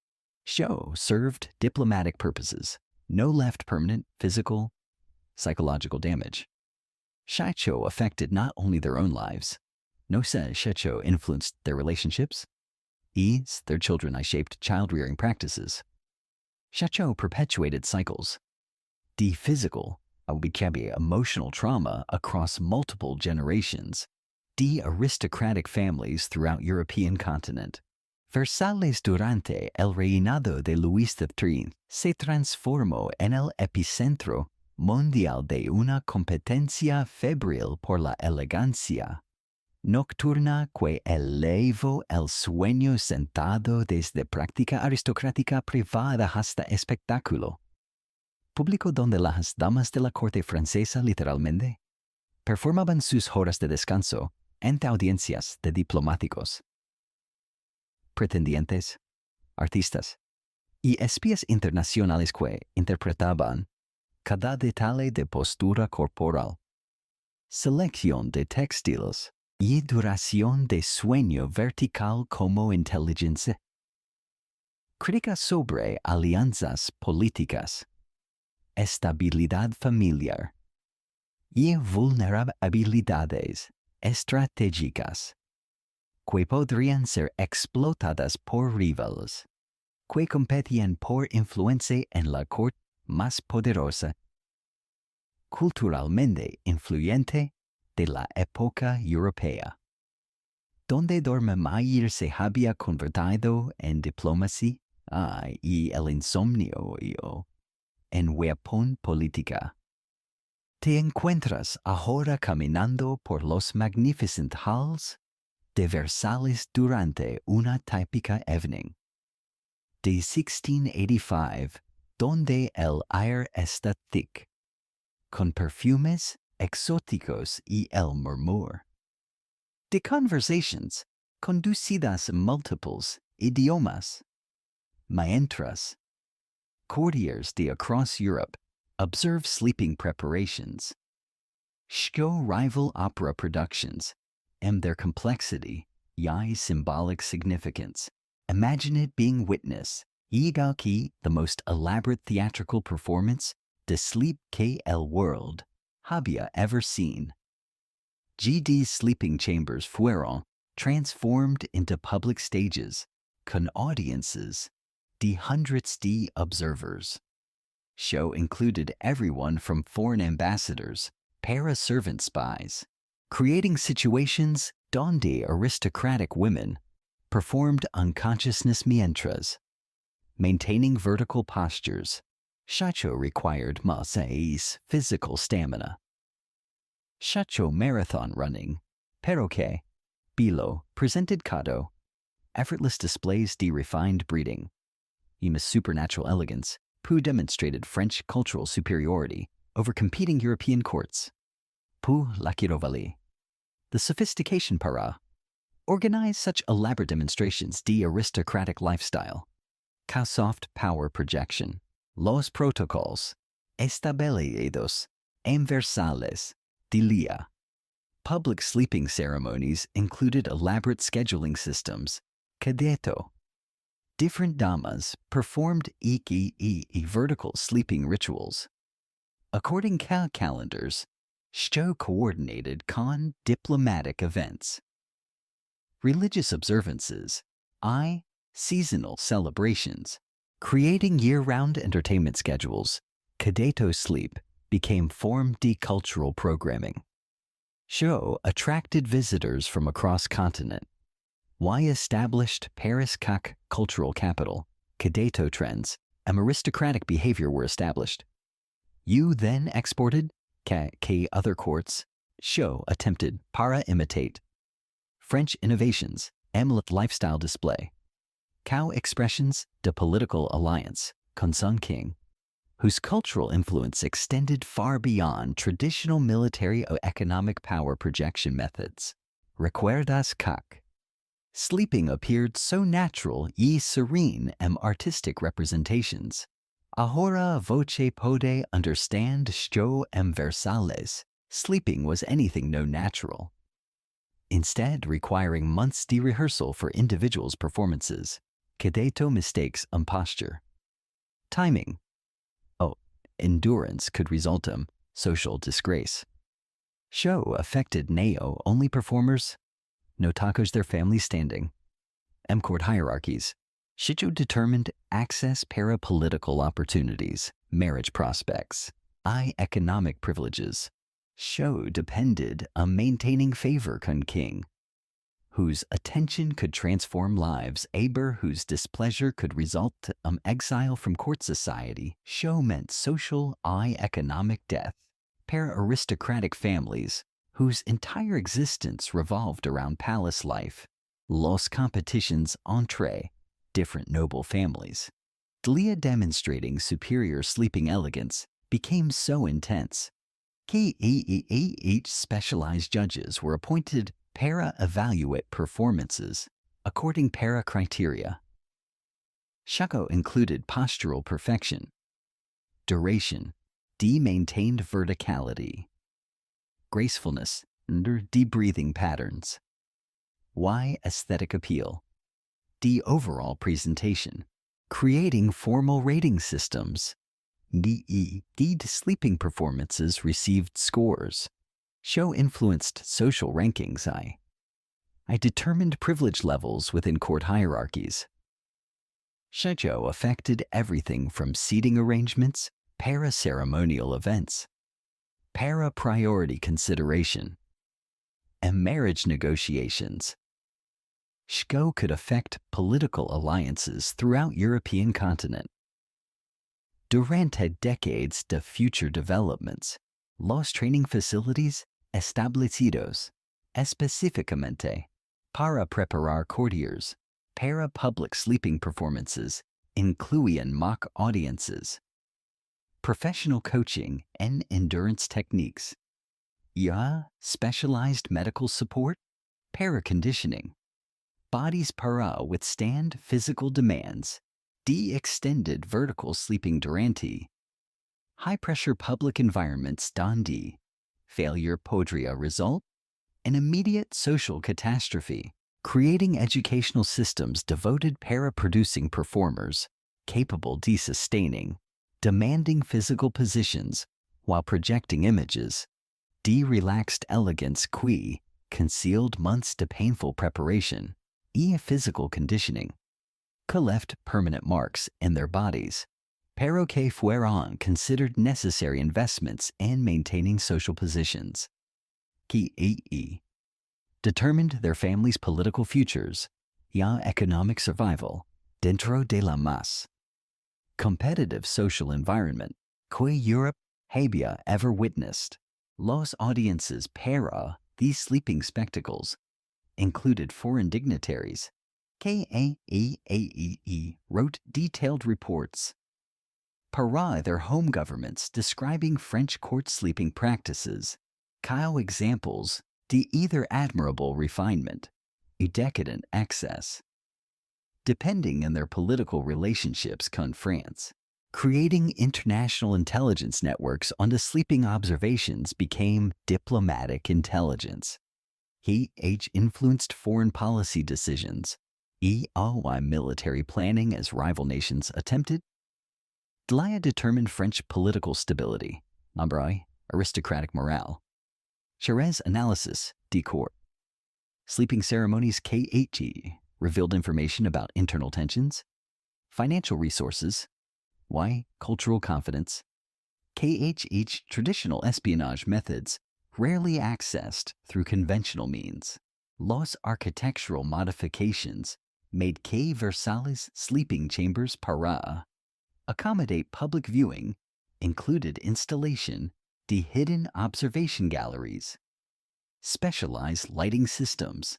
Show served diplomatic purposes. No left permanent physical, psychological damage. Shicho affected not only their own lives. No se Shicho influenced their relationships. Their children shaped child-rearing practices. Shicho perpetuated cycles. The physical, emotional trauma across multiple generations. The aristocratic families throughout European continent. Versalles durante el reinado de Luis XIII se transformó en el epicentro mundial de una competencia febril por la elegancia nocturna que elevó el sueño sentado desde práctica aristocrática privada hasta espectáculo público donde las damas de la corte francesa literalmente performaban sus horas de descanso ante audiencias de diplomáticos, pretendientes, artistas y espías internacionales que interpretaban cada detalle de postura corporal, selección de textiles y duración de sueño vertical como inteligencia. Crítica sobre alianzas políticas, estabilidad familiar y vulnerabilidades estratégicas que podrían ser explotadas por rivales que competían por influencia en la corte más poderosa, culturalmente influyente de la época europea, donde dormir se había convertido en diplomacia y el insomnio en weapon política. Te encuentras ahora caminando por los magnificent halls de Versalles durante una típica evening de 1685, donde el aire está thick, con perfumes exóticos y el murmur de conversations conducidas en múltiples idiomas. Mientras, courtiers de across Europe observe sleeping preparations, show rival opera productions, and their complexity y symbolic significance. Imagine it being witnessed, the most elaborate theatrical performance de sleep que el world había ever seen. GD's sleeping chambers fueron transformed into public stages, con audiences de hundreds de observers. Show included everyone from foreign ambassadors, para-servant spies, creating situations donde aristocratic women performed unconsciousness mientras, maintaining vertical postures. Shicho required más physical stamina. Shicho marathon running, perroquet, bilo, presented cado, effortless displays de refined breeding. Emus supernatural elegance, Pu demonstrated French cultural superiority over competing European courts. Pu la Kirovali. The sophistication para organize such elaborate demonstrations de aristocratic lifestyle. Ca soft power projection. Los protocols establecidos en Versalles de Lía. Public sleeping ceremonies included elaborate scheduling systems. Cadeto. Different damas performed vertical sleeping rituals. According to calendars, Show coordinated con diplomatic events. Religious observances, seasonal celebrations, creating year-round entertainment schedules. Cadeto sleep became form de cultural programming. Show attracted visitors from across continent. Why established Paris cultural capital, Cadeto trends, and aristocratic behavior were established. You then exported other courts. Show attempted para imitate. French innovations, Amlet lifestyle display. Cow expressions, de political alliance, Consung King, whose cultural influence extended far beyond traditional military or economic power projection methods. Recuerdas kak. Sleeping appeared so natural ye serene and artistic representations. Ahora voce pode understand show em versales. Sleeping was anything no natural, instead requiring months de rehearsal for individuals' performances. Cadeto mistakes posture. Timing. Endurance could result in social disgrace. Show affected neo only performers. No tacos their family standing. Court hierarchies. Shijo determined access para political opportunities, marriage prospects, economic privileges. Show depended on maintaining favor con king, whose attention could transform lives, aber whose displeasure could result in exile from court society. Show meant social, economic death. Para aristocratic families, whose entire existence revolved around palace life. Los competitions entre different noble families. Dlia demonstrating superior sleeping elegance became so intense. Each specialized judges were appointed para evaluate performances according para criteria. Shako included postural perfection, duration, maintained verticality, gracefulness, breathing patterns. Aesthetic appeal. Overall presentation. Creating formal rating systems. Sleeping performances received scores. Show influenced social rankings. I determined privilege levels within court hierarchies. Shoujo affected everything from seating arrangements, para-ceremonial events, para-priority consideration, and marriage negotiations. Shko could affect political alliances throughout European continent. Durante decades de future developments, los training facilities establecidos específicamente para preparar courtiers para public sleeping performances incluían mock audiences, professional coaching and endurance techniques, specialized medical support, para conditioning, bodies para withstand physical demands, extended vertical sleeping durante, high-pressure public environments donde failure podría result, an immediate social catastrophe, creating educational systems devoted para producing performers, capable de sustaining, demanding physical positions while projecting images, relaxed elegance qui concealed months de painful preparation, physical conditioning, left permanent marks in their bodies, pero que fueron considered necessary investments in maintaining social positions. Determined their families' political futures, economic survival, dentro de la más competitive social environment, que Europe había ever witnessed. Los audiences para these sleeping spectacles included foreign dignitaries. KAEAEE wrote detailed reports para their home governments describing French court sleeping practices, examples de either admirable refinement, decadent excess, depending on their political relationships con France. Creating international intelligence networks on the sleeping observations became diplomatic intelligence. Influenced foreign policy decisions, military planning as rival nations attempted. Dlia determined French political stability, aristocratic morale. Cherez analysis, court. Sleeping ceremonies revealed information about internal tensions. Financial resources, cultural confidence. Traditional espionage methods rarely accessed through conventional means. Los architectural modifications made que Versalles sleeping chambers para accommodate public viewing, included installation de hidden observation galleries, specialized lighting systems,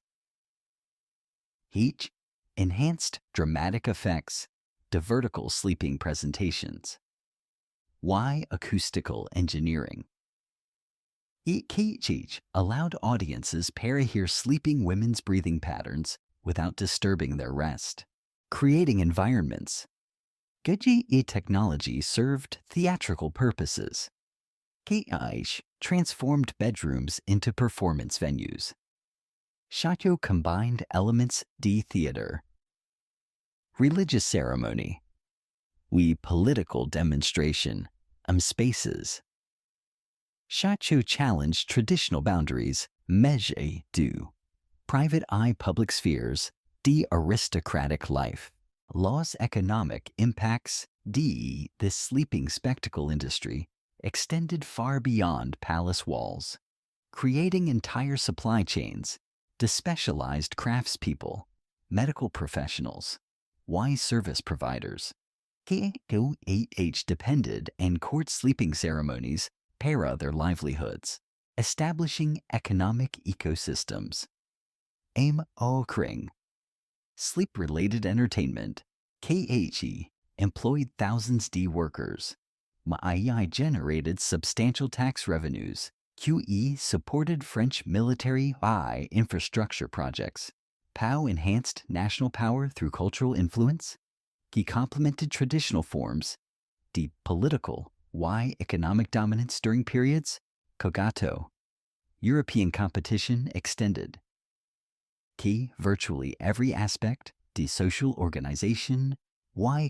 heat, enhanced dramatic effects, de vertical sleeping presentations. Why acoustical engineering? EKH allowed audiences para hear sleeping women's breathing patterns without disturbing their rest, creating environments. Geji technology served theatrical purposes. KH transformed bedrooms into performance venues. Shacho combined elements de theater. Religious ceremony. We political demonstration, spaces. Shacho challenged traditional boundaries, meje du. Private eye public spheres, de aristocratic life. Law's economic impacts, de this sleeping spectacle industry, extended far beyond palace walls, creating entire supply chains, de specialized craftspeople, medical professionals, wise service providers. KH depended and court sleeping ceremonies para their livelihoods, establishing economic ecosystems. Aim okring. Sleep-related entertainment, KHE, employed thousands de workers. Maai generated substantial tax revenues. QE supported French military infrastructure projects. POW enhanced national power through cultural influence. He complemented traditional forms. De political, economic dominance during periods. Kogato. European competition extended. Key virtually every aspect, de social organization,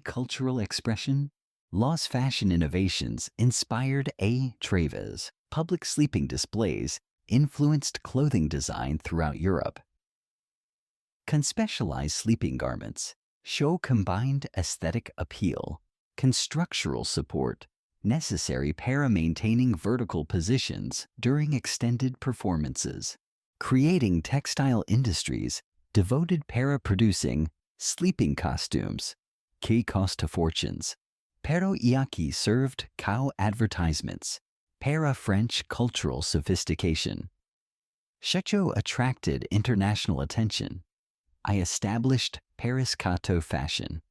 cultural expression, Law's fashion innovations inspired A. Traves. Public sleeping displays influenced clothing design throughout Europe. Conspecialized sleeping garments show combined aesthetic appeal, constructural support, necessary para maintaining vertical positions during extended performances, creating textile industries devoted para producing sleeping costumes, que costa fortunes. Pero iaki served cow advertisements, para French cultural sophistication. Shecho attracted international attention. I established Paris Cato fashion.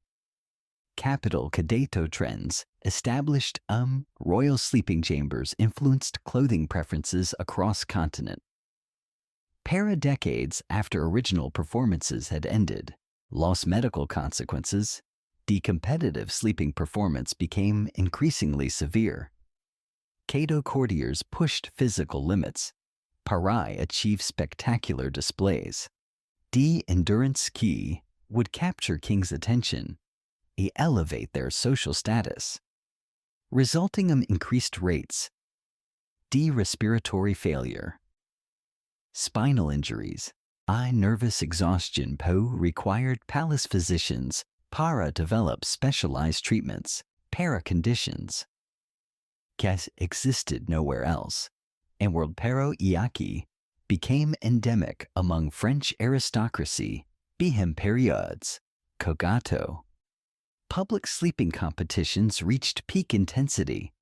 Capital Cadeto trends established royal sleeping chambers influenced clothing preferences across continent. Para decades after original performances had ended, lost medical consequences, the competitive sleeping performance became increasingly severe. Cato courtiers pushed physical limits. Parai achieved spectacular displays. The endurance key would capture king's attention, elevate their social status, resulting in increased rates. D. Respiratory failure. Spinal injuries. Nervous exhaustion required palace physicians para develop specialized treatments, para conditions. Cas existed nowhere else, and world pero iaki became endemic among French aristocracy, bihem periods, kogato. Public sleeping competitions reached peak intensity.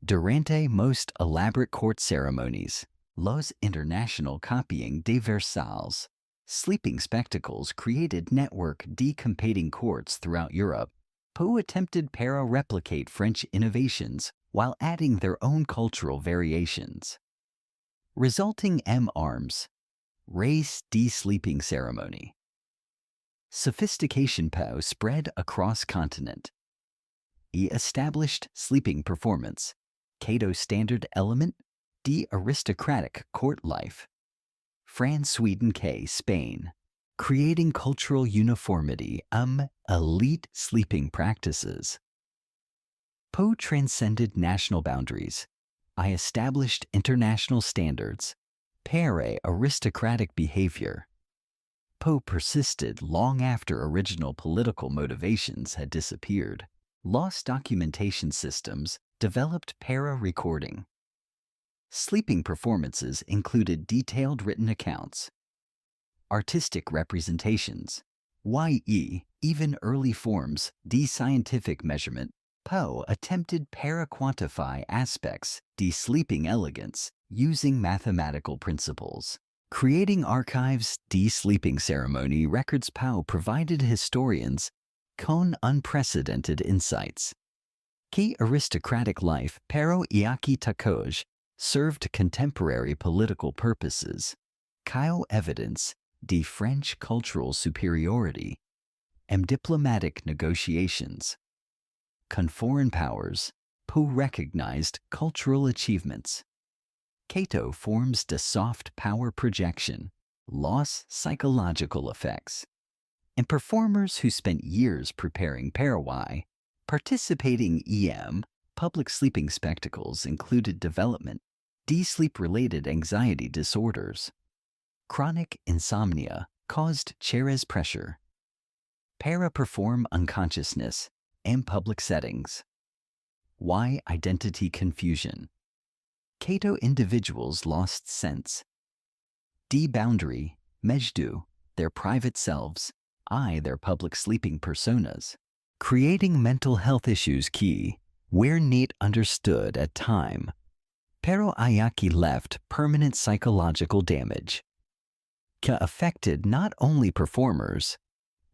Durante most elaborate court ceremonies, los international copying de Versalles, sleeping spectacles created network de competing courts throughout Europe. Poe attempted para replicate French innovations while adding their own cultural variations. Resulting arms, race de sleeping ceremony. Sophistication Poe spread across continent. Established sleeping performance, Cato standard element, de aristocratic court life. France, Sweden, Spain, creating cultural uniformity, elite sleeping practices. Poe transcended national boundaries. I established international standards. Para aristocratic behavior. Poe persisted long after original political motivations had disappeared. Lost documentation systems developed para recording. Sleeping performances included detailed written accounts, artistic representations, i.e., even early forms, scientific measurement. Poe attempted para-quantify aspects, sleeping elegance, using mathematical principles. Creating archives, sleeping ceremony records. Poe provided historians con unprecedented insights. Key aristocratic life, pero iaki takoj, served contemporary political purposes. Kyle evidence, French cultural superiority, and diplomatic negotiations. Con foreign powers, Poe recognized cultural achievements. Cato forms de soft power projection, loss psychological effects. And performers who spent years preparing Paraguay, participating public sleeping spectacles included development, sleep-related anxiety disorders. Chronic insomnia caused Cherez pressure. Para-perform unconsciousness and public settings. Why identity confusion? Cato individuals lost sense. Boundary, mejdu, their private selves, their public sleeping personas. Creating mental health issues key, where need understood at time. Pero ayaki left permanent psychological damage. Affected not only performers,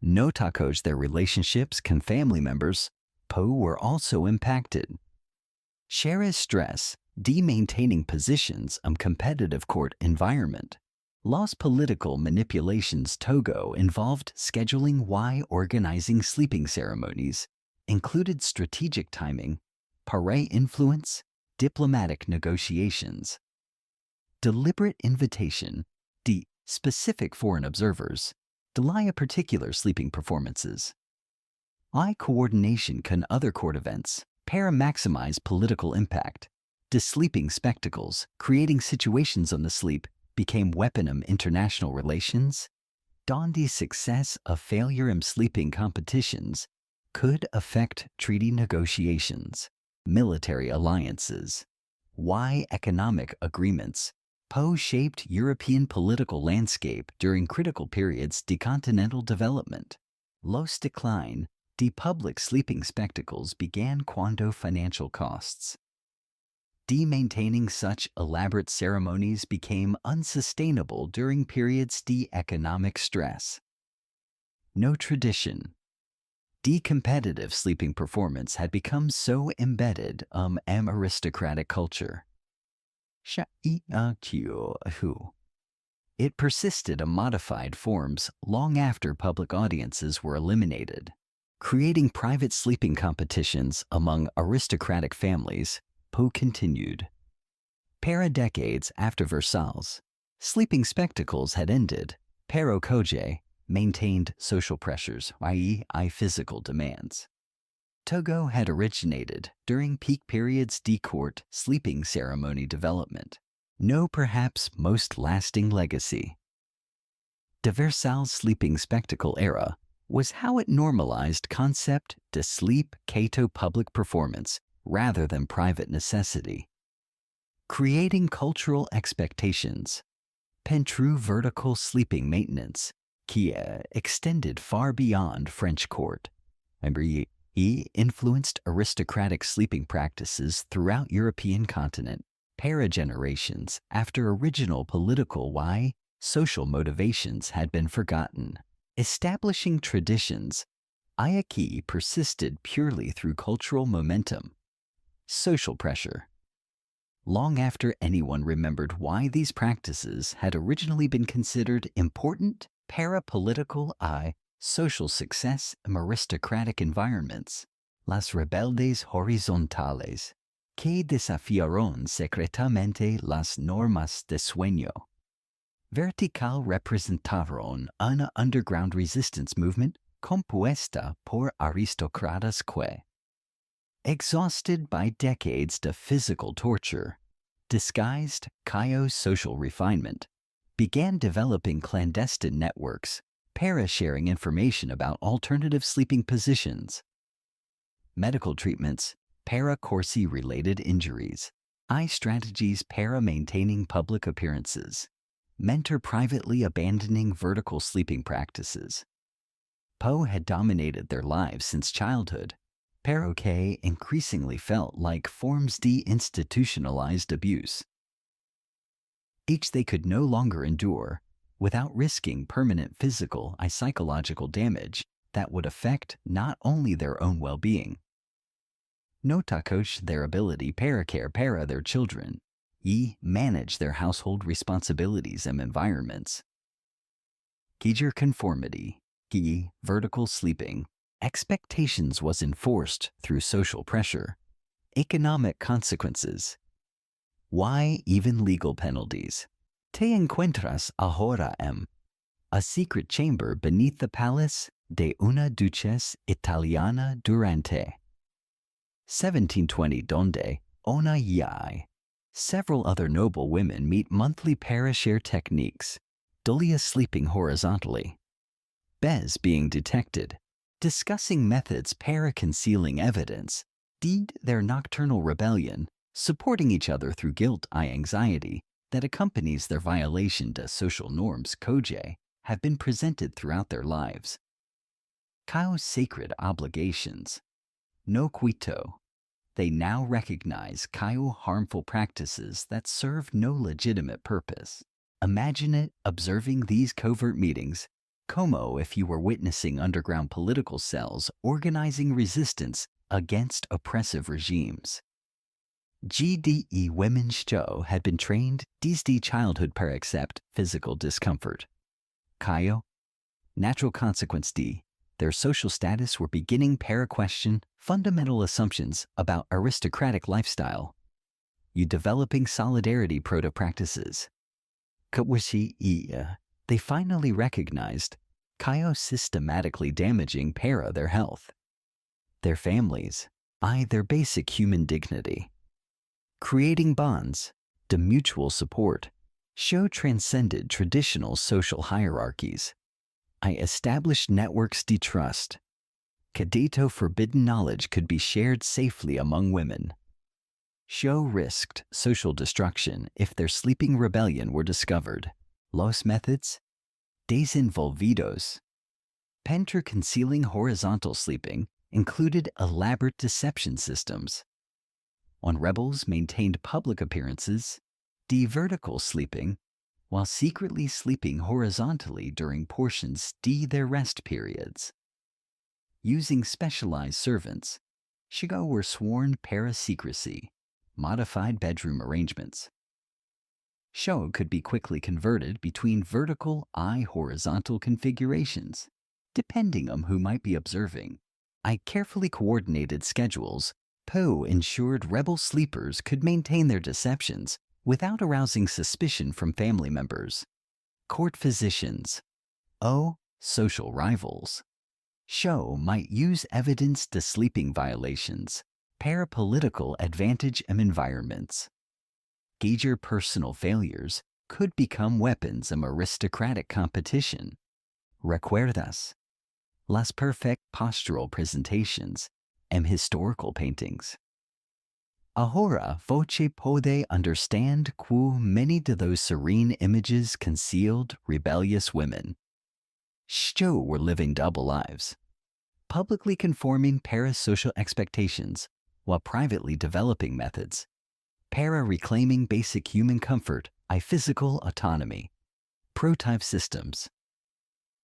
no takoj their relationships can family members, Poe were also impacted. Cherez stress, maintaining positions competitive court environment. Lost political manipulations. Togo involved scheduling organizing sleeping ceremonies, included strategic timing, pare influence, diplomatic negotiations. Deliberate invitation, specific foreign observers, delia particular sleeping performances. Coordination can other court events, maximize political impact. Sleeping spectacles, creating situations on the sleep, became weapon international relations. Success of failure sleeping competitions could affect treaty negotiations, military alliances. Economic agreements. Poe shaped European political landscape during critical periods. Continental development. Los decline. Public sleeping spectacles began quando financial costs. Maintaining such elaborate ceremonies became unsustainable during periods. Economic stress. No tradition. Competitive sleeping performance had become so embedded aristocratic culture. It persisted in modified forms long after public audiences were eliminated. Creating private sleeping competitions among aristocratic families, Poe continued. Decades after Versailles, sleeping spectacles had ended. Pero Koje maintained social pressures, i.e., physical demands. Togo had originated during peak periods. Court sleeping ceremony development. No perhaps most lasting legacy. De Versailles sleeping spectacle era was how it normalized concept to sleep Cato public performance rather than private necessity. Creating cultural expectations. True vertical sleeping maintenance, Kia extended far beyond French court. He influenced aristocratic sleeping practices throughout European continent, generations after original political social motivations had been forgotten. Establishing traditions, Ayaki persisted purely through cultural momentum. Social pressure. Long after anyone remembered why these practices had originally been considered important, para-political social success in aristocratic environments, las rebeldes horizontales, que desafiaron secretamente las normas de sueño. Vertical representaron una underground resistance movement compuesta por aristócratas que, exhausted by decades of physical torture, disguised social refinement, began developing clandestine networks, sharing information about alternative sleeping positions. Medical treatments, para-corsi-related injuries. I strategies para maintaining public appearances. Mentor privately abandoning vertical sleeping practices. Poe had dominated their lives since childhood. Perroquet increasingly felt like forms de-institutionalized abuse. Each they could no longer endure, without risking permanent physical and psychological damage that would affect not only their own well-being. No takosh their ability para care para their children, ye manage their household responsibilities and environments. Giger conformity, gi vertical sleeping, expectations was enforced through social pressure, economic consequences. Why even legal penalties? Te encuentras ahora en a secret chamber beneath the palace de una duchess italiana durante 1720 donde ona y several other noble women meet monthly para share techniques, Dulia sleeping horizontally, Bez being detected, discussing methods para concealing evidence, deed their nocturnal rebellion, supporting each other through guilt and anxiety that accompanies their violation to social norms koje have been presented throughout their lives. Kao's sacred obligations. No quito. They now recognize Kao harmful practices that serve no legitimate purpose. Imagine it observing these covert meetings, como if you were witnessing underground political cells organizing resistance against oppressive regimes. GDE women's show had been trained desde childhood para accept physical discomfort. Kayo, natural consequence D, their social status were beginning para question fundamental assumptions about aristocratic lifestyle. You developing solidarity proto-practices. Kawasi iya, they finally recognized Kayo systematically damaging para their health, their families, their basic human dignity. Creating bonds, to mutual support, show transcended traditional social hierarchies. I established networks de trust. Cadito forbidden knowledge could be shared safely among women. Show risked social destruction if their sleeping rebellion were discovered. Los methods? Desenvolvidos. Penter concealing horizontal sleeping included elaborate deception systems. On rebels maintained public appearances, vertical sleeping, while secretly sleeping horizontally during portions their rest periods. Using specialized servants, Shigo were sworn para secrecy, modified bedroom arrangements. Show could be quickly converted between vertical horizontal configurations, depending on who might be observing. Carefully coordinated schedules Poe ensured rebel sleepers could maintain their deceptions without arousing suspicion from family members. Court physicians. Social rivals. Show might use evidence to sleeping violations, parapolitical advantage and environments. Gauger personal failures could become weapons of aristocratic competition. Recuerdas. Las perfect postural presentations and historical paintings. Ahora voce pode understand que many de those serene images concealed rebellious women. Show were living double lives, publicly conforming parasocial expectations while privately developing methods, para reclaiming basic human comfort and physical autonomy. Prototype systems.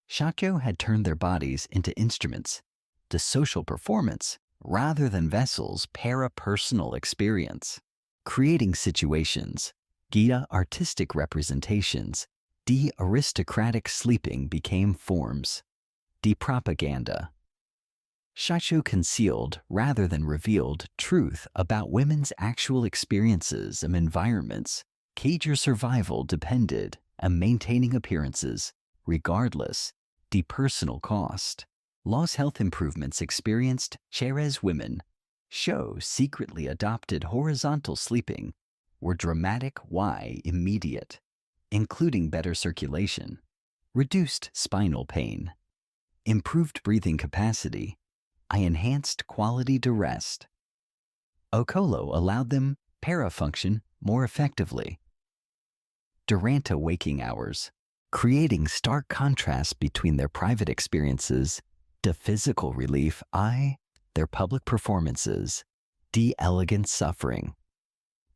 Shakyo had turned their bodies into instruments to social performance rather than vessels para-personal experience, creating situations, Gita artistic representations, de-aristocratic sleeping became forms, de-propaganda. Shasho concealed rather than revealed truth about women's actual experiences and environments. Cager survival depended on maintaining appearances, regardless, de-personal cost. Los health improvements experienced Cherez women, show secretly adopted horizontal sleeping, were dramatic immediate, including better circulation, reduced spinal pain, improved breathing capacity, enhanced quality to rest. Okolo allowed them para function more effectively. Duranta waking hours, creating stark contrast between their private experiences, the physical relief, their public performances, the elegant suffering.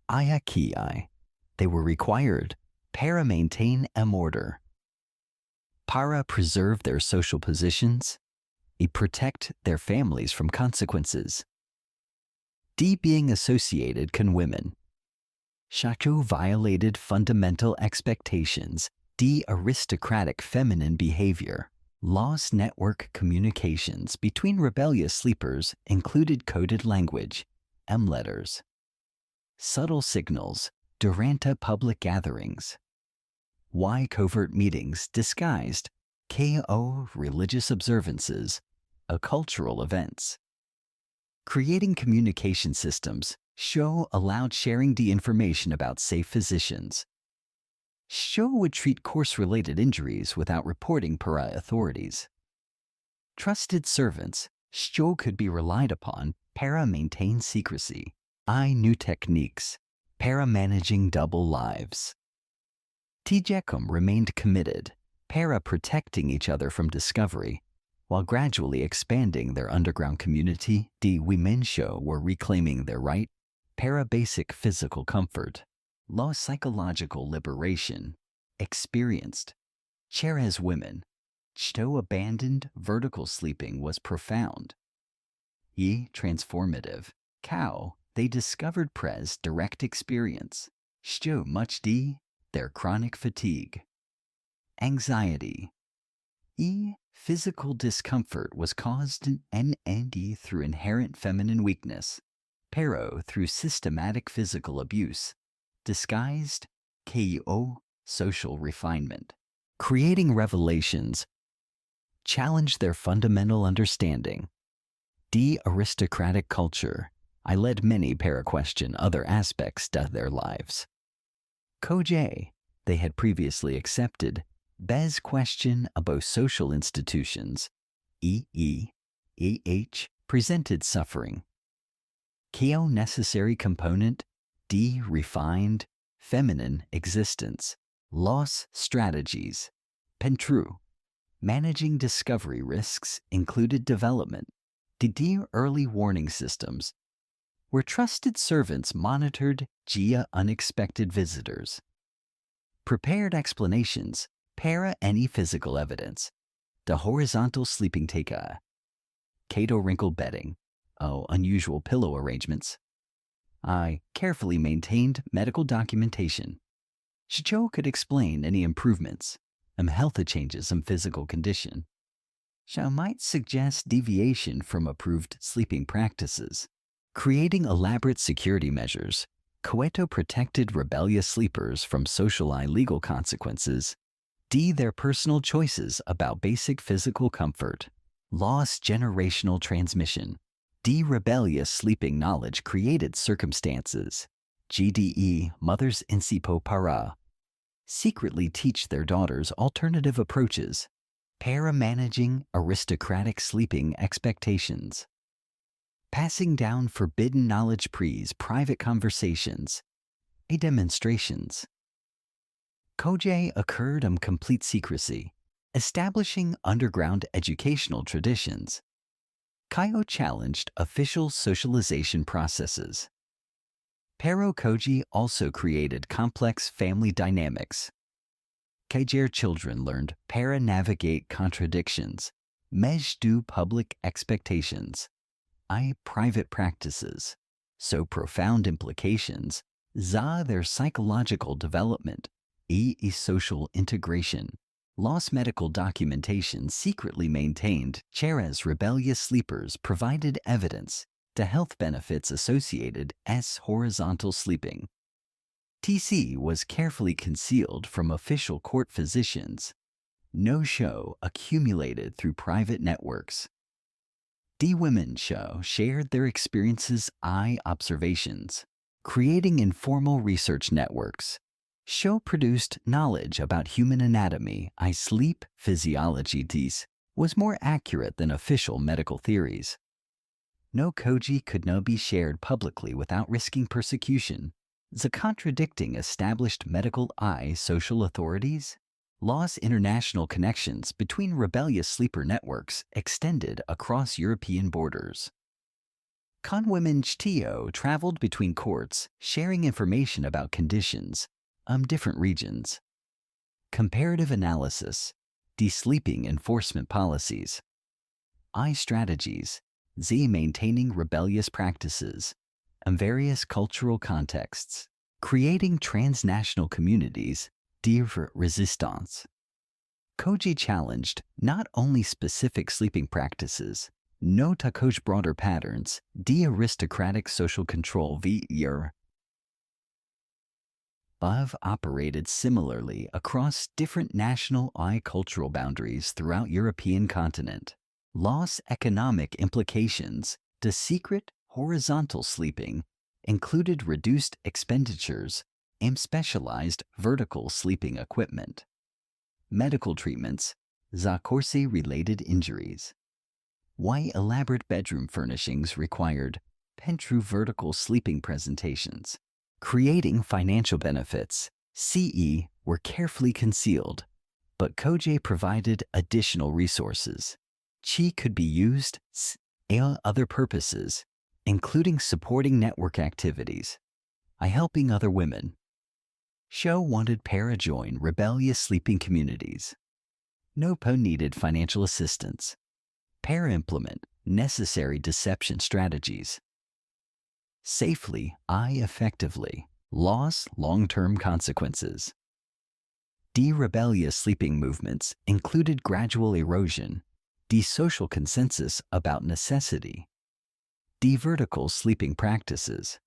Iakiai, they were required, para maintain order. Para preserve their social positions, protect their families from consequences. D being associated con women. Shaku violated fundamental expectations, D aristocratic feminine behavior. Lost network communications between rebellious sleepers included coded language, letters. Subtle signals, Duranta public gatherings. Y covert meetings disguised, KO religious observances, cultural events. Creating communication systems, Show allowed sharing the information about safe physicians. Show would treat course-related injuries without reporting para authorities. Trusted servants, Show could be relied upon, para maintain secrecy. New techniques, para managing double lives. Tijekum remained committed, para protecting each other from discovery, while gradually expanding their underground community. The women show were reclaiming their right, para basic physical comfort, low psychological liberation, experienced. Whereas women, Show abandoned vertical sleeping was profound. Transformative, cow, they discovered pres direct experience. Show much their chronic fatigue. Anxiety. Physical discomfort was caused in NND through inherent feminine weakness. Pero through systematic physical abuse. Disguised, KO, social refinement. Creating revelations. Challenge their fundamental understanding. Aristocratic culture. I led many para question other aspects of their lives. Koj, they had previously accepted, Bez question about social institutions, presented suffering. Keo necessary component, refined, feminine existence, loss strategies. Pentru, managing discovery risks included development. Early warning systems, where trusted servants monitored unexpected visitors. Prepared explanations, para any physical evidence. The horizontal sleeping teka. Cato wrinkled bedding. Unusual pillow arrangements. Carefully maintained medical documentation. Shicho could explain any improvements, health changes in physical condition. Might suggest deviation from approved sleeping practices. Creating elaborate security measures, Coeto protected rebellious sleepers from social legal consequences. Their personal choices about basic physical comfort. Lost generational transmission. Rebellious sleeping knowledge created circumstances. GDE mothers insipo para. Secretly teach their daughters alternative approaches. Para managing aristocratic sleeping expectations. Passing down forbidden knowledge private conversations. Demonstrations. Koj occurred complete secrecy, establishing underground educational traditions. Kaio challenged official socialization processes. Pero Koji also created complex family dynamics. Kaijer children learned para navigate contradictions, mejdu public expectations, private practices, so profound implications, their psychological development, social integration, lost medical documentation secretly maintained, whereas rebellious sleepers provided evidence to health benefits associated as horizontal sleeping. TC was carefully concealed from official court physicians. No show accumulated through private networks. Women show shared their experiences observations, creating informal research networks. Show produced knowledge about human anatomy sleep physiology was more accurate than official medical theories. No Koji could not be shared publicly without risking persecution. the contradicting established medical social authorities, lost international connections between rebellious sleeper networks extended across European borders. Women Chtio traveled between courts, sharing information about conditions, different regions. Comparative analysis, de-sleeping enforcement policies. Strategies, maintaining rebellious practices, and various cultural contexts, creating transnational communities, resistance. Koji challenged not only specific sleeping practices, no takoj broader patterns, aristocratic social control above operated similarly across different national cultural boundaries throughout European continent. Loss economic implications, the secret horizontal sleeping included reduced expenditures and specialized vertical sleeping equipment. Medical treatments, Zakorse-related injuries. Why elaborate bedroom furnishings required Pentru vertical sleeping presentations. Creating financial benefits, were carefully concealed, but Koji provided additional resources. Chi could be used other purposes, including supporting network activities, helping other women. Sho wanted para join rebellious sleeping communities. No po needed financial assistance. Para implement necessary deception strategies. Safely, effectively, loss long-term consequences. De-rebellious sleeping movements included gradual erosion, de-social consensus about necessity, de-vertical sleeping practices,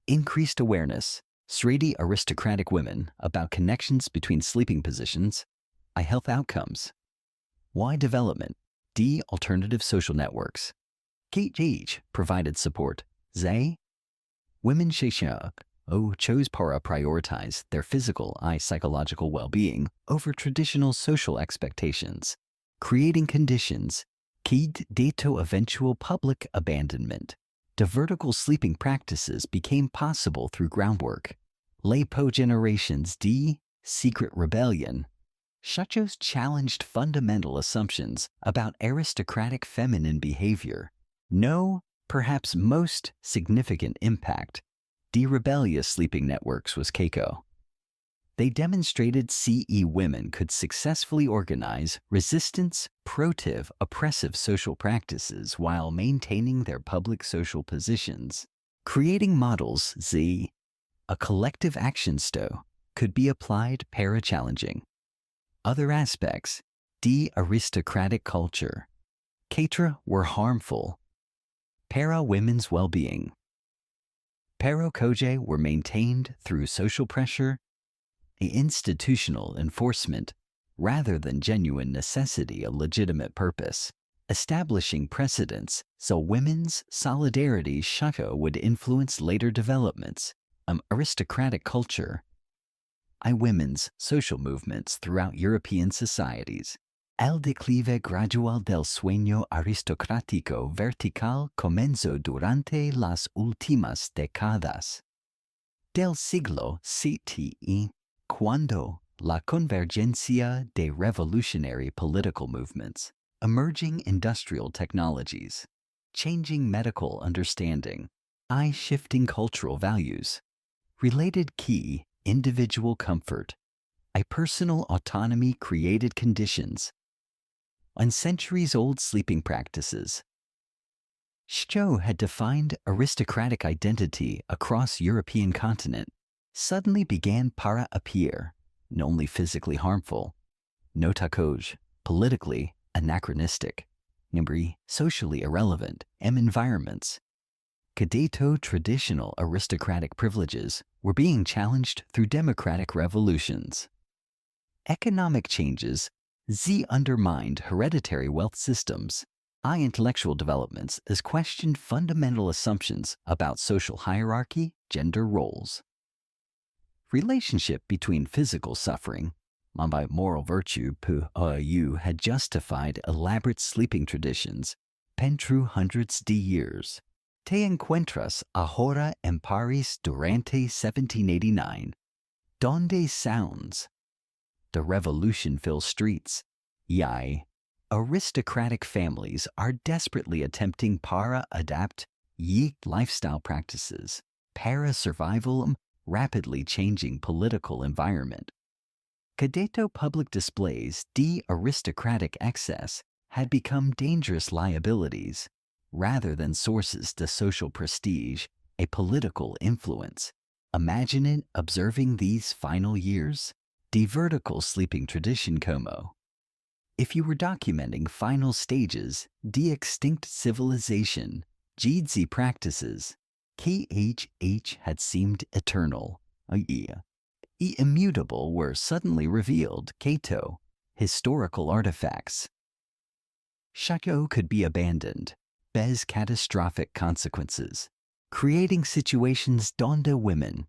increased awareness, Sredi aristocratic women about connections between sleeping positions, health outcomes, why development, alternative social networks. Each provided support. Women chose para prioritize their physical psychological well-being over traditional social expectations, creating conditions to eventual public abandonment. The vertical sleeping practices became possible through groundwork. Po generations secret rebellion. Shachos challenged fundamental assumptions about aristocratic feminine behavior. No, perhaps most significant impact, rebellious sleeping networks was Keiko. They demonstrated women could successfully organize resistance, oppressive social practices while maintaining their public social positions. Creating models a collective action could be applied para-challenging. Other aspects, aristocratic culture. Ketra were harmful. Para women's well-being. Para koje were maintained through social pressure, institutional enforcement, rather than genuine necessity a legitimate purpose, establishing precedents so women's solidarity would influence later developments, aristocratic culture, women's social movements throughout European societies. El declive gradual del sueño aristocrático vertical comenzó durante las últimas décadas del siglo XX, cuando la convergencia de revolutionary political movements, emerging industrial technologies, changing medical understanding, shifting cultural values, related key individual comfort, personal autonomy created conditions, on centuries-old sleeping practices. Shcho had defined aristocratic identity across European continent, suddenly began para appear, not only physically harmful, no takoj, politically anachronistic, socially irrelevant, environments. Kadeto traditional aristocratic privileges were being challenged through democratic revolutions. Economic changes undermined hereditary wealth systems. Intellectual developments as questioned fundamental assumptions about social hierarchy, gender roles. Relationship between physical suffering, by moral virtue, had justified elaborate sleeping traditions, pen true hundreds de years. Te encuentras ahora en Paris durante 1789. Donde sounds? The revolution fills streets. Yai. Aristocratic families are desperately attempting para adapt ye lifestyle practices, para survival rapidly changing political environment. Cadeto public displays de aristocratic excess had become dangerous liabilities, rather than sources to social prestige, a political influence. Imagine it observing these final years. The vertical sleeping tradition como. If you were documenting final stages, the extinct civilization, Jidzi practices, KHH had seemed eternal, immutable were suddenly revealed, Kato, historical artifacts. Chateau could be abandoned, bez catastrophic consequences, creating situations donde women.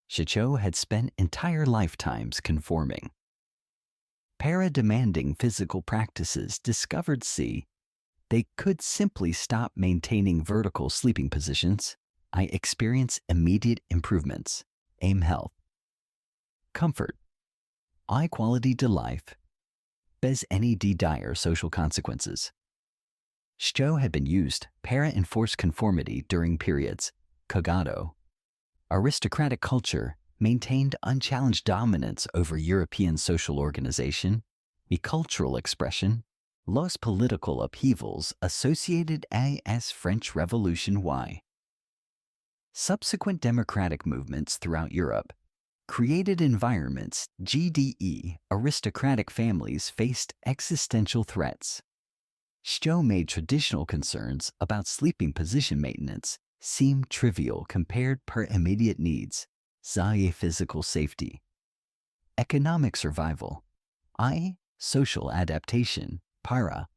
Chateau had spent entire lifetimes conforming. Para-demanding physical practices discovered they could simply stop maintaining vertical sleeping positions. I experience immediate improvements. Aim health. Comfort. High quality to life. Bez any dire social consequences. Shcho had been used, para-enforced conformity during periods, cargado. Aristocratic culture maintained unchallenged dominance over European social organization, cultural expression, los political upheavals associated as French Revolution Y. Subsequent democratic movements throughout Europe created environments GDE aristocratic families faced existential threats. Shcho made traditional concerns about sleeping position maintenance seem trivial compared per immediate needs, zaye physical safety. Economic survival, social adaptation, para.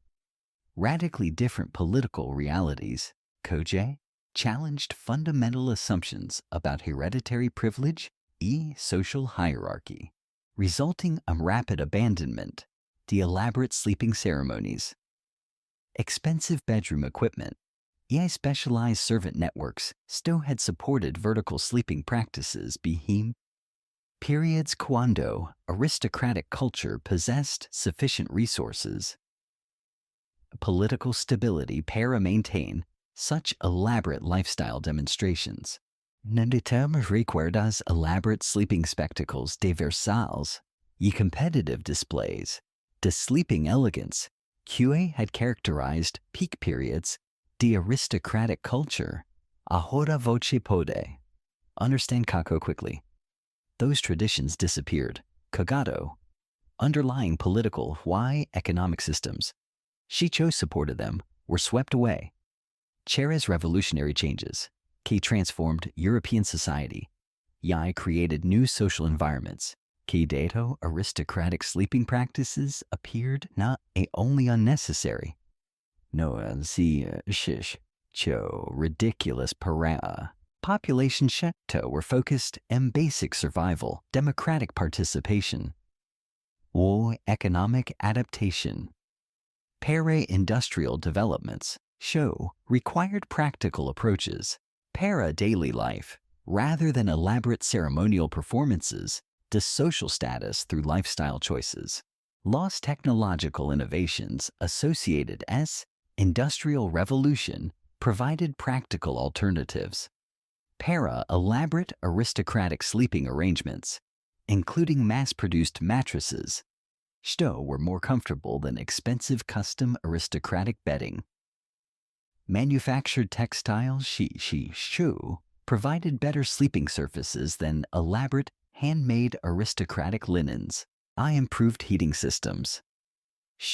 Radically different political realities, koje, challenged fundamental assumptions about hereditary privilege, social hierarchy, resulting in rapid abandonment, the elaborate sleeping ceremonies. Expensive bedroom equipment, specialized servant networks still had supported vertical sleeping practices periods cuando aristocratic culture possessed sufficient resources. Political stability para maintain such elaborate lifestyle demonstrations. Naditem recuerdas elaborate sleeping spectacles de Versailles, competitive displays, de sleeping elegance, QA had characterized peak periods, the aristocratic culture, ahora voce pode. Understand Kako quickly. Those traditions disappeared. Cagado. Underlying political economic systems. Shicho supported them, were swept away. Cherra's revolutionary changes. K transformed European society. Yai created new social environments. K dato aristocratic sleeping practices appeared not only unnecessary. No, shish, cho, ridiculous para. Population shekto were focused on basic survival, democratic participation. Economic adaptation. Para-industrial developments required practical approaches. Para-daily life, rather than elaborate ceremonial performances, to social status through lifestyle choices. Lost technological innovations associated as Industrial Revolution provided practical alternatives. Para-elaborate aristocratic sleeping arrangements, including mass-produced mattresses, were more comfortable than expensive custom aristocratic bedding. Manufactured textiles provided better sleeping surfaces than elaborate handmade aristocratic linens. Improved heating systems.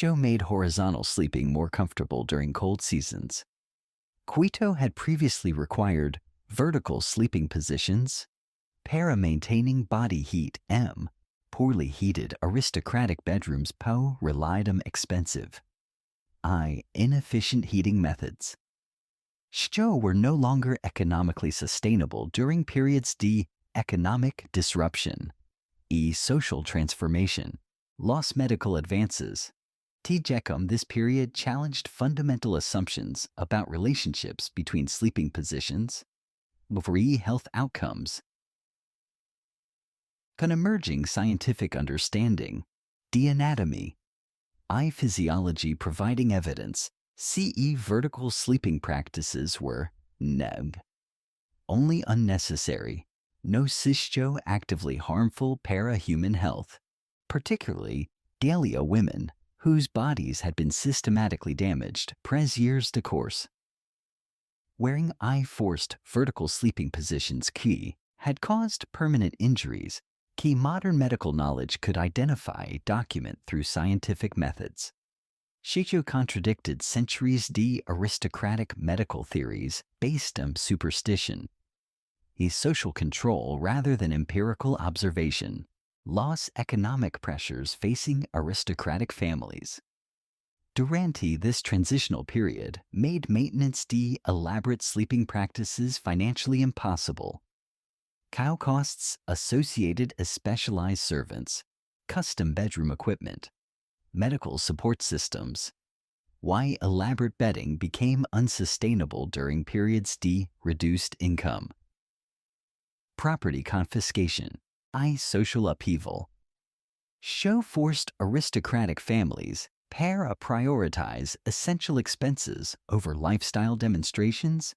Made horizontal sleeping more comfortable during cold seasons. Quito had previously required vertical sleeping positions. Para maintaining body heat poorly heated aristocratic bedrooms relied on expensive. Inefficient heating methods. Shcho were no longer economically sustainable during periods economic disruption, social transformation, lost medical advances. This period challenged fundamental assumptions about relationships between sleeping positions, health outcomes, an emerging scientific understanding, anatomy, eye physiology providing evidence, CE vertical sleeping practices were only unnecessary, no actively harmful para-human health, particularly Dalia women whose bodies had been systematically damaged years de course. Wearing forced vertical sleeping positions had caused permanent injuries modern medical knowledge could identify document through scientific methods. Shicho contradicted centuries aristocratic medical theories based on superstition. Social control rather than empirical observation, loss economic pressures facing aristocratic families. Durante this transitional period made maintenance elaborate sleeping practices financially impossible. Cow costs associated as specialized servants, custom bedroom equipment, medical support systems. Why elaborate bedding became unsustainable during periods reduced income. Property confiscation, social upheaval. Forced aristocratic families prioritize essential expenses over lifestyle demonstrations.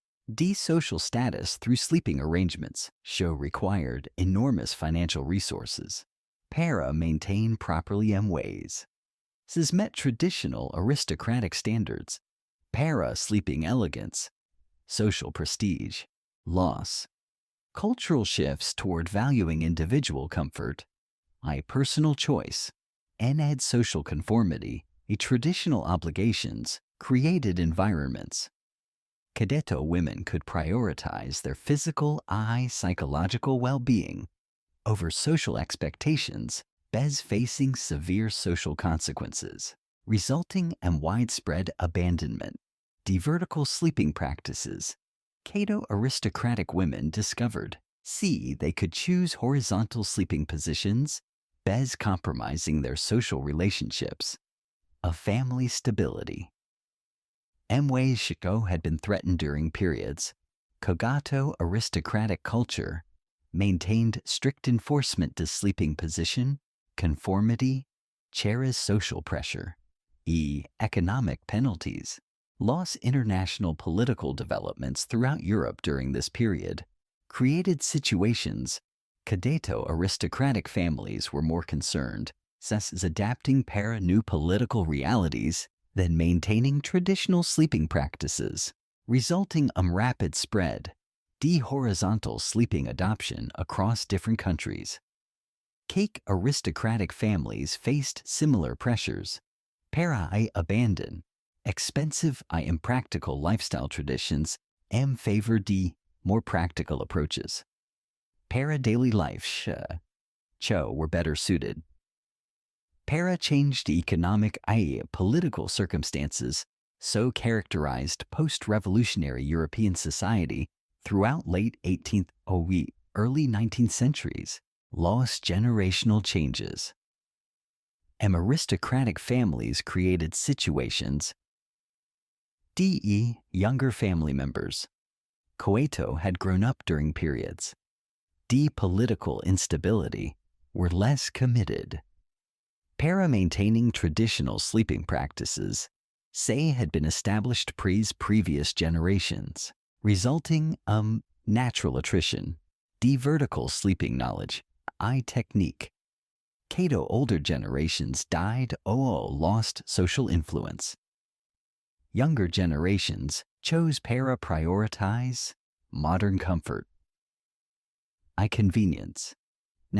Social status through sleeping arrangements required enormous financial resources. Maintain properly ways. Met traditional aristocratic standards. Sleeping elegance. Social prestige. Loss. Cultural shifts toward valuing individual comfort. Personal choice. Social conformity. Traditional obligations created environments. Cadetto women could prioritize their physical, psychological well-being over social expectations, facing severe social consequences, resulting in widespread abandonment. Vertical sleeping practices. Cato aristocratic women discovered they could choose horizontal sleeping positions, compromising their social relationships. Family stability. Shiko had been threatened during periods. Kogato aristocratic culture maintained strict enforcement to sleeping position, conformity, Chera's social pressure, economic penalties. Loss international political developments throughout Europe during this period created situations. Cadetto aristocratic families were more concerned as adapting new political realities than maintaining traditional sleeping practices, resulting in rapid spread, horizontal sleeping adoption across different countries. Cake aristocratic families faced similar pressures. Abandon expensive impractical lifestyle traditions favor more practical approaches. Daily life were better suited. Changed economic political circumstances characterized post-revolutionary European society throughout late 18th early 19th centuries. Lost generational changes. Aristocratic families created situations. Younger family members. Coeto had grown up during periods. Political instability were less committed. Maintaining traditional sleeping practices, had been established previous generations, resulting natural attrition. Vertical sleeping knowledge, technique. Cato older generations died lost social influence. Younger generations chose prioritize modern comfort. Convenience.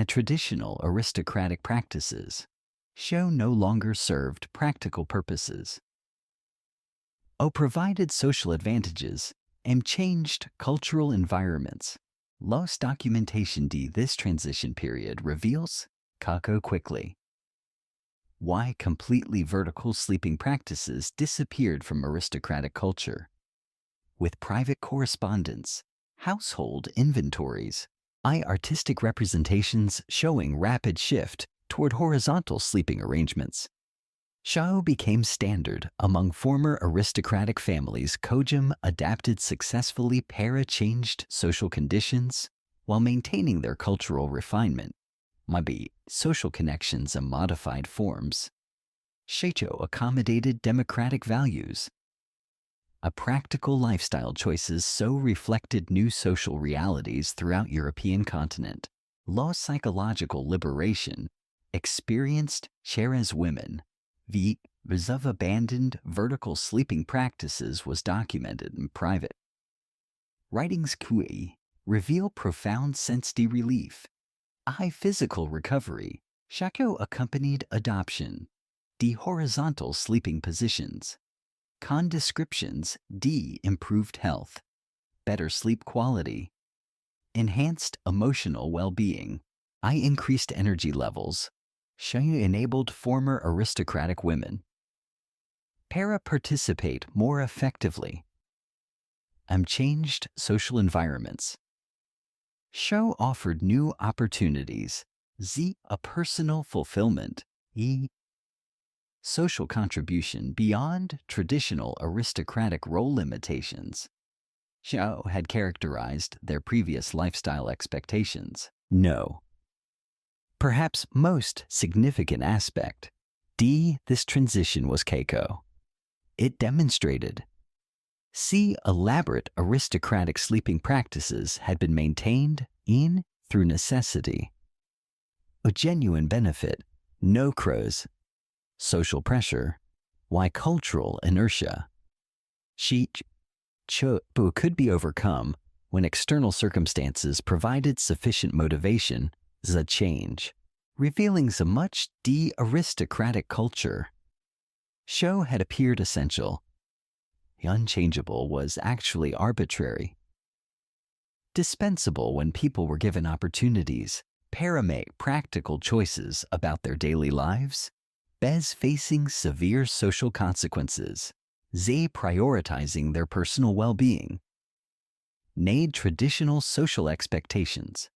Traditional aristocratic practices no longer served practical purposes. Provided social advantages and changed cultural environments. Lost documentation this transition period reveals Kako quickly. Why completely vertical sleeping practices disappeared from aristocratic culture. With private correspondence, household inventories, artistic representations showing rapid shift toward horizontal sleeping arrangements. Shao became standard among former aristocratic families. Kojim adapted successfully. Para-changed social conditions while maintaining their cultural refinement. Maybe social connections and modified forms. Sheicho accommodated democratic values. A practical lifestyle choices so reflected new social realities throughout European continent. Low psychological liberation experienced Cherez women. The rise of abandoned vertical sleeping practices was documented in private. Writings Kui reveal profound sense de relief. A high physical recovery. Shako accompanied adoption. D horizontal sleeping positions. Con descriptions. D improved health. Better sleep quality. Enhanced emotional well-being. I increased energy levels. Shayu enabled former aristocratic women. Para participate more effectively. Changed social environments. Show offered new opportunities. Z a personal fulfillment. E social contribution beyond traditional aristocratic role limitations. Show had characterized their previous lifestyle expectations. No. Perhaps most significant aspect. D. This transition was Keiko. It demonstrated. C. Elaborate aristocratic sleeping practices had been maintained in through necessity. A genuine benefit. No crows. Social pressure. Why cultural inertia. She could be overcome when external circumstances provided sufficient motivation. The change, revealing a much de-aristocratic culture. Show had appeared essential. The unchangeable was actually arbitrary. Dispensable when people were given opportunities. Para make practical choices about their daily lives. Bez facing severe social consequences. They prioritizing their personal well-being. Nade traditional social expectations.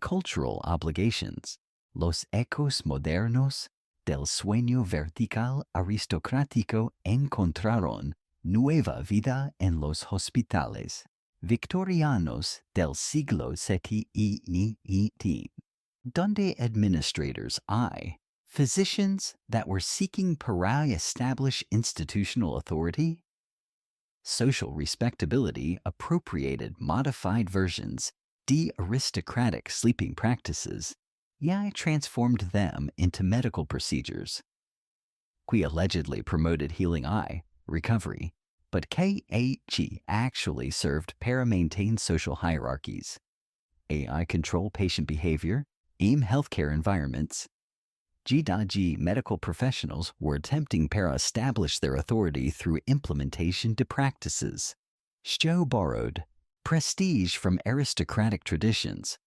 Cultural obligations. Los ecos modernos del sueño vertical aristocrático encontraron nueva vida en los hospitales victorianos del siglo XVII, donde administrators physicians that were seeking para establish institutional authority, social respectability appropriated modified versions de-aristocratic sleeping practices, transformed them into medical procedures. Qui allegedly promoted healing recovery, but KAG actually served para-maintain social hierarchies. AI control patient behavior, aim healthcare environments. G.G. medical professionals were attempting para-establish their authority through implementation to practices. Shou borrowed prestige from aristocratic traditions.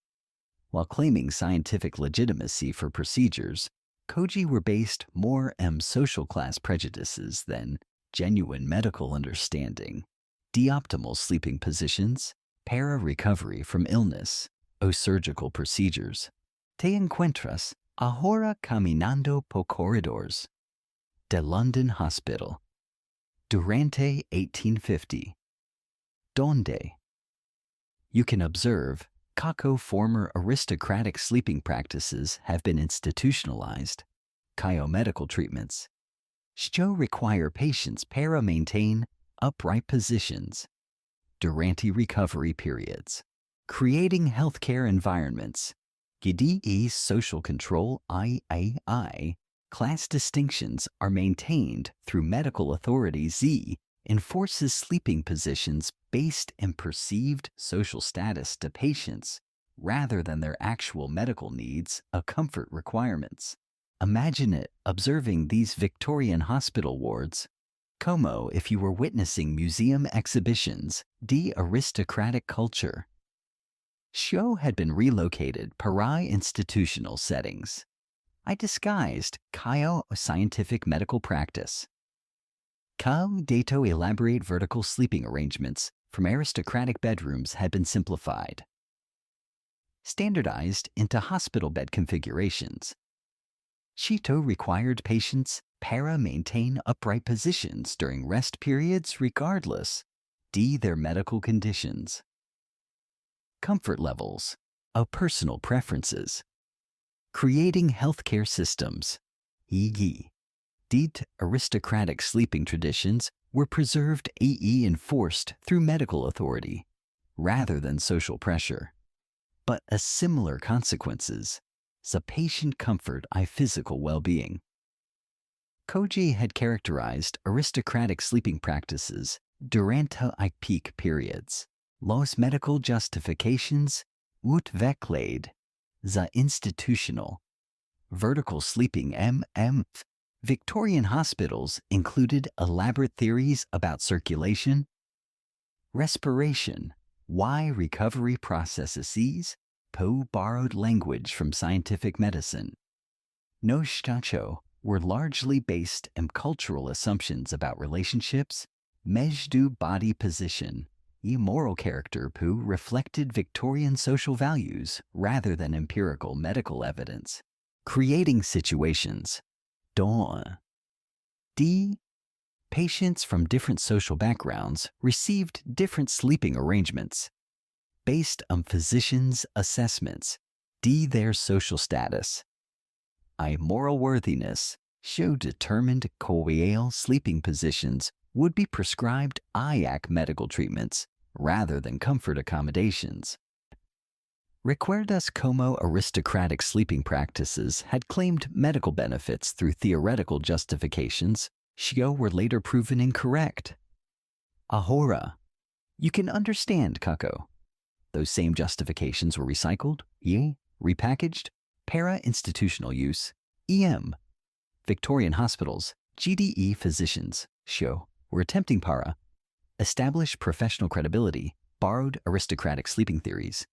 While claiming scientific legitimacy for procedures, Koji were based more on social class prejudices than genuine medical understanding. De-optimal sleeping positions, para-recovery from illness, surgical procedures. Te encuentras ahora caminando por corredores de London Hospital. Durante 1850. Donde? You can observe, Kako former aristocratic sleeping practices have been institutionalized. Medical treatments. Shou require patients para-maintain upright positions. Durante recovery periods. Creating healthcare environments. Gidi social control III. Class distinctions are maintained through medical authority Z enforces sleeping positions based in perceived social status to patients rather than their actual medical needs or comfort requirements. Imagine it observing these Victorian hospital wards. Como if you were witnessing museum exhibitions, de-aristocratic culture. Show had been relocated para institutional settings. I disguised Kaio scientific medical practice. Kao dato elaborate vertical sleeping arrangements from aristocratic bedrooms had been simplified. Standardized into hospital bed configurations. Shito required patients Para maintain upright positions during rest periods regardless D. Their medical conditions. Comfort levels of personal preferences. Creating healthcare systems. E.g. Deed aristocratic sleeping traditions were preserved e.e. enforced through medical authority rather than social pressure. But a similar consequences, the patient comfort I physical well-being. Koji had characterized aristocratic sleeping practices durante I peak periods. Los medical justifications utvecklied the institutional. Vertical sleeping Victorian hospitals included elaborate theories about circulation, respiration, why recovery processes, Poe borrowed language from scientific medicine. No stacho were largely based on cultural assumptions about relationships, mejdu body position, moral character who reflected Victorian social values rather than empirical medical evidence. Creating situations. D. Patients from different social backgrounds received different sleeping arrangements based on physicians' assessments. D. Their social status. I. Moral worthiness show determined coial sleeping positions would be prescribed IAC medical treatments rather than comfort accommodations. Recuerdas como aristocratic sleeping practices had claimed medical benefits through theoretical justifications, were later proven incorrect. Ahora, you can understand, Kako. Those same justifications were recycled, repackaged, para-institutional use, EM. Victorian hospitals, GDE physicians, were attempting establish professional credibility, borrowed aristocratic sleeping theories,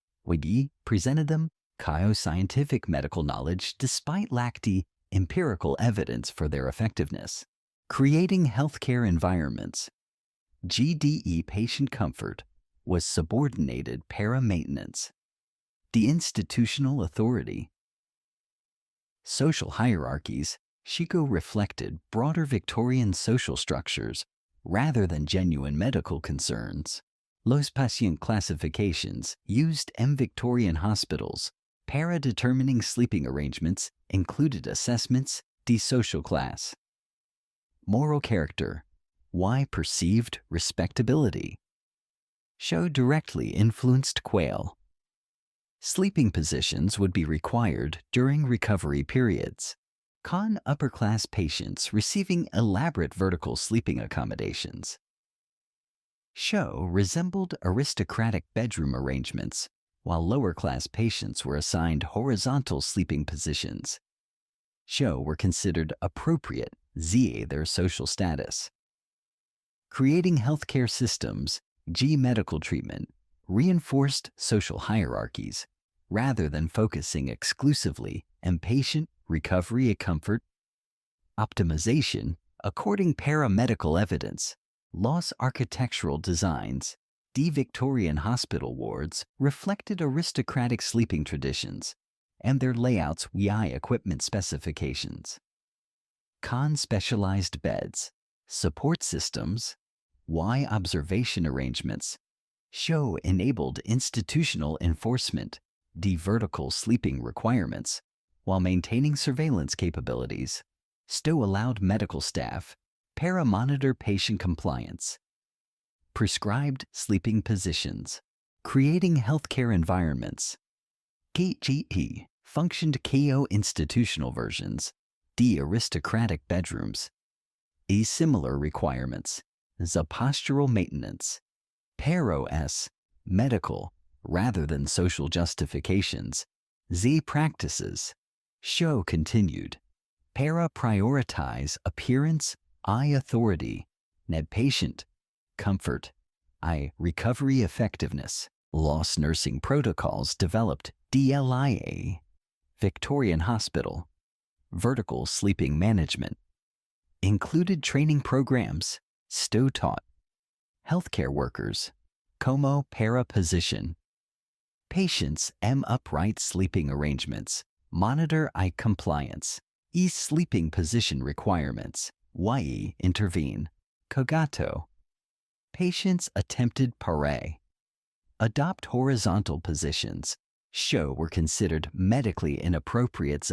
presented them scientific medical knowledge despite lacked empirical evidence for their effectiveness. Creating healthcare environments. GDE patient comfort was subordinated para-maintenance. The institutional authority. Social hierarchies, reflected broader Victorian social structures rather than genuine medical concerns. Los patient classifications used in Victorian hospitals para determining sleeping arrangements included assessments de social class. Moral character, why perceived respectability. Show directly influenced quail. Sleeping positions would be required during recovery periods. Upper-class patients receiving elaborate vertical sleeping accommodations. Resembled aristocratic bedroom arrangements, while lower-class patients were assigned horizontal sleeping positions. Were considered appropriate their social status. Creating healthcare systems, medical treatment, reinforced social hierarchies, rather than focusing exclusively on patient recovery and comfort. Optimization, according paramedical evidence, Los architectural designs, Victorian hospital wards reflected aristocratic sleeping traditions, and their layouts equipment specifications. Specialized beds, support systems, observation arrangements, enabled institutional enforcement, vertical sleeping requirements, while maintaining surveillance capabilities. Allowed medical staff, para-monitor patient compliance. Prescribed sleeping positions. Creating healthcare environments. KGE functioned KO institutional versions, aristocratic bedrooms. Similar requirements. Postural maintenance. Paro-S, medical, rather than social justifications. Practices. Continued. Para-prioritize appearance, authority, patient, comfort, recovery effectiveness. Los nursing protocols developed DLIA. Victorian Hospital. Vertical sleeping management. Included training programs, taught. Healthcare workers, como para position. Patients upright sleeping arrangements, monitor compliance, sleeping position requirements, intervene, cargado. Patients attempted pare. Adopt horizontal positions. Were considered medically inappropriate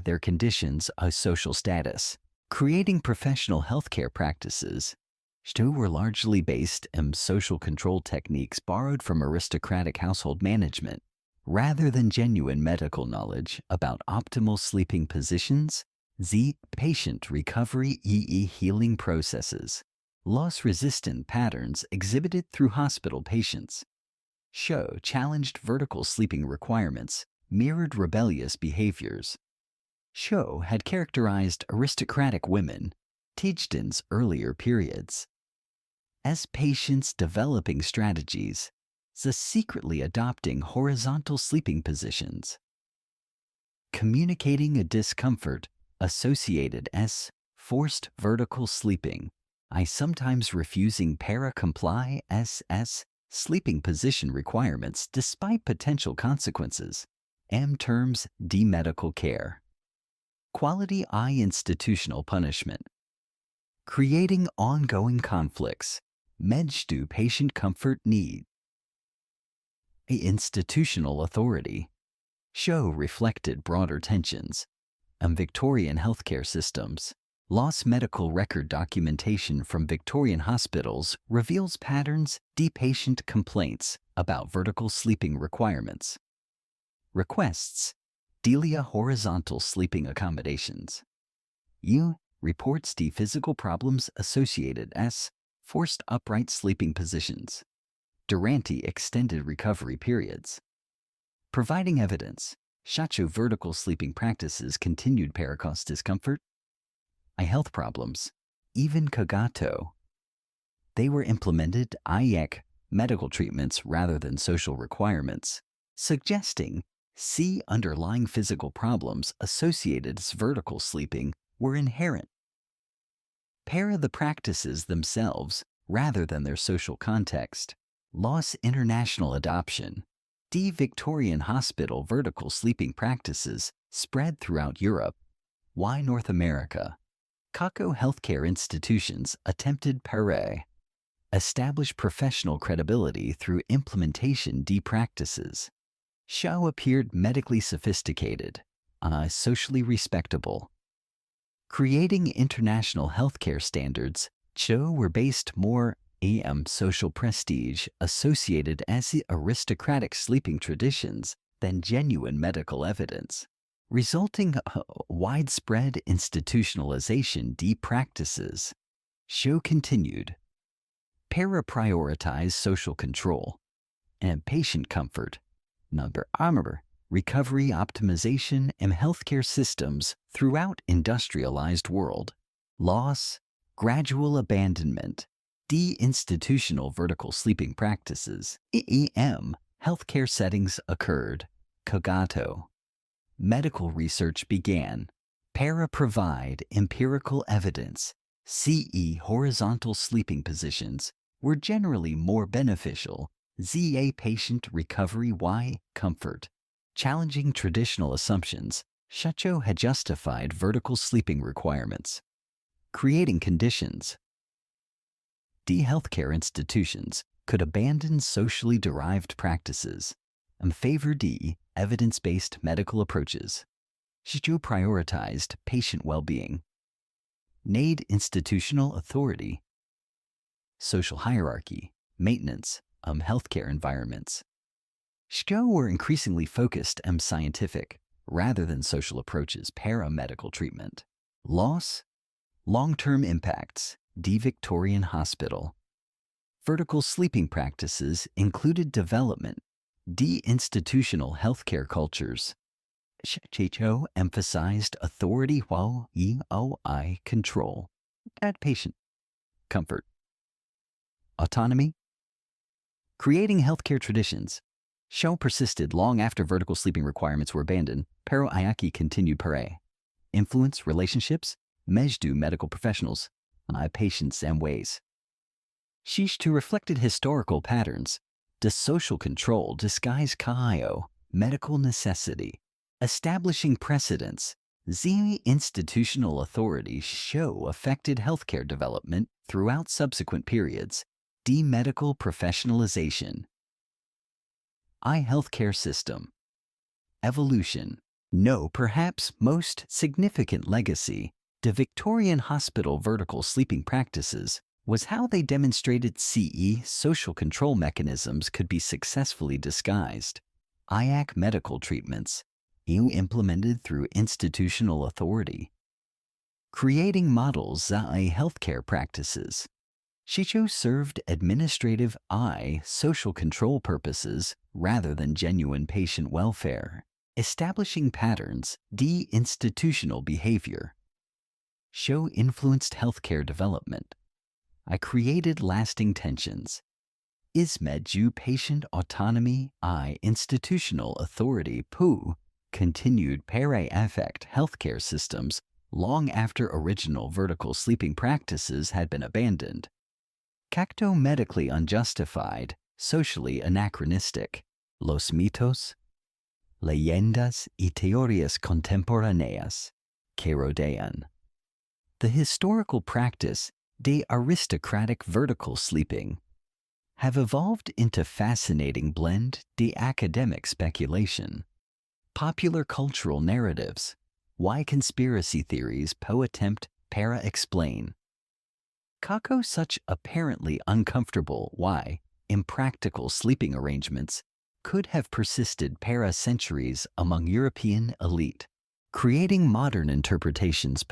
their conditions of social status. Creating professional healthcare practices. Were largely based on social control techniques borrowed from aristocratic household management, rather than genuine medical knowledge about optimal sleeping positions, patient recovery healing processes. Loss-resistant patterns exhibited through hospital patients. Challenged vertical sleeping requirements, mirrored rebellious behaviors. Had characterized aristocratic women, Tijden's earlier periods. As patients developing strategies, secretly adopting horizontal sleeping positions. Communicating a discomfort associated as forced vertical sleeping, sometimes refusing para-comply sleeping position requirements despite potential consequences. Terms medical care. Quality institutional punishment. Creating ongoing conflicts. Medstu patient comfort need. Institutional authority. Reflected broader tensions. Victorian healthcare systems. Lost medical record documentation from Victorian hospitals reveals patterns patient complaints about vertical sleeping requirements. Requests. Delia horizontal sleeping accommodations. Reports physical problems associated as forced upright sleeping positions. Durante extended recovery periods. Providing evidence. Vertical sleeping practices continued paracos discomfort. Health problems. Even cargado. They were implemented medical treatments rather than social requirements, suggesting underlying physical problems associated with vertical sleeping were inherent. The practices themselves rather than their social context. Loss international adoption. Victorian hospital vertical sleeping practices spread throughout Europe. North America. Kako healthcare institutions attempted pare. Establish professional credibility through implementation practices. Appeared medically sophisticated, socially respectable. Creating international healthcare standards, were based more social prestige associated as aristocratic sleeping traditions than genuine medical evidence, resulting widespread institutionalization practices. Continued. Para-prioritize social control and patient comfort. Recovery optimization and healthcare systems throughout industrialized world. Loss, gradual abandonment, deinstitutional vertical sleeping practices, healthcare settings occurred. Cargado. Medical research began. Provide empirical evidence. Horizontal sleeping positions were generally more beneficial. Patient recovery comfort. Challenging traditional assumptions, had justified vertical sleeping requirements. Creating conditions. Healthcare institutions could abandon socially derived practices and favor evidence-based medical approaches. Prioritized patient well-being. Institutional authority. Social hierarchy, maintenance, healthcare environments. Were increasingly focused on scientific, rather than social approaches, paramedical treatment. Loss, long-term impacts, Victorian hospital. Vertical sleeping practices included development, deinstitutional healthcare cultures. Emphasized authority while control. Patient comfort. Autonomy. Creating healthcare traditions. Persisted long after vertical sleeping requirements were abandoned. Pero Ayaki continued pare. Influence relationships. Mejdu medical professionals. Patients and ways. Reflected historical patterns. Social control disguise medical necessity. Establishing precedents. The institutional authorities show affected healthcare development throughout subsequent periods. D. Medical professionalization. I. Healthcare system. Evolution. No, perhaps most significant legacy, the Victorian hospital vertical sleeping practices was how they demonstrated social control mechanisms could be successfully disguised. IAC medical treatments, implemented through institutional authority. Creating models za healthcare practices. Shicho served administrative social control purposes rather than genuine patient welfare, establishing patterns institutional behavior. Show influenced healthcare development. I created lasting tensions. Ismed patient autonomy institutional authority continued affect healthcare systems long after original vertical sleeping practices had been abandoned. Cacto medically unjustified, socially anachronistic. Los mitos, leyendas y teorías contemporáneas que rodean. The historical practice de aristocratic vertical sleeping have evolved into fascinating blend de academic speculation. Popular cultural narratives. Why conspiracy theories attempt para explain. Kako such apparently uncomfortable impractical sleeping arrangements could have persisted para centuries among European elite, creating modern interpretations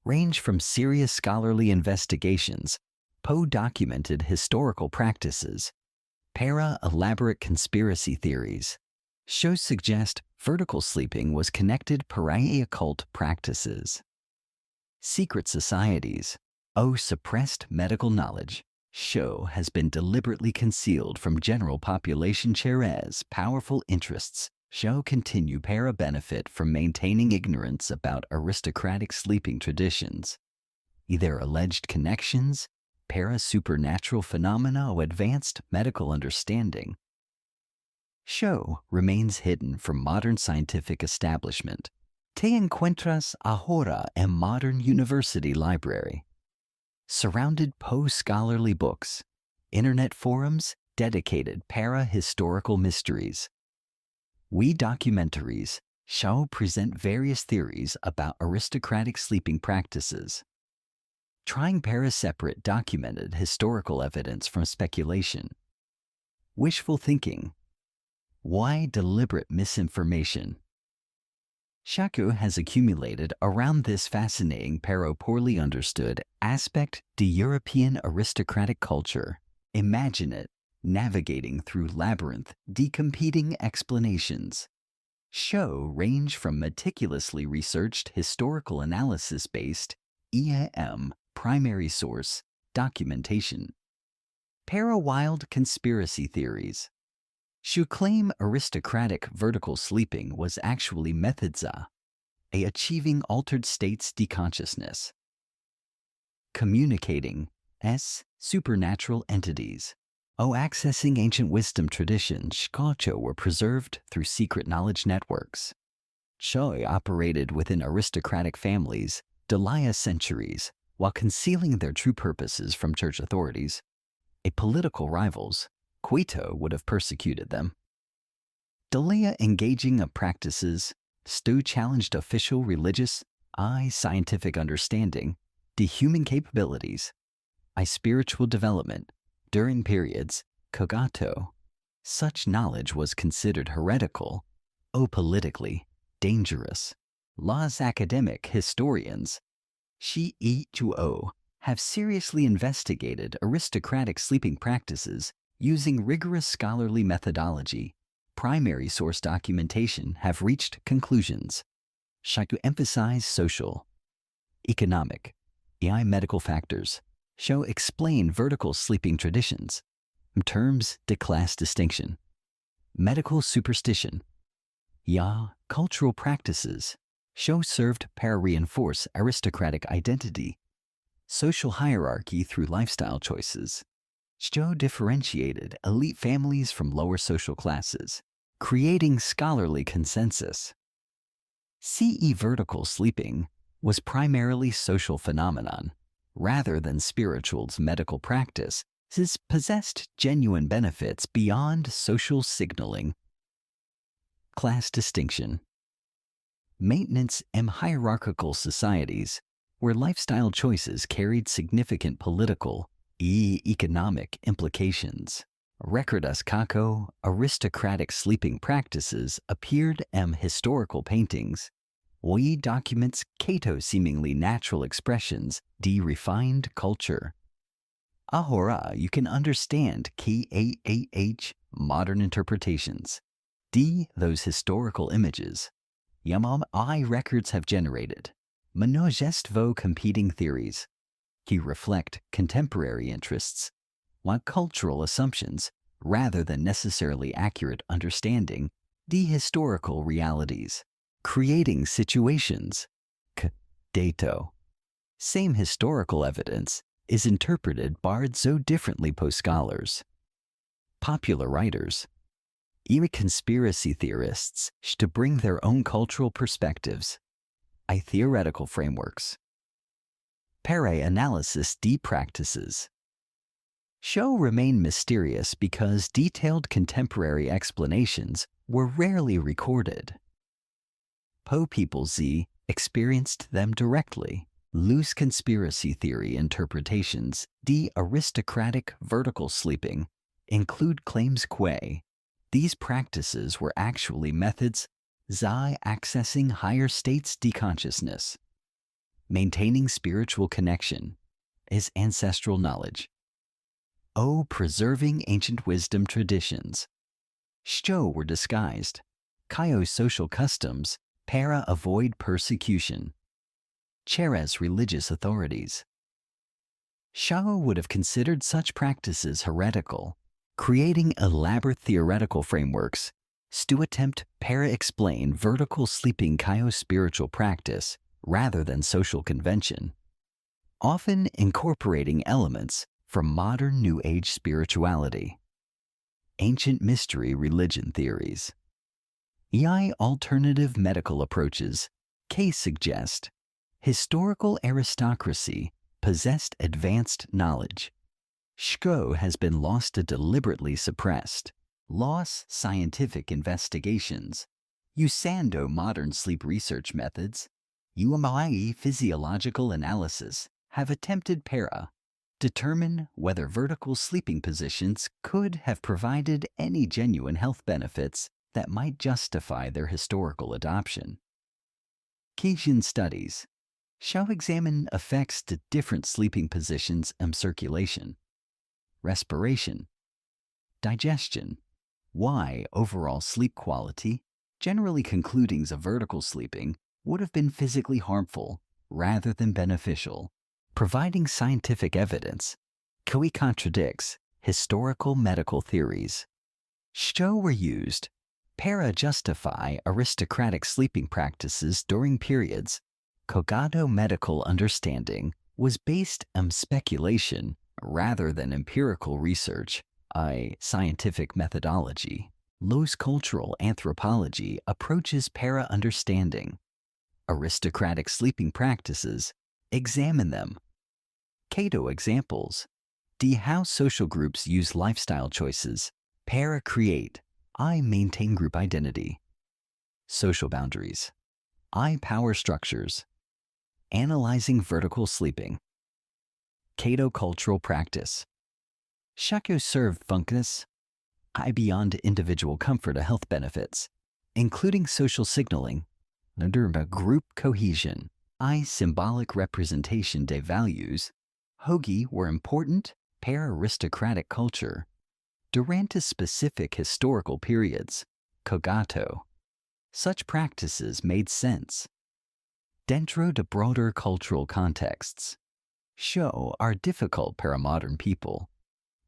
range from serious scholarly investigations, documented historical practices, para elaborate conspiracy theories. Shows suggest vertical sleeping was connected para occult practices. Secret societies. Suppressed medical knowledge. Show has been deliberately concealed from general population whereas powerful interests show continue para benefit from maintaining ignorance about aristocratic sleeping traditions. Either alleged connections, para supernatural phenomena or advanced medical understanding. Show remains hidden from modern scientific establishment. Te encuentras ahora en modern university library. Surrounded scholarly books, internet forums dedicated para historical mysteries. We documentaries shall present various theories about aristocratic sleeping practices, trying para separate documented historical evidence from speculation. Wishful thinking. Why deliberate misinformation? Shaku has accumulated around this fascinating pero poorly understood aspect de European aristocratic culture. Imagine it, navigating through labyrinth decompeting explanations. Show range from meticulously researched historical analysis-based EAM primary source documentation. Para-wild conspiracy theories. Shu claim aristocratic vertical sleeping was actually methodza, achieving altered states de consciousness. Communicating supernatural entities. Accessing ancient wisdom traditions shkacho were preserved through secret knowledge networks. Choi operated within aristocratic families, Delia centuries, while concealing their true purposes from church authorities. Political rivals, Quito would have persecuted them. Delia engaging of practices, Stu challenged official religious, scientific understanding, the human capabilities, spiritual development, during periods, Kogato. Such knowledge was considered heretical, politically dangerous. Laws academic historians, have seriously investigated aristocratic sleeping practices using rigorous scholarly methodology. Primary source documentation have reached conclusions. To emphasize social, economic, medical factors, show explain vertical sleeping traditions, terms de class distinction, medical superstition, cultural practices, show served para reinforce aristocratic identity, social hierarchy through lifestyle choices, show differentiated elite families from lower social classes, creating scholarly consensus. CE vertical sleeping was primarily social phenomenon, rather than spiritual's medical practice, since possessed genuine benefits beyond social signaling. Class distinction. Maintenance and hierarchical societies, where lifestyle choices carried significant political, economic implications. Recordas kako, aristocratic sleeping practices appeared in historical paintings. Documents Cato seemingly natural expressions refined culture. Ahora you can understand KAAH modern interpretations. Those historical images. Yamam I records have generated. Množstvo competing theories. He reflect contemporary interests, while cultural assumptions, rather than necessarily accurate understanding, historical realities. Creating situations. Dato. Same historical evidence is interpreted barred so differently post scholars. Popular writers. Even conspiracy theorists to bring their own cultural perspectives. Theoretical frameworks. Para-analysis practices. Show remain mysterious because detailed contemporary explanations were rarely recorded. People experienced them directly. Loose conspiracy theory interpretations, aristocratic vertical sleeping, include claims these practices were actually methods accessing higher states consciousness. Maintaining spiritual connection is ancestral knowledge. Preserving ancient wisdom traditions. Shou were disguised. Kaio social customs, para avoid persecution. Cherra's religious authorities. Shao would have considered such practices heretical, creating elaborate theoretical frameworks to attempt para-explain vertical sleeping Kaio spiritual practice rather than social convention, often incorporating elements from modern New Age spirituality. Ancient mystery religion theories. Alternative medical approaches suggest historical aristocracy possessed advanced knowledge. Shko has been lost to deliberately suppressed. Loss scientific investigations. Usando modern sleep research methods. UMI physiological analysis have attempted determine whether vertical sleeping positions could have provided any genuine health benefits that might justify their historical adoption. Keynesian studies shall examine effects to different sleeping positions and circulation, respiration, digestion, why overall sleep quality, generally concluding of vertical sleeping, would have been physically harmful rather than beneficial, providing scientific evidence. Contradicts historical medical theories. Shou were used para-justify aristocratic sleeping practices during periods. Cargado medical understanding was based on speculation rather than empirical research, scientific methodology. Los cultural anthropology approaches para-understanding. Aristocratic sleeping practices, examine them. Cato examples. How social groups use lifestyle choices. Para-create. Maintain group identity. Social boundaries. Power structures. Analyzing vertical sleeping. Cato cultural practice. Shako serve functus. Beyond individual comfort of health benefits, including social signaling. Nderma group cohesion. Symbolic representation de values. Hoagie were important para-aristocratic culture. Durante specific historical periods. Cogato. Such practices made sense. Dentro de broader cultural contexts. Show are difficult para modern people.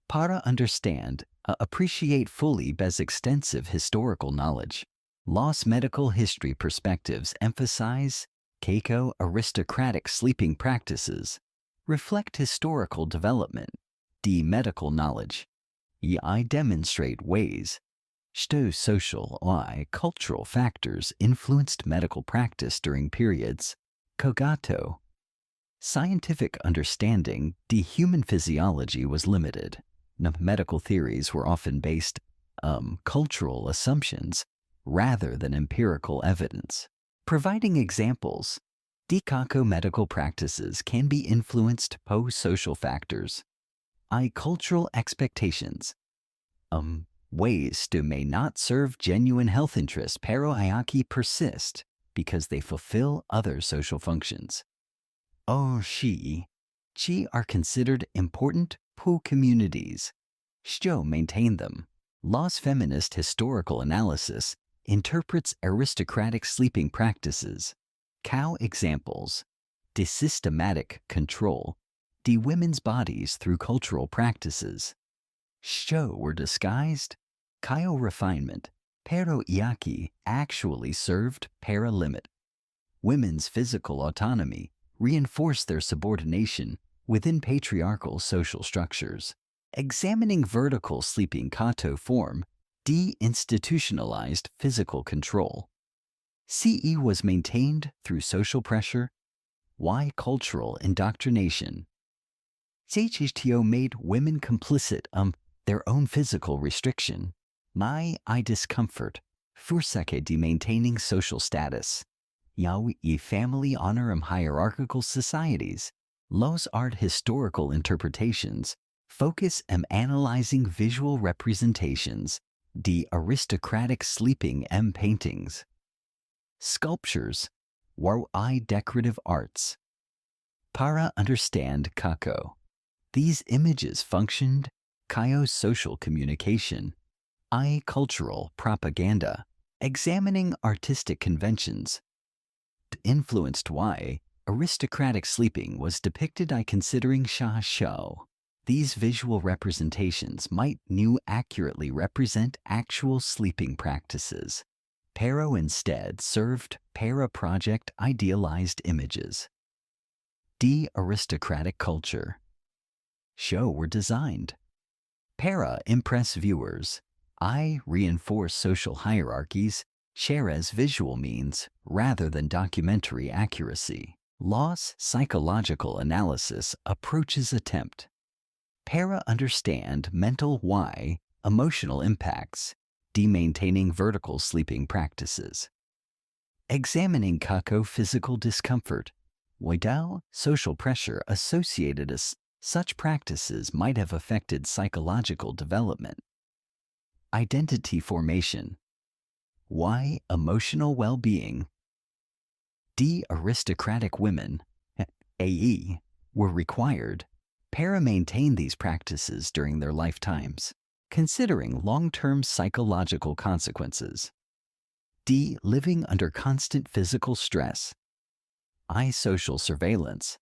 Para understand, appreciate fully bez extensive historical knowledge. Lost medical history perspectives emphasize Keiko aristocratic sleeping practices, reflect historical development, medical knowledge. Demonstrate ways. Sto social I cultural factors influenced medical practice during periods. Kogato. Scientific understanding the human physiology was limited. Medical theories were often based cultural assumptions rather than empirical evidence. Providing examples, Dikako medical practices can be influenced po social factors. I cultural expectations. Ways to may not serve genuine health interests pero ayaki persist because they fulfill other social functions. Chi are considered important po communities. Shjo maintain them. Law's feminist historical analysis interprets aristocratic sleeping practices. Cow examples. De systematic control. De women's bodies through cultural practices. Shjo were disguised. Kaio refinement. Pero iaki actually served para limit. Women's physical autonomy reinforced their subordination within patriarchal social structures. Examining vertical sleeping kato form deinstitutionalized physical control. CE was maintained through social pressure. Y cultural indoctrination. CHTO made women complicit their own physical restriction. My I discomfort. Fursake de maintaining social status. Yao e family honor hierarchical societies. Los art historical interpretations. Focus analyzing visual representations. De aristocratic sleeping paintings. Sculptures. Wao I decorative arts. Para understand kako. These images functioned. Kaio social communication. I cultural propaganda. Examining artistic conventions. Influenced why aristocratic sleeping was depicted I considering sha show. These visual representations might new accurately represent actual sleeping practices. Pero instead served para project idealized images. De-aristocratic culture. Show were designed. Para impress viewers. I reinforce social hierarchies. Share as visual means rather than documentary accuracy. Loss psychological analysis approaches attempt. Para understand mental why emotional impacts. De-maintaining vertical sleeping practices. Examining kako physical discomfort. Without social pressure associated as such practices might have affected psychological development. Identity formation. Why emotional well-being. De-aristocratic women, AE, were required. Para maintain these practices during their lifetimes, considering long-term psychological consequences. D. Living under constant physical stress. I. Social surveillance.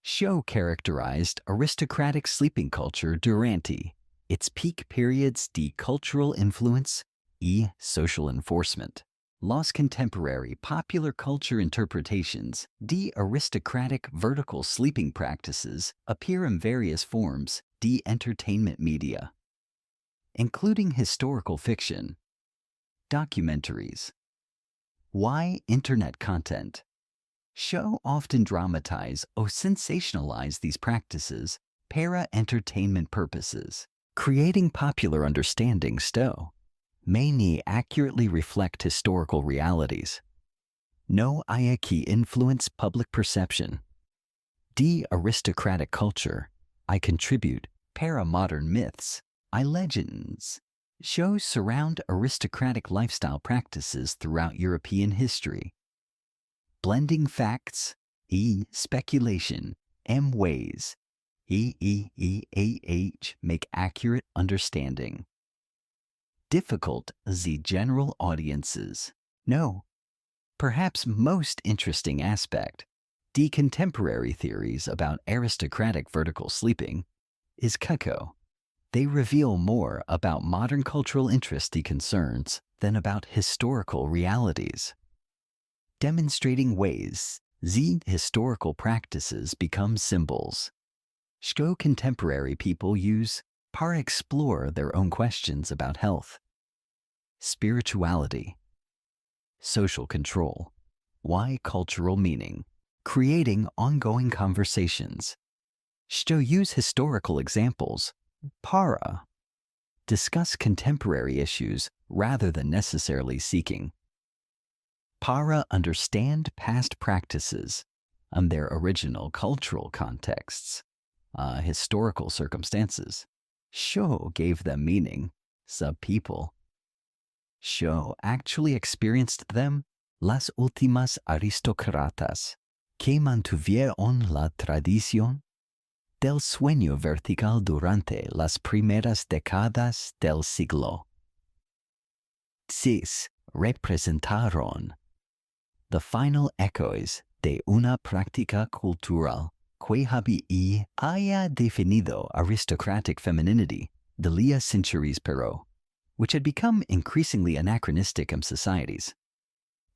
Show characterized aristocratic sleeping culture durante its peak periods. D. Cultural influence. E. Social enforcement. Lost contemporary popular culture interpretations. D. Aristocratic vertical sleeping practices appear in various forms. D. Entertainment media, including historical fiction, documentaries. Why internet content. Show often dramatize or sensationalize these practices para entertainment purposes, creating popular understanding. Sto may ni accurately reflect historical realities. No ayaki influence public perception. D. Aristocratic culture. I contribute para modern myths. I legends. Shows surround aristocratic lifestyle practices throughout European history. Blending facts. E. Speculation. M. Ways. Make accurate understanding. Difficult the general audiences. No. Perhaps most interesting aspect. D. Contemporary theories about aristocratic vertical sleeping is kako. They reveal more about modern cultural interest concerns than about historical realities. Demonstrating ways Z historical practices become symbols. Shko contemporary people use para explore their own questions about health. spirituality, social control, why cultural meaning, creating ongoing conversations. Use historical examples, para, discuss contemporary issues rather than necessarily seeking. Para understand past practices and their original cultural contexts, historical circumstances. Show gave them meaning, sub-people. Show actually experienced them, las últimas aristócratas, que mantuvieron la tradición del sueño vertical durante las primeras décadas del siglo. 6. Representaron the final echoes de una práctica cultural que haya definido aristocratic femininity de centuries pero, which had become increasingly anachronistic in societies.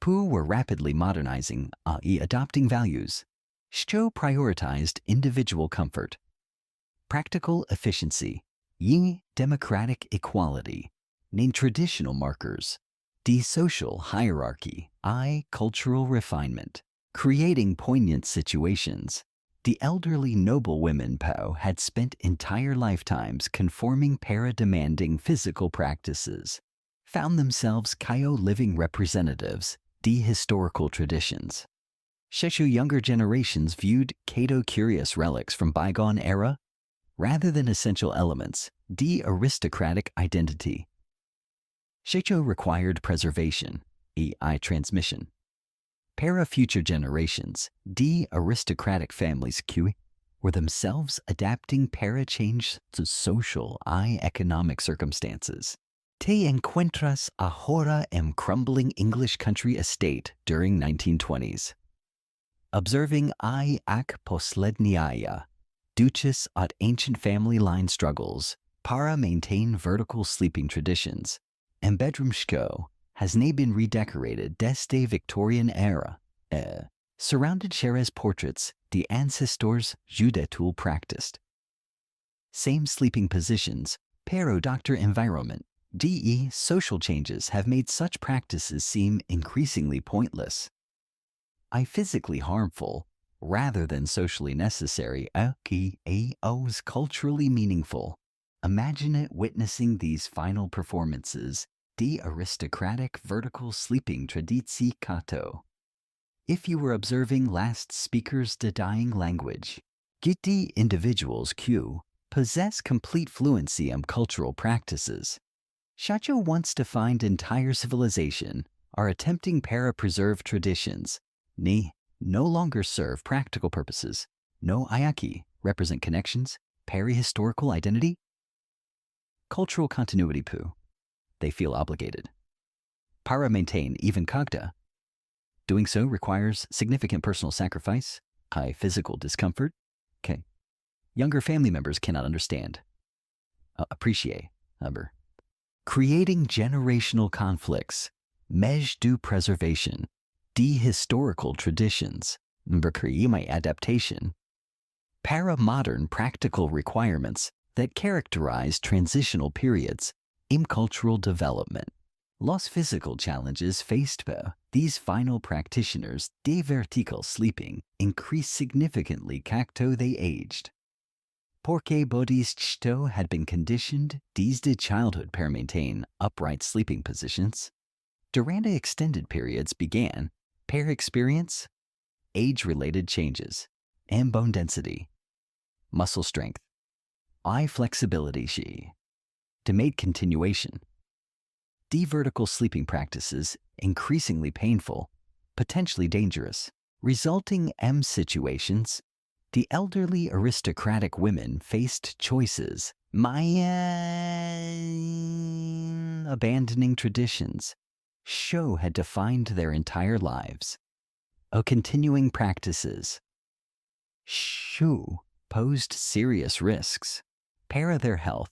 Who were rapidly modernizing, i.e. adopting values. Show prioritized individual comfort, practical efficiency, democratic equality, named traditional markers, social hierarchy, cultural refinement, creating poignant situations. The elderly noble women had spent entire lifetimes conforming para-demanding physical practices, found themselves living representatives, historical traditions. Younger generations viewed curious relics from bygone era rather than essential elements, aristocratic identity. Required preservation, transmission. Para future generations, aristocratic families were themselves adapting para change to social economic circumstances. Te encuentras ahora en crumbling English country estate during 1920s. Observing ac poslednia, duchess at ancient family line struggles, para maintain vertical sleeping traditions, and bedroom has now been redecorated desde Victorian era, surrounded Cherez portraits the ancestors judetul practiced. Same sleeping positions, pero doctor environment, social changes have made such practices seem increasingly pointless. Physically harmful, rather than socially necessary, culturally meaningful. Imagine it witnessing these final performances, aristocratic vertical sleeping traditsi kato. If you were observing last speaker's dying language, individuals possess complete fluency in cultural practices. Shacho wants to find entire civilization are attempting para-preserved traditions, no longer serve practical purposes, no ayaki, represent connections, peri-historical identity. Cultural continuity they feel obligated. Para maintain even cogta. Doing so requires significant personal sacrifice, high physical discomfort. Younger family members cannot understand. Appreciate, creating generational conflicts, du preservation, historical traditions, adaptation, para-modern practical requirements that characterize transitional periods in cultural development. Los physical challenges faced by these final practitioners de vertical sleeping increased significantly cacto they aged. Porque bodies had been conditioned desde childhood para maintain upright sleeping positions. Durante extended periods began para experience age-related changes and bone density, muscle strength, flexibility to mate continuation. Vertical sleeping practices increasingly painful, potentially dangerous, resulting situations. The elderly aristocratic women faced choices, abandoning traditions. Had defined their entire lives. Continuing practices. Posed serious risks. Para their health,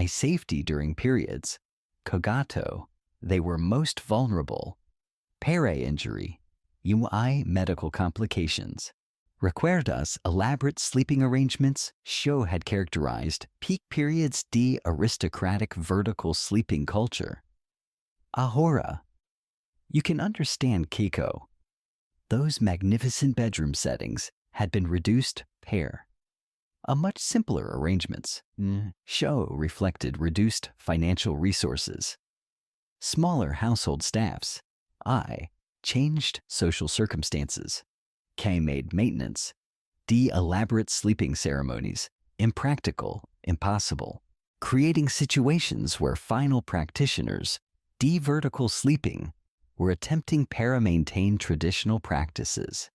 safety during periods. Cogato, they were most vulnerable. Para injury, medical complications. Recuerdas elaborate sleeping arrangements had characterized peak periods aristocratic vertical sleeping culture. Ahora. You can understand Keiko. Those magnificent bedroom settings had been reduced pair. A much simpler arrangements. Show reflected reduced financial resources. Smaller household staffs. Changed social circumstances. K made maintenance. D elaborate sleeping ceremonies. Impractical, impossible. Creating situations where final practitioners, D vertical sleeping, were attempting para-maintain traditional practices.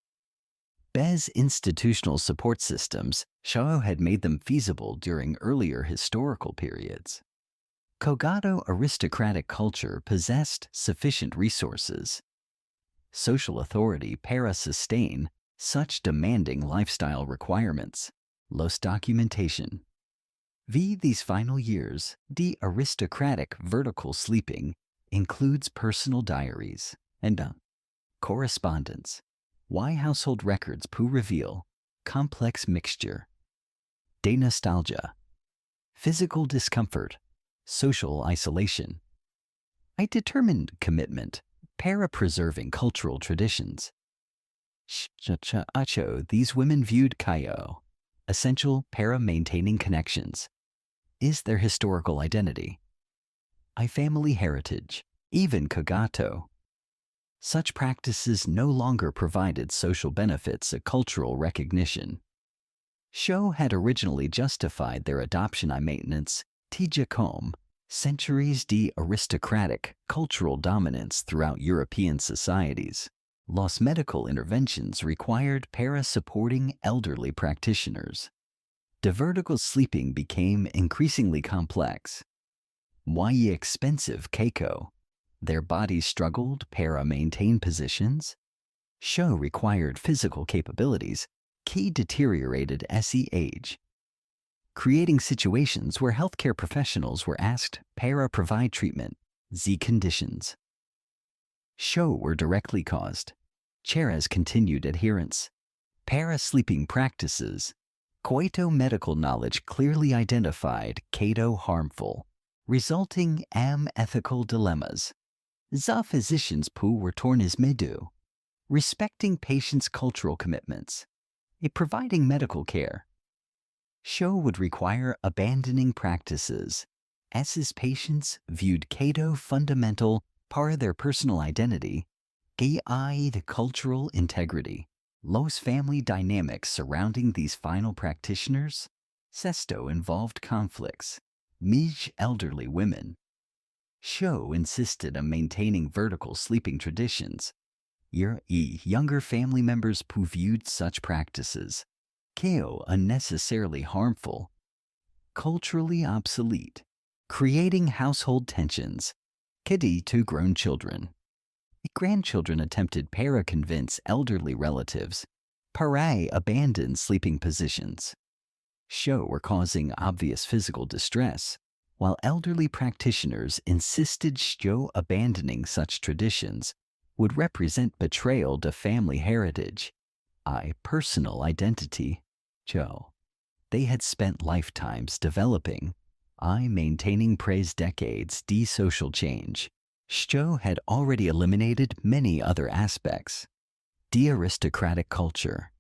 Bez institutional support systems, Shao had made them feasible during earlier historical periods. Kogado aristocratic culture possessed sufficient resources. Social authority para-sustain such demanding lifestyle requirements. Los documentation. These final years, the aristocratic vertical sleeping includes personal diaries and correspondence. Why household records reveal complex mixture. De nostalgia. Physical discomfort. Social isolation. I determined commitment. Para-preserving cultural traditions. These women viewed Kaio, essential para-maintaining connections, is their historical identity. Family heritage, even Kagato. Such practices no longer provided social benefits, a cultural recognition. Sho had originally justified their adoption maintenance, Tijakom, centuries de aristocratic cultural dominance throughout European societies. Los medical interventions required para-supporting elderly practitioners. Divertical sleeping became increasingly complex. Why expensive Keiko? Their bodies struggled para-maintain positions. Sho required physical capabilities. Key deteriorated se age. Creating situations where healthcare professionals were asked para-provide treatment, Z conditions. Sho were directly caused. Cierra's continued adherence. Para-sleeping practices. Coito medical knowledge clearly identified Cato harmful, resulting ethical dilemmas. Za physicians were torn as medu, respecting patients' cultural commitments, providing medical care. Sho would require abandoning practices, as his patients viewed Cato fundamental part of their personal identity, the cultural integrity. Los family dynamics surrounding these final practitioners, Sesto involved conflicts, Mij elderly women. Sho insisted on maintaining vertical sleeping traditions. Younger family members who viewed such practices. Keo unnecessarily harmful. Culturally obsolete. Creating household tensions. Kidi to grown children. Grandchildren attempted para-convince elderly relatives. Parai abandoned sleeping positions. Sho were causing obvious physical distress, while elderly practitioners insisted Sho abandoning such traditions would represent betrayal to family heritage, personal identity. Joe. They had spent lifetimes developing, maintaining praise decades de-social change. Sho had already eliminated many other aspects. De-aristocratic culture.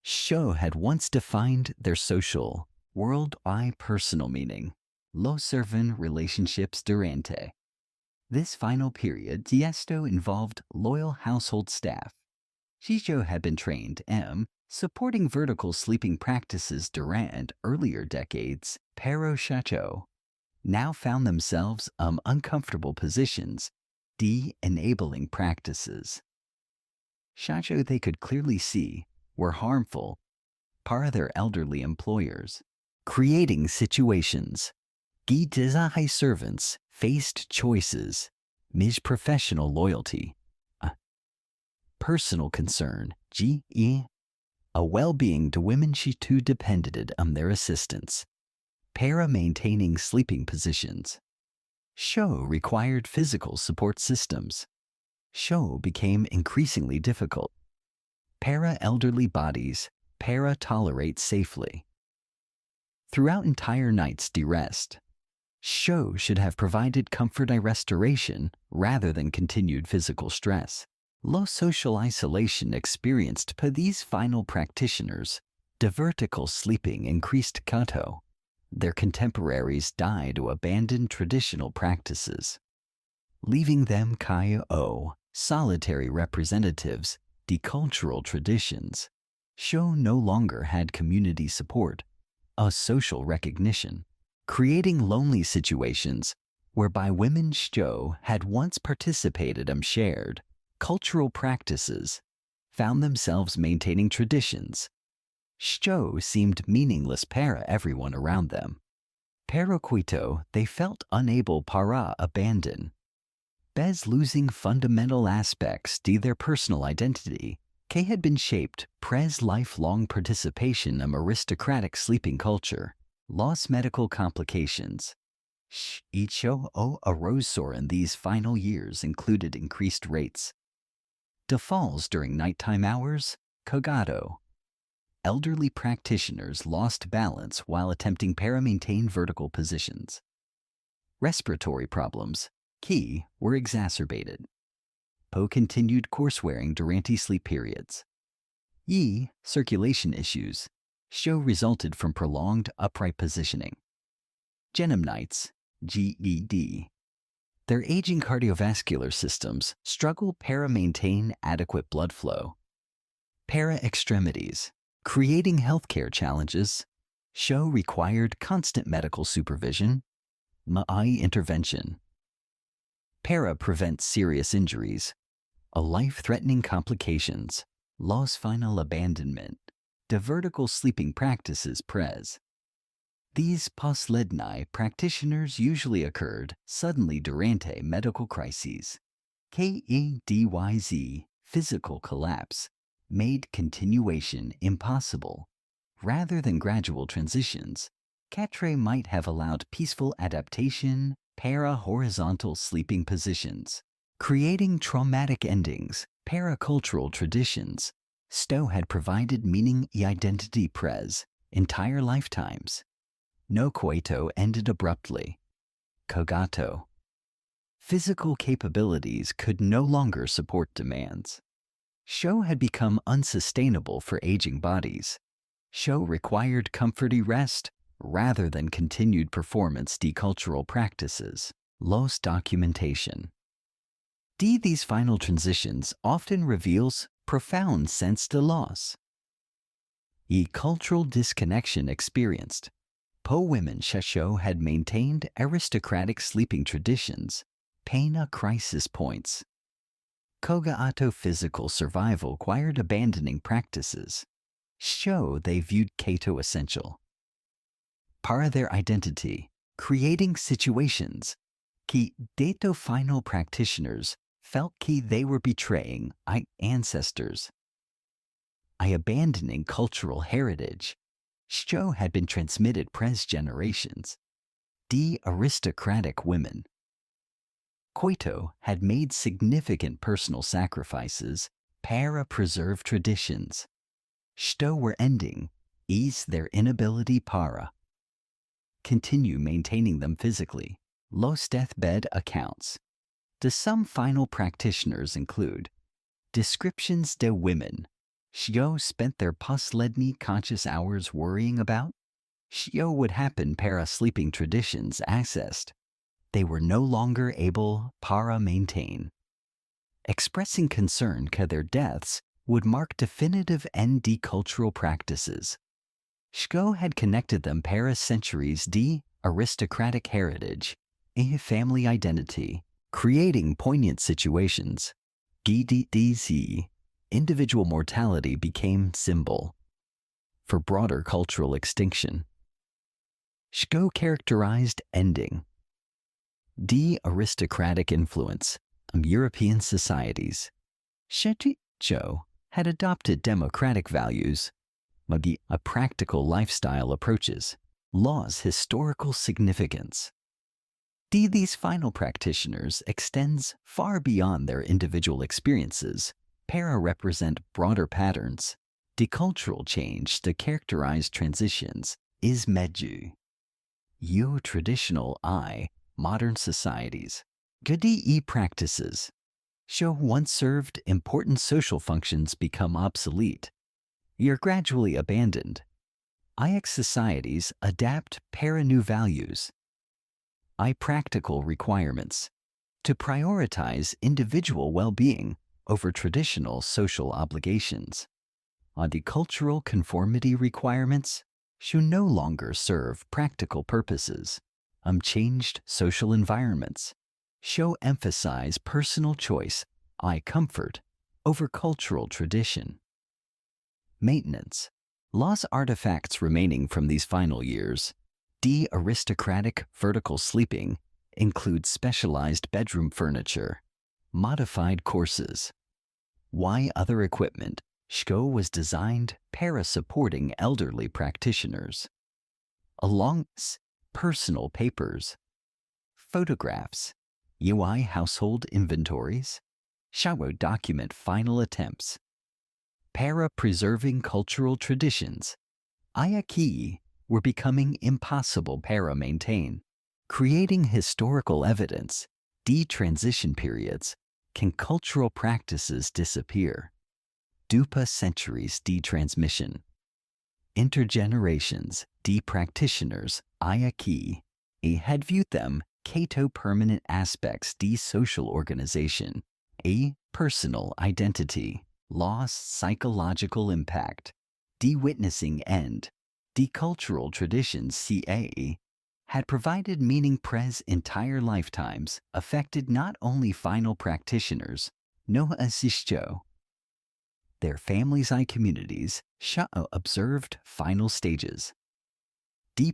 Sho had once defined their social, world personal meaning. Lo servan relationships durante. This final period, Diesto involved loyal household staff. Shijo had been trained supporting vertical sleeping practices durant earlier decades. Pero Shacho now found themselves uncomfortable positions, enabling practices. Shacho they could clearly see were harmful para their elderly employers, creating situations. Gidizahai servants faced choices, Mij professional loyalty, personal concern, a well-being to women she too depended on their assistance, para-maintaining sleeping positions. Sho required physical support systems. Sho became increasingly difficult. Para-elderly bodies, para-tolerate safely. Throughout entire nights de rest, Sho should have provided comfort and restoration rather than continued physical stress. Low social isolation experienced by these final practitioners. The vertical sleeping increased kato. Their contemporaries died to abandon traditional practices, leaving them kai-o, solitary representatives, the cultural traditions. Sho no longer had community support, a social recognition, creating lonely situations whereby women Sho had once participated in shared cultural practices, found themselves maintaining traditions. Sho seemed meaningless para everyone around them. Para quito they felt unable para abandon. Bez losing fundamental aspects to their personal identity, K had been shaped pres lifelong participation in aristocratic sleeping culture, lost medical complications. Icho o arose in these final years included increased rates. Defalls during nighttime hours, cargado. Elderly practitioners lost balance while attempting para-maintain vertical positions. Respiratory problems, key, were exacerbated. Po continued course-wearing during sleep periods. Yi, circulation issues, Sho resulted from prolonged upright positioning. Genomnites, GED. Their aging cardiovascular systems struggle para-maintain adequate blood flow. Para-extremities, creating healthcare challenges. Sho required constant medical supervision, Ma'ai intervention. Para prevents serious injuries, a life-threatening complications, loss final abandonment, the vertical sleeping practices pres. These posledni practitioners usually occurred suddenly durante medical crises. KEDYZ, physical collapse, made continuation impossible. Rather than gradual transitions, Catre might have allowed peaceful adaptation, para-horizontal sleeping positions, creating traumatic endings, paracultural traditions. Sto had provided meaning identity pres, entire lifetimes. No coito ended abruptly. Kogato. Physical capabilities could no longer support demands. Sho had become unsustainable for aging bodies. Sho required comforty rest rather than continued performance decultural practices. Los documentation. These final transitions often reveals profound sense de loss. Cultural disconnection experienced. Po women Shasho had maintained aristocratic sleeping traditions, Pena crisis points. Kogaato physical survival required abandoning practices. Sho they viewed Kato essential. Para their identity, creating situations. Ki Dato final practitioners felt ki they were betraying ancestors. Abandoning cultural heritage. Sho had been transmitted pres generations. Aristocratic women. Coito had made significant personal sacrifices para preserve traditions. Sto were ending, ease their inability para. Continue maintaining them physically. Los deathbed accounts. Some final practitioners include descriptions de women. Shio spent their posledni conscious hours worrying about. Shio would happen para sleeping traditions accessed. They were no longer able para maintain. Expressing concern that their deaths would mark definitive end cultural practices. Shko had connected them para centuries aristocratic heritage, family identity, creating poignant situations. DDZ, individual mortality became symbol for broader cultural extinction. Shko characterized ending. Aristocratic influence of European societies. Sheticho had adopted democratic values, a practical lifestyle approaches, laws historical significance. These final practitioners extends far beyond their individual experiences. Para represent broader patterns. The cultural change to characterize transitions is meju. yo traditional I, modern societies. Gadi e practices. Show once served important social functions become obsolete. You're gradually abandoned. IX societies adapt para new values. I practical requirements. To prioritize individual well-being over traditional social obligations. The cultural conformity requirements should no longer serve practical purposes. Changed social environments show emphasize personal choice, comfort, over cultural tradition. Maintenance. Lost artifacts remaining from these final years. Aristocratic vertical sleeping include specialized bedroom furniture, modified courses. Other equipment. Shko was designed para-supporting elderly practitioners. Along personal papers, photographs, UI household inventories, Shawo document final attempts. Para-preserving cultural traditions. Ayaki were becoming impossible para-maintain. Creating historical evidence, transition periods, can cultural practices disappear? Dupa centuries transmission. Intergenerations, practitioners, Ayaki, had viewed them, Cato permanent aspects, social organization, personal identity, lost psychological impact, witnessing end, cultural traditions, had provided meaning pres entire lifetimes, affected not only final practitioners, no asisto, their families and communities, observed final stages.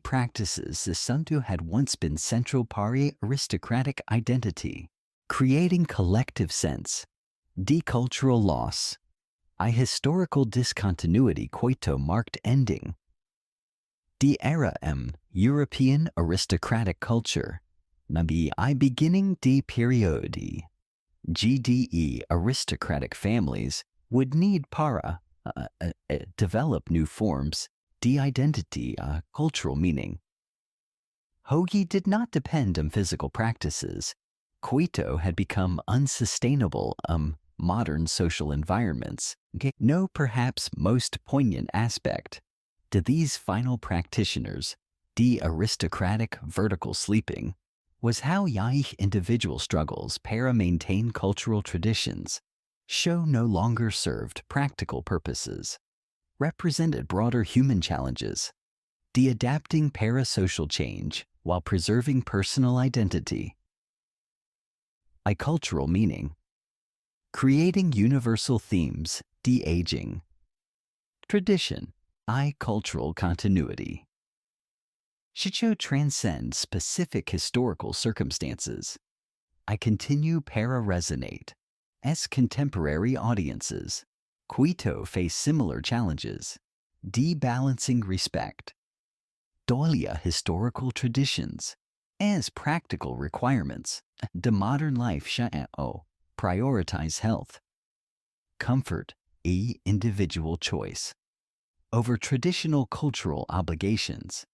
Practices the Santu had once been central pari aristocratic identity, creating collective sense. Cultural loss. Historical discontinuity coito marked ending. Era European aristocratic culture. Nabi beginning periodi. GDE aristocratic families would need para develop new forms, identity, cultural meaning. Hoagie did not depend on physical practices. Coito had become unsustainable modern social environments. No perhaps most poignant aspect to these final practitioners, aristocratic vertical sleeping, was how Yaich individual struggles para maintain cultural traditions, show no longer served practical purposes, represented broader human challenges, adapting parasocial change while preserving personal identity. Cultural meaning. Creating universal themes, aging. Tradition, cultural continuity. Shicho transcends specific historical circumstances. Continue para-resonate. Contemporary audiences. Quito face similar challenges. Balancing respect. Dolia historical traditions. As practical requirements. Modern life prioritize health. Comfort, individual choice. Over traditional cultural obligations.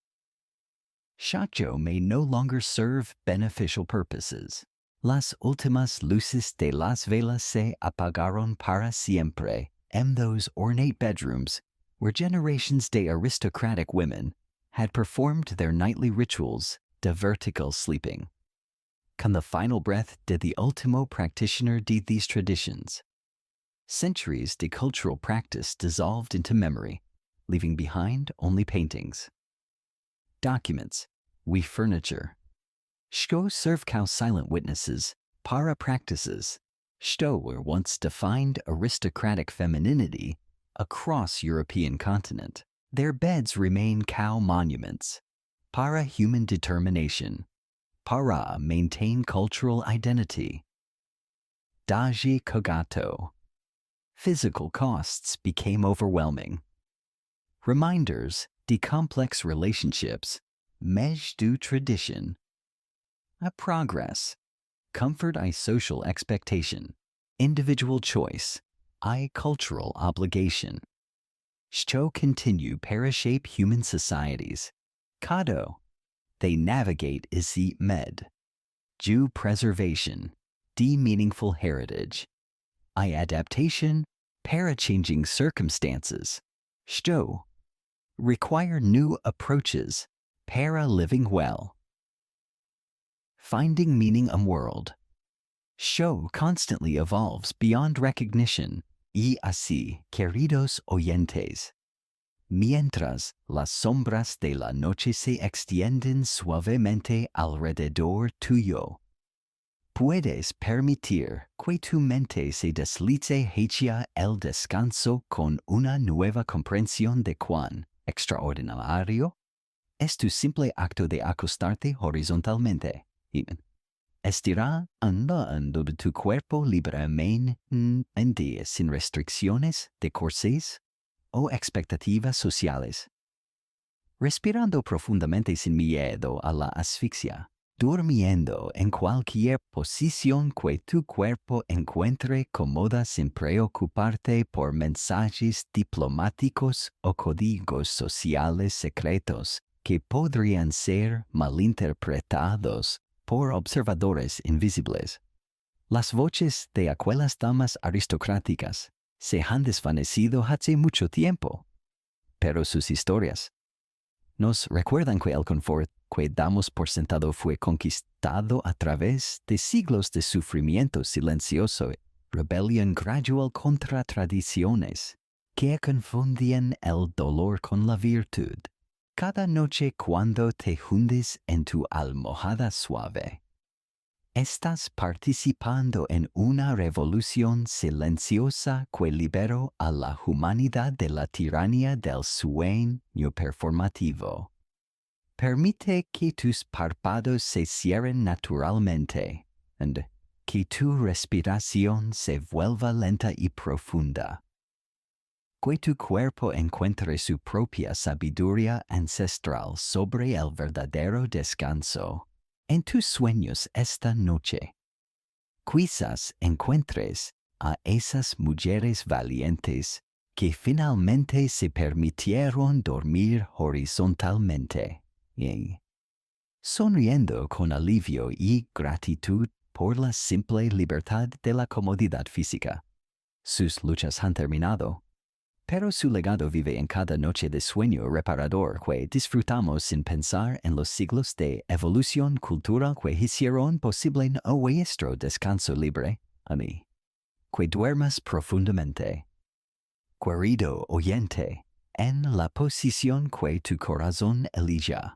Shacho may no longer serve beneficial purposes. Las últimas luces de las velas se apagaron para siempre. Those ornate bedrooms, where generations de aristocratic women had performed their nightly rituals de vertical sleeping. Con the final breath did the ultimo practitioner de these traditions. Centuries de cultural practice dissolved into memory, leaving behind only paintings. Documents, furniture. Shko serve cow silent witnesses, para practices. Shto were once defined aristocratic femininity across European continent. Their beds remain cow monuments. Para human determination. Para maintain cultural identity. Daji kogato. Physical costs became overwhelming. Reminders, complex relationships, mej du tradition. Progress, comfort social expectation, individual choice, cultural obligation. Shcho continue para-shape human societies. Kado, they navigate is the med. Ju preservation, D meaningful heritage. I adaptation, para-changing circumstances. Sto, require new approaches, para living well. Finding meaning world. Show constantly evolves beyond recognition, y así, queridos oyentes. Mientras las sombras de la noche se extienden suavemente alrededor tuyo, puedes permitir que tu mente se deslice hacia el descanso con una nueva comprensión de cuán extraordinario es tu simple acto de acostarte horizontalmente. Estirando tu cuerpo libremente en días sin restricciones de corsés o expectativas sociales. Respirando profundamente sin miedo a la asfixia. Durmiendo en cualquier posición que tu cuerpo encuentre cómoda sin preocuparte por mensajes diplomáticos o códigos sociales secretos que podrían ser malinterpretados por observadores invisibles. Las voces de aquellas damas aristocráticas se han desvanecido hace mucho tiempo, pero sus historias nos recuerdan que el confort que damos por sentado fue conquistado a través de siglos de sufrimiento silencioso, rebelión gradual contra tradiciones que confundían el dolor con la virtud. Cada noche cuando te hundes en tu almohada suave, estás participando en una revolución silenciosa que liberó a la humanidad de la tiranía del sueño performativo. Permite que tus párpados se cierren naturalmente y que tu respiración se vuelva lenta y profunda. Que tu cuerpo encuentre su propia sabiduría ancestral sobre el verdadero descanso en tus sueños esta noche. Quizás encuentres a esas mujeres valientes que finalmente se permitieron dormir horizontalmente y, sonriendo con alivio y gratitud por la simple libertad de la comodidad física. Sus luchas han terminado, pero su legado vive en cada noche de sueño reparador que disfrutamos sin pensar en los siglos de evolución cultural que hicieron posible nuestro descanso libre. A mí, que duermas profundamente. Querido oyente, en la posición que tu corazón elija.